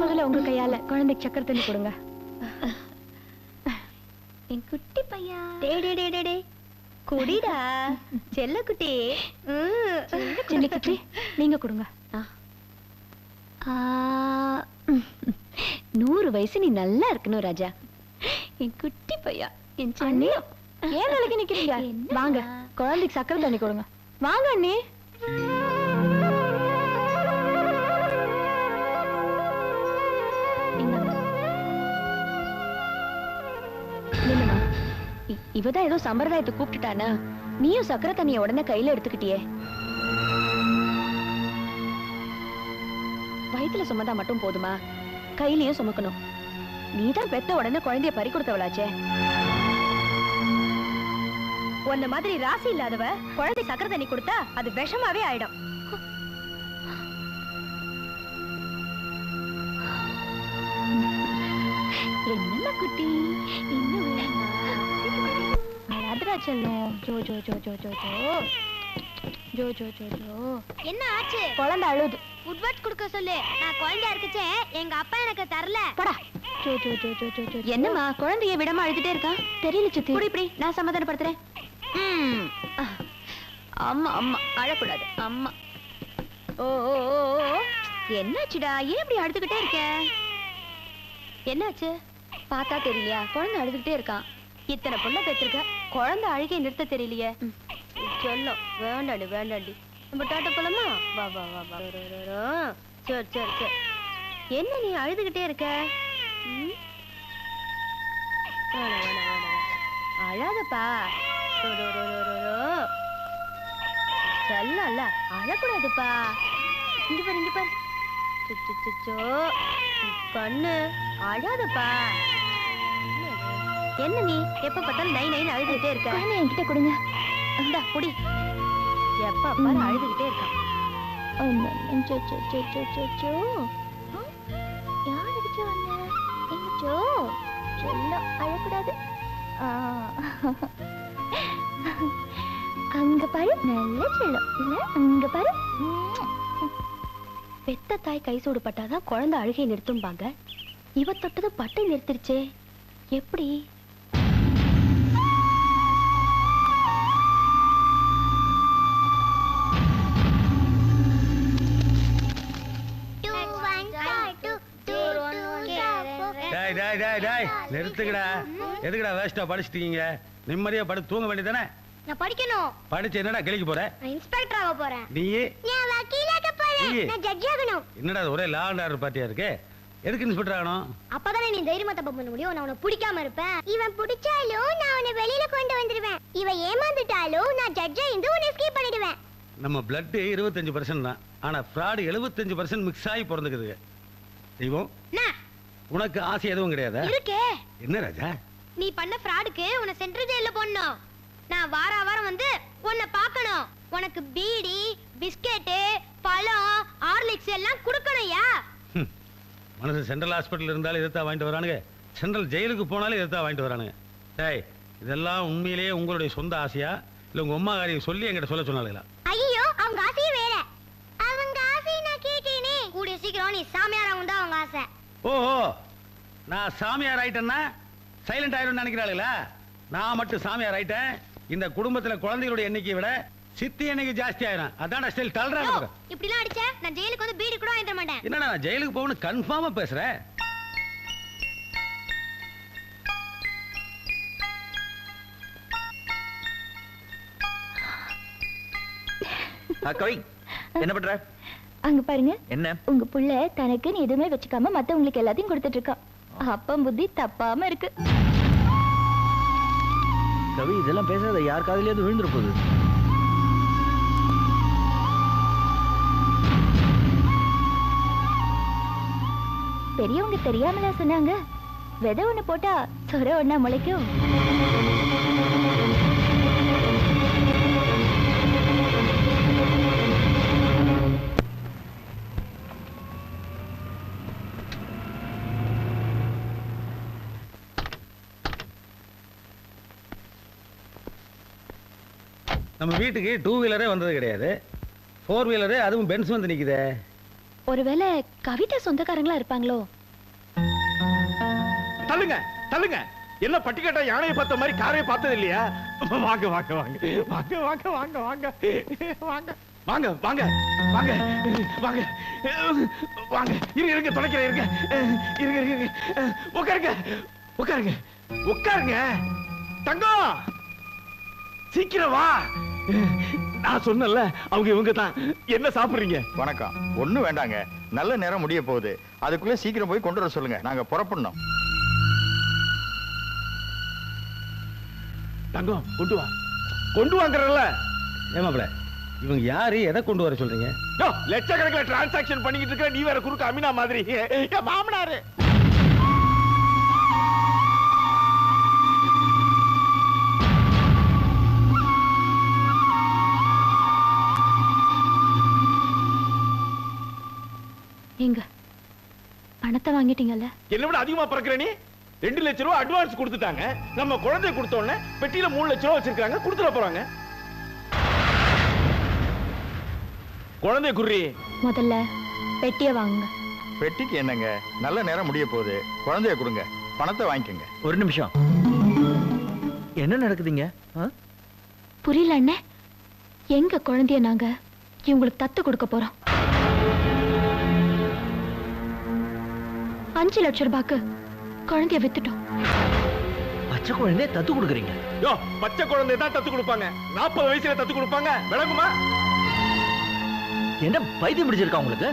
முதல்ல உங்க கையால குழந்தைக்கு சக்கரை தண்ணி கொடுங்க. என் குட்டி பையா, டே குடிடா செல்ல குட்டி. செல்ல குட்டி நீங்க கொடுங்க. 100 வயசு நீ நல்லா இருக்கணும் ராஜா. என் குட்டி பையா, என் அண்ணி ஏன் நாளைக்கு நிக்கிறீங்க? வாங்க குழந்தைக்கு சக்கரை தண்ணி கொடுங்க. வாங்க அண்ணி. இவதான் ஏதோ சம்பிரதாயத்தை கூப்பிட்டுட்டானா? நீயும் சக்கரை தண்ணிய உடனே கையில எடுத்துக்கிட்டியே. வயிற்றுல சுமந்தா மட்டும் போதுமா? கையிலயும் சுமக்கணும். நீதான் பெத்த உடனே குழந்தைய பறி கொடுத்தவளாச்சே. உன்ன மாதிரி ராசி இல்லாதவ குழந்தை சக்கரை தண்ணி கொடுத்தா அது விஷமாவே ஆயிடும். என்ன குட்டி, இன்னும் என்ன ஆச்சு? குழந்தை அழுது. உட்வர்ட் குடுக்க சொல்லு. நான் குழந்தையா இருக்கச்சே எங்க அப்பா எனக்கு தரல. போடா. என்னம்மா குழந்தைய விடாம அழுதுட்டே இருக்கா? தெரியல சித்தி. இப்படி இப்படி நான் சமாதானப்படுத்துறேன். அம்மா அம்மா அழக்கூடாது. அம்மா ஓ ஓ ஓ என்னாச்சுடா? ஏன் இப்படி அழுதுகிட்டே இருக்க? என்னாச்சு? பார்த்தா தெரியலையா? குழந்தை அழுதுகிட்டே இருக்கான். இத்தனை புள்ள பெற்றிருக்க, குழந்தை அழுகை நிறுத்த தெரியலையே. சொல்லும் வேண்டாடி வேண்டாடி. நம்ம டாட்டா போலாமா? வா வா வா வா. சரி சரி சரி. என்ன நீ அழுதுகிட்டே இருக்க? அழாதப்பா. சொல்லல அழக்கூடாதுப்பா. இங்க பாரு இங்க பாரு. கண்ணு அழாதப்பா. என்ன நீ எப்ப பார்த்தாலும் நை நைன்னு அழுதுகிட்டே இருக்க? என்கிட்ட கொடுங்க. இந்தா புடி. எப்ப பாரு அழுதுகிட்டே இருக்கான். யார் அடிச்சா? எங்கச்சோ சொல்ல அழக்கூடாது. அங்க பாரு, நல்ல செல்லம் இல்ல? அங்க பாரு. பெத்த தாய் கை சூடு பட்டாதான் குழந்தை அழுகை நிறுத்தும்பாங்க. இவ தொட்டது பட்டை நிறுத்திருச்சே, எப்படி? நிறுத்துக்கடா. எதுக்குடா வேஸ்டா படிச்சிட்டீங்க? நிம்மதியா படுத்து தூங்க வேண்டியதானே? நான் படிக்கணும். படிச்சு என்னடா கிளிக்கு போற? நான் இன்ஸ்பெக்டர் ஆக போறேன். நீ? நான் வக்கீலாக போறேன். நான் ஜட்ஜ் ஆகணும். என்னடா ஒரே லா அண்ட் ஆர்டர் பார்ட்டியா இருக்கு? எதுக்கு இன்ஸ்பெக்டர் ஆகணும்? அப்பதானே நீ தைரியமா தப்பு பண்ண முடியும். நான் உன்னை பிடிக்காம இருப்பேன். இவன் பிடிச்சாலும் நான் உன்னை வெளியில கொண்டு வந்துடுவேன். இவன் ஏமாந்துட்டாலும் நான் ஜட்ஜா இருந்து உன்னை எஸ்கேப் பண்ணிடுவேன். நம்ம பிளட் 25% தான். ஆனா ஃப்ராட் 75% மிக்ஸ் ஆகி பிறந்துக்குது. தெய்வம், உனக்கு ஆசை எதுவும் கிடையாதா? இருக்கே. என்ன ராஜா? நீ பண்ண ஃப்ராடுக்கு உன்னை சென்ட்ரல் ஜெயில போடணும். நான் வாரம் வந்து உன்னை பார்க்கணும். உனக்கு பீடி, பிஸ்கெட், பழம், ஹார்லிக்ஸ் எல்லாம் கொடுக்கணும்யா. மனசு சென்ட்ரல் ஹாஸ்பிட்டல் இருந்தாலும் இதைத்தான் வாங்கிட்டு வரானுங்க. சென்ட்ரல் ஜெயிலுக்கு போனாலும் இதைத்தான் வாங்கிட்டு வரானுங்க. டேய், இதெல்லாம் உண்மையிலேயே உங்களுடைய சொந்த ஆசையா இல்ல உங்க அம்மா காரியம் சொல்லி என்கிட்ட சொல்ல சொன்னாங்களா? ஐயோ, அவங்க ஆசையே வேற. அவங்க ஆசையை நான் கேட்டேனே. கூடிய சீக்கிரம் நீ சாமியார் ஆகும் தான் அவங்க ஆசை. ஓஹோ, நான் சாமியார் ஆயிட்டேன்னா சைலண்ட் ஆயிடும்னு நினைக்கிறாளுங்களா? நான் மட்டும் சாமியார் ஆயிட்டேன், இந்த குடும்பத்துல குழந்தைகளுடைய எண்ணிக்கையை விட சித்தி எண்ணிக்கை ஜாஸ்தி ஆயிரும். அதான் ஸ்டைல் தள்ளுறாங்க. இப்படிலாம் அடிச்ச நான் ஜெயிலுக்கு வந்து பீடி கூட வாங்கிட மாட்டேன். என்னடா நான் ஜெயிலுக்கு போகணும் கன்ஃபார்மா பேசுறேன். கவி, என்ன பண்ற? அங்க பாருங்க. என்ன? உங்க புள்ள தனக்குன்னு எதுவுமே வச்சுக்காம மத்தவங்களுக்கு எல்லாத்தையும் கொடுத்துட்டு இருக்கான். அப்பம் புத்தி தப்பாம இருக்கு. கவி, இதெல்லாம் பேசாத, யார் காதுலயாவது விழுந்துற போகுது. பெரியவங்க தெரியாமலா சொன்னாங்க? விதை ஒண்ணு போட்டா சொர ஒண்ணா முளைக்கும். நம்ம வீட்டுக்கு 2 வீலரே வந்தது கிடையாது. 4 வீலரு, அதுவும் பென்ஸ் வந்து நிக்குதே. ஒருவேளை கவிதா சொந்தக்காரங்களா இருப்பாங்களோ? தள்ளுங்க தள்ளுங்க. என்ன பட்டிக்காட்டா யானையை பார்த்த மாதிரி காரையை பார்த்தது இல்லையா? வாங்க வாங்க வாங்க வாங்க வாங்க வாங்க வாங்க வாங்க வாங்க வாங்க வாங்க வாங்க வாங்க. இருங்க தொலைக்கிறேன். இருங்க இருங்க இருங்க. உட்காருங்க உட்காருங்க உட்காருங்க. தங்கம், சீக்கிரம் வா. நான் சொன்னல, அவங்க இவங்க தான். என்ன சாப்பிடுறீங்க? வணக்கம். ஒண்ணும் வேண்டாங்க, நல்ல நேரம் முடிய போகுது. அதுக்குள்ள சீக்கிரம் போய் கொண்டு வர சொல்லுங்க, நாங்க புறப்படணும். தங்கம், கொண்டு வா. கொண்டு வாங்கறல்ல. ஏமாப்ள, இவங்க யாரு, எதை கொண்டு வர சொல்றீங்க? லட்சக்கணக்கில் டிரான்சாக்சன் பண்ணிக்கிட்டு இருக்க நீ வேற குறுக்க அமினா மாதிரி. என் மாமனாரு. எங்க பணத்தை வாங்கிட்டீங்கல்ல? என்ன விட அதிகமா பறக்குற நீ. 2 லட்சம் ரூபாய் அட்வான்ஸ் கொடுத்துட்டாங்க. நம்ம குழந்தைய கொடுத்த உடனே பெட்டியில 3 லட்சம் ரூபாய் வச்சிருக்காங்க, கொடுத்துட போறாங்க. குழந்தைய குறி. முதல்ல பெட்டியை வாங்குங்க. பெட்டிக்கு என்னங்க, நல்ல நேரம் முடிய போகுது. குழந்தைய கொடுங்க, பணத்தை வாங்கிக்கோங்க. ஒரு நிமிஷம், என்ன நடக்குதுங்க? புரியல அண்ணே. எங்க குழந்தைய நாங்க இவங்களுக்கு தத்து கொடுக்க போறோம். 5 லட்சம் ரூபாய்க்கு குழந்தைய வித்துட்டோம். பச்சை குழந்தைய தத்து கொடுக்குறீங்க? யோ, பச்சை குழந்தைய தான் தத்து கொடுப்பாங்க. 40 வயசுல தத்து கொடுப்பாங்க, விளங்குமா? என்ன பைத்தியம் பிடிச்சிருக்கா உங்களுக்கு?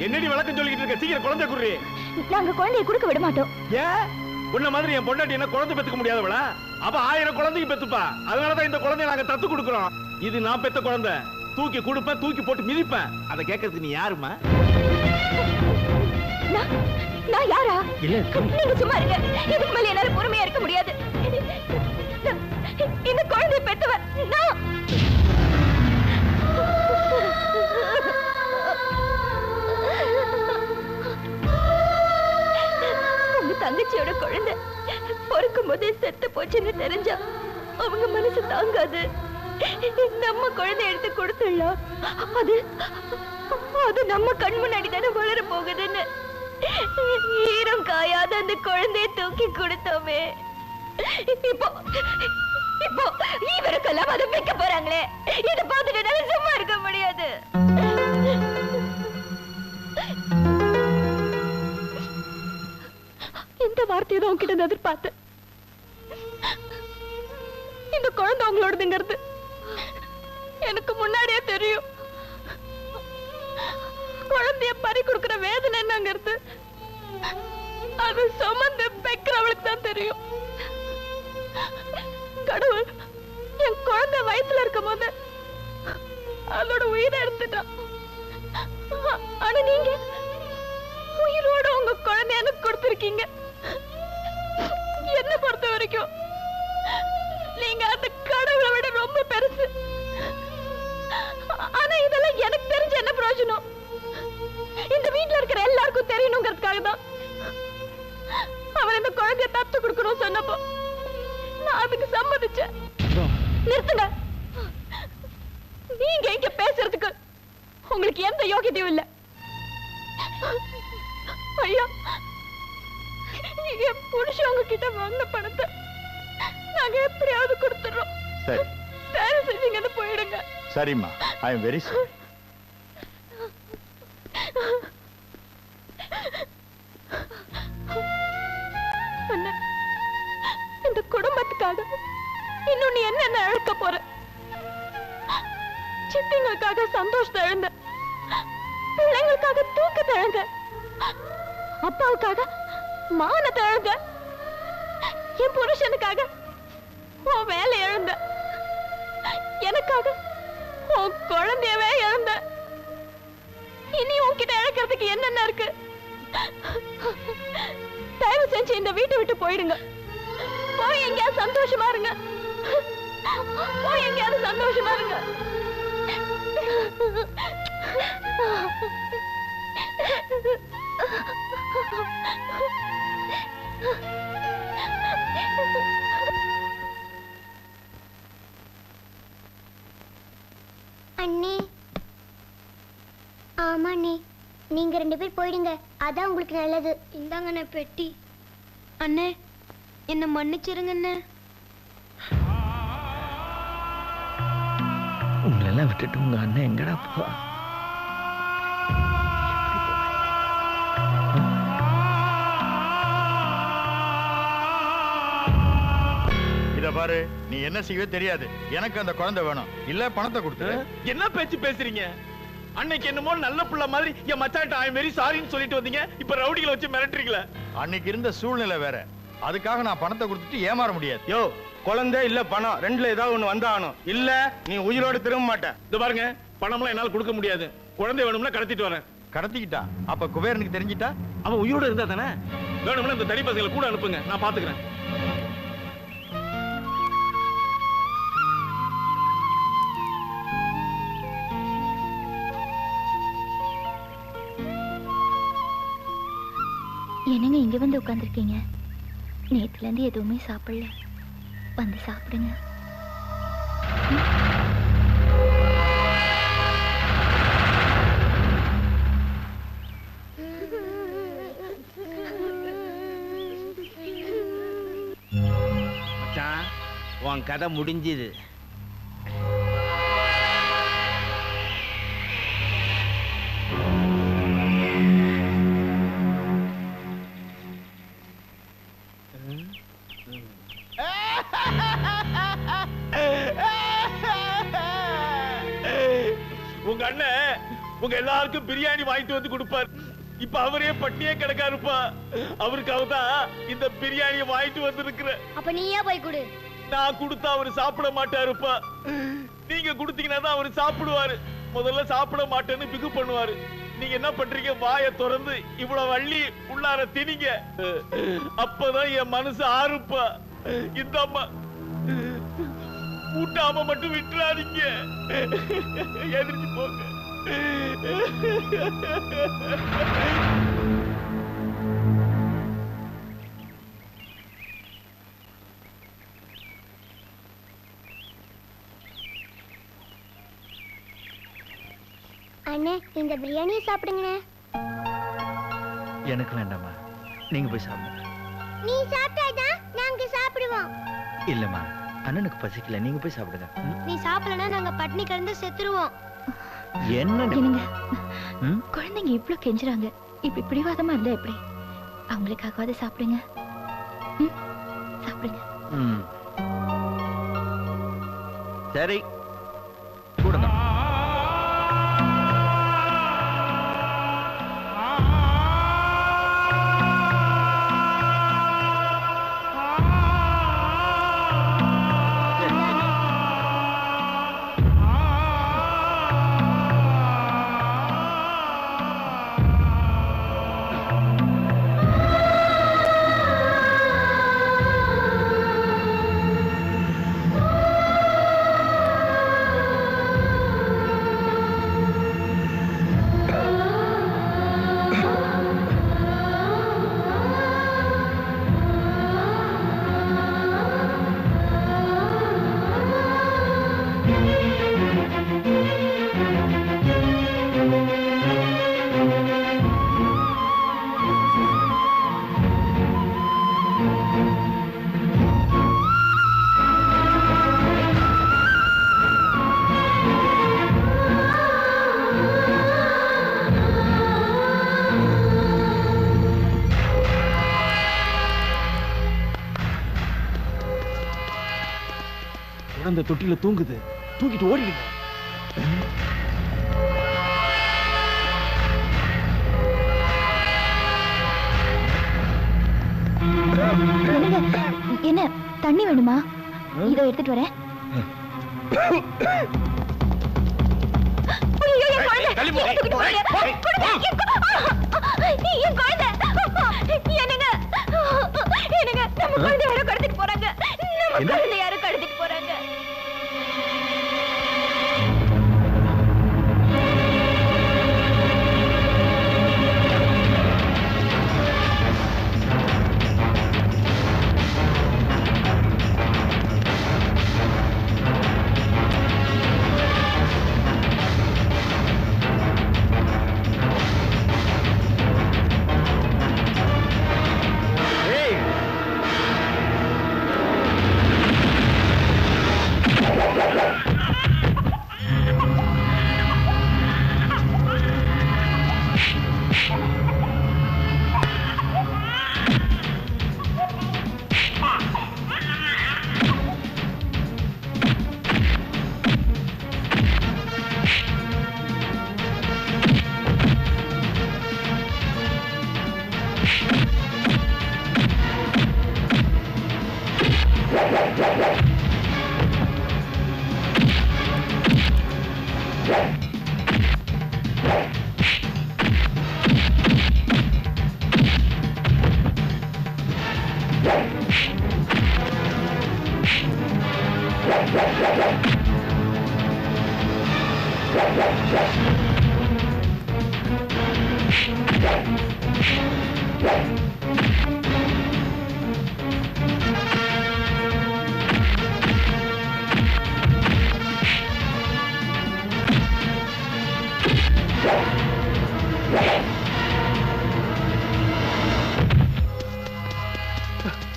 என்னடி விளக்கம் சொல்லிக்கிட்டு இருக்க? சீக்கிரம் குழந்தைய குறி. நாங்க குழந்தைய கொடுக்க விட மாட்டோம். ஏன்? உன்ன மாதிரி என் பொண்டாட்டி என்ன குழந்தை பெத்துக்க முடியாதவளா? அப்ப 1000 குழந்தைக்கு பெத்துப்பா. அதனாலதான் இந்த குழந்தைய நாங்க தத்து கொடுக்கிறோம். இது நான் பெத்த குழந்தை. தூக்கி கொடுப்பேன், தூக்கி போட்டு மிதிப்பேன். அதை கேட்கறதுக்கு நீ யாருமா? நான் யாரா? இல்ல, நீங்க சும்மா இருங்க. இதுக்கு மேல என்னால பொறுமையா இருக்க முடியாது. இந்த குழந்தைய பெத்தவ நான். உங்க தங்கச்சியோட குழந்தை பொறுக்கும் போதே செத்து போச்சுன்னு தெரிஞ்சா அவங்க மனசு தாங்காது. நம்ம குழந்தை எடுத்து கொடுத்துடலாம், அது அது நம்ம கண் முன்னாடி தானே வளர போகுதுன்னு ஈரம் காயாத அந்த குழந்தைய தூக்கி கொடுத்தோமே. இப்போ இப்போ இவருக்கெல்லாம் அதை வைக்க போறாங்களே, இதை பார்த்துட்டு சும்மா இருக்க முடியாது. இந்த வார்த்தையை தான் உங்ககிட்ட எதிர்பார்த்தேன். இந்த குழந்தை உங்களோடதுங்கிறது எனக்கு முன்னாடியே தெரியும். குழந்தைய பறி கொடுக்கிற வேதனை என்னங்கிறது அது சுமந்து பெக்கிறவளுக்கு தான் தெரியும். கடவுள் என் குழந்தை வயித்துல இருக்கும் போது அதோட உயிரை எடுத்துட்டான். ஆனா நீங்க உயிரோட உங்க குழந்தைய எனக்கு கொடுத்திருக்கீங்க. என்ன பொறுத்த வரைக்கும் நீங்க அந்த கடவுளை விட ரொம்ப பெருசு. ஆனா இதெல்லாம் எனக்கு தெரிஞ்ச என்ன பிரயோஜனம்? இந்த வீட்டுல இருக்கிற எல்லாருக்கும் தெரியணுங்கிறதுக்காக தான் அவன் இந்த குழந்தைய தத்து கொடுக்கணும் சொன்னப்போ நான் அதுக்கு சம்மதிச்சேன். நிறுத்துங்க. நீங்க இங்க பேசுறதுக்கு உங்களுக்கு எந்த யோகியதையும் இல்ல. ஐயா, என் புருஷன் உங்ககிட்ட வாங்கின பணத்தை நாங்க எப்படியாவது கொடுத்துறோம். சரி, தயவு செஞ்சீங்க போயிடுங்க. சரிம்மா, ஐ எம் வெரி சாரி. இந்த குடும்பத்துக்காக இன்னும் நீ என்ன இழக்க போற? சித்திங்களுக்காக சந்தோஷத்தை இழந்த, பிள்ளைங்களுக்காக தூக்கத்தை இழந்த, அப்பாவுக்காக மானத்தை இழந்த, என் புருஷனுக்காக உன் வேலை இழந்த, எனக்காக உன் குழந்தையவே இழந்த. இனி உன்கிட்ட இழக்கிறதுக்கு என்னென்ன இருக்கு? தயவு செஞ்சு இந்த வீட்டை விட்டு போயிடுங்க. போய் எங்கேயாவது சந்தோஷமா இருங்க. போய் எங்கேயாவது சந்தோஷமா இருங்க. அண்ணே, ஆமா அண்ணே, நீங்க 2 பேர் போயிடுங்க, அதான் உங்களுக்கு நல்லது. இந்தாங்கண்ணே பெட்டி. அண்ணே, என்ன மன்னிச்சிருங்க அண்ணே. உங்களெல்லாம் விட்டுட்டு உங்க அண்ணன் எங்கடா போவா? இத பாரு, நீ என்ன செய்வே தெரியாது. எனக்கு அந்த குழந்தை வேணும், இல்ல பணத்தை கொடுத்து. என்ன பேச்சு பேசுறீங்க? அன்னைக்கு என்னமோ நல்ல புள்ள மாதிரி என் மச்சான்ட்ட ஐ வெரி சாரின்னு சொல்லிட்டு வந்தீங்க. இப்ப ரவுடிகளை வச்சு மிரட்டுறீங்களா? அன்னைக்கு இருந்த சூழ்நிலை வேற. அதுக்காக நான் பணத்தை கொடுத்துட்டு ஏமாற முடியாது. யோ, குழந்தை இல்ல பணம், ரெண்டுல ஏதாவது ஒண்ணு வந்தாகணும். இல்ல நீ உயிரோட திரும்ப மாட்ட. இது பாருங்க, பணம்லாம் என்னால கொடுக்க முடியாது. குழந்தை வேணும்னா கடத்திட்டு வரேன். கடத்திக்கிட்டா? அப்ப குபேரனுக்கு தெரிஞ்சிட்டா? அவன் உயிரோட இருந்தா தானே. வேணும்னா இந்த தடி பசங்களை கூட அனுப்புங்க, நான் பாத்துக்கிறேன். என்னங்க இங்க வந்து உட்கார்ந்துருக்கீங்க? நேத்துல இருந்து எதுவுமே சாப்பிடல, வந்து சாப்பிடுங்க. மச்சான், உன் கதை முடிஞ்சுது. உங்க அண்ணன் உங்க எல்லாருக்கும் பிரியாணி வாங்கிட்டு வந்து கொடுப்பார். இப்ப அவரே பட்டியே கிடக்காருப்பா. அவருக்காக தான் இந்த பிரியாணியை வாங்கிட்டு வந்து இருக்கிறேன். அப்ப நீயே போய் கொடு. நான் கொடுத்தா அவரு சாப்பிட மாட்டாருப்பா. நீங்க கொடுத்தீங்கன்னா தான் அவரு சாப்பிடுவாரு. முதல்ல சாப்பிட மாட்டேன்னு பிகு பண்ணுவாரு. நீங்க என்ன பண்றீங்க? வாயை திறந்து இவ்வளவு வள்ளி உள்ளார திணிங்க. அப்பதான் என் மனசு ஆறுப்பா. இந்த அம்மா ஊட்டாம மட்டும் விட்டுறாதீங்க. எதிர்த்து போங்க. அண்ணே இந்த பிரியாணியை சாப்பிடுங்கண்ணே. எனக்கு வேண்டாமா, நீங்க போய் சாப்பிடுங்க. நீ சாப்பிட்டாதான் நாங்க சாப்பிடுவோம். இல்லம்மா, அண்ணனுக்கு பசிக்கல, நீங்க போய் சாப்பிடுங்க. நீ சாப்பிடலனா நாங்க பட்னி கிடந்து செத்துருவோம். என்னங்க குழந்தைங்க இவ்ளோ கெஞ்சுறாங்க, இப்படி பிடிவாதமா இருந்தா எப்படி? அவங்களுக்காகவாது சாப்பிடுங்க. சாப்பிடுங்க. சரி கொடுங்க. குழந்தை தொட்டில தூங்குது, தூக்கிட்டு ஓடிடுங்க. என்ன தண்ணி வேணுமா? இதோ எடுத்துட்டு வரேன். யாரும் கடத்திட்டு போறாங்க.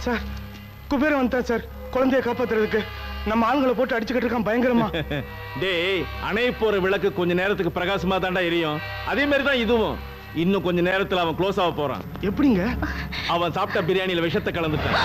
சார் குபேரன் வந்துட்டான் சார். குழந்தைய காப்பாத்துறதுக்கு நம்ம ஆண்களை போட்டு அடிச்சுக்கிட்டு இருக்கான் பயங்கரமா. டேய், அணைய போற விளக்கு கொஞ்ச நேரத்துக்கு பிரகாசமா தாண்டா எரியும். அதே மாதிரி தான் இதுவும். இன்னும் கொஞ்ச நேரத்துல அவன் க்ளோஸ் ஆக போறான். எப்படிங்க? அவன் சாப்பிட்ட பிரியாணியில விஷத்தை கலந்துட்டான்.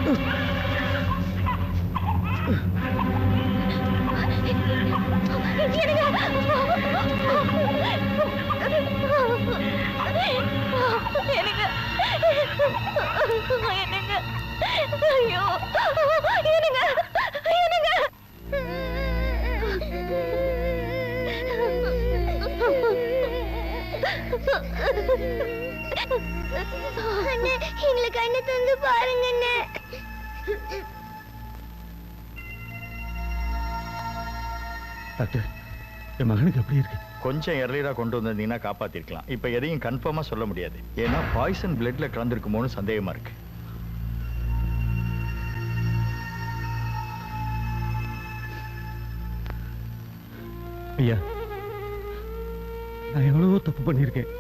ஐயோ என்னங்க என்னங்க அண்ணே எங்களுக்கு அண்ணே தந்து பாருங்க அண்ணே. டாக்டர் என் மகனுக்கு எப்படி இருக்கு? கொஞ்சம் எர்லியரா கொண்டு வந்திருந்தீங்கன்னா காப்பாத்திருக்கலாம். இப்ப எதையும் கன்ஃபார்மா சொல்ல முடியாது. ஏன்னா பாய்சன் பிளட்ல கலந்துருக்குமோன்னு சந்தேகமா இருக்கு. ஐயா, நான் எவ்வளவோ தப்பு பண்ணியிருக்கேன்.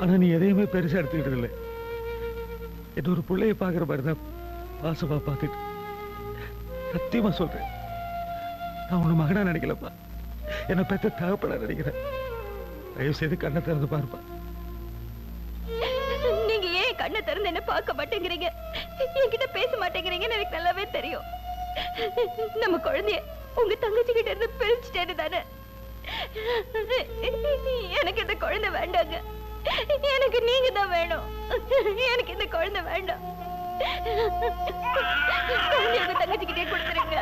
ஆனா நீ எதையுமே பெருசா எடுத்துக்கிட்டு இல்லை. என்ன ஒரு பிள்ளைய பாக்குற மாதிரி தான் பாசமா பார்த்துட்டு சத்தியமா சொல்றேன். நான் உன்னை மகனா நினைக்கலப்பா, என்னை பெற்ற தகப்பனா நினைக்கிறேன். தயவு செய்து கண்ணை திறந்து பாருப்பா. நீங்க ஏன் கண்ணை திறந்து என்ன பார்க்க மாட்டேங்கிறீங்க, என்கிட்ட பேச மாட்டேங்கிறீங்கன்னு எனக்கு நல்லாவே தெரியும். நம்ம குழந்தைய உங்க தங்கச்சி கிட்ட இருந்து பிரிச்சுட்டேன்னு தானே. எனக்கு இந்த குழந்தை வேண்டாங்க, எனக்கு நீங்க தான் வேணும். எனக்கு இந்த குழந்தை வேண்டாம். குழந்தைய உங்க தங்கச்சி கிட்டே கொடுத்துருங்க.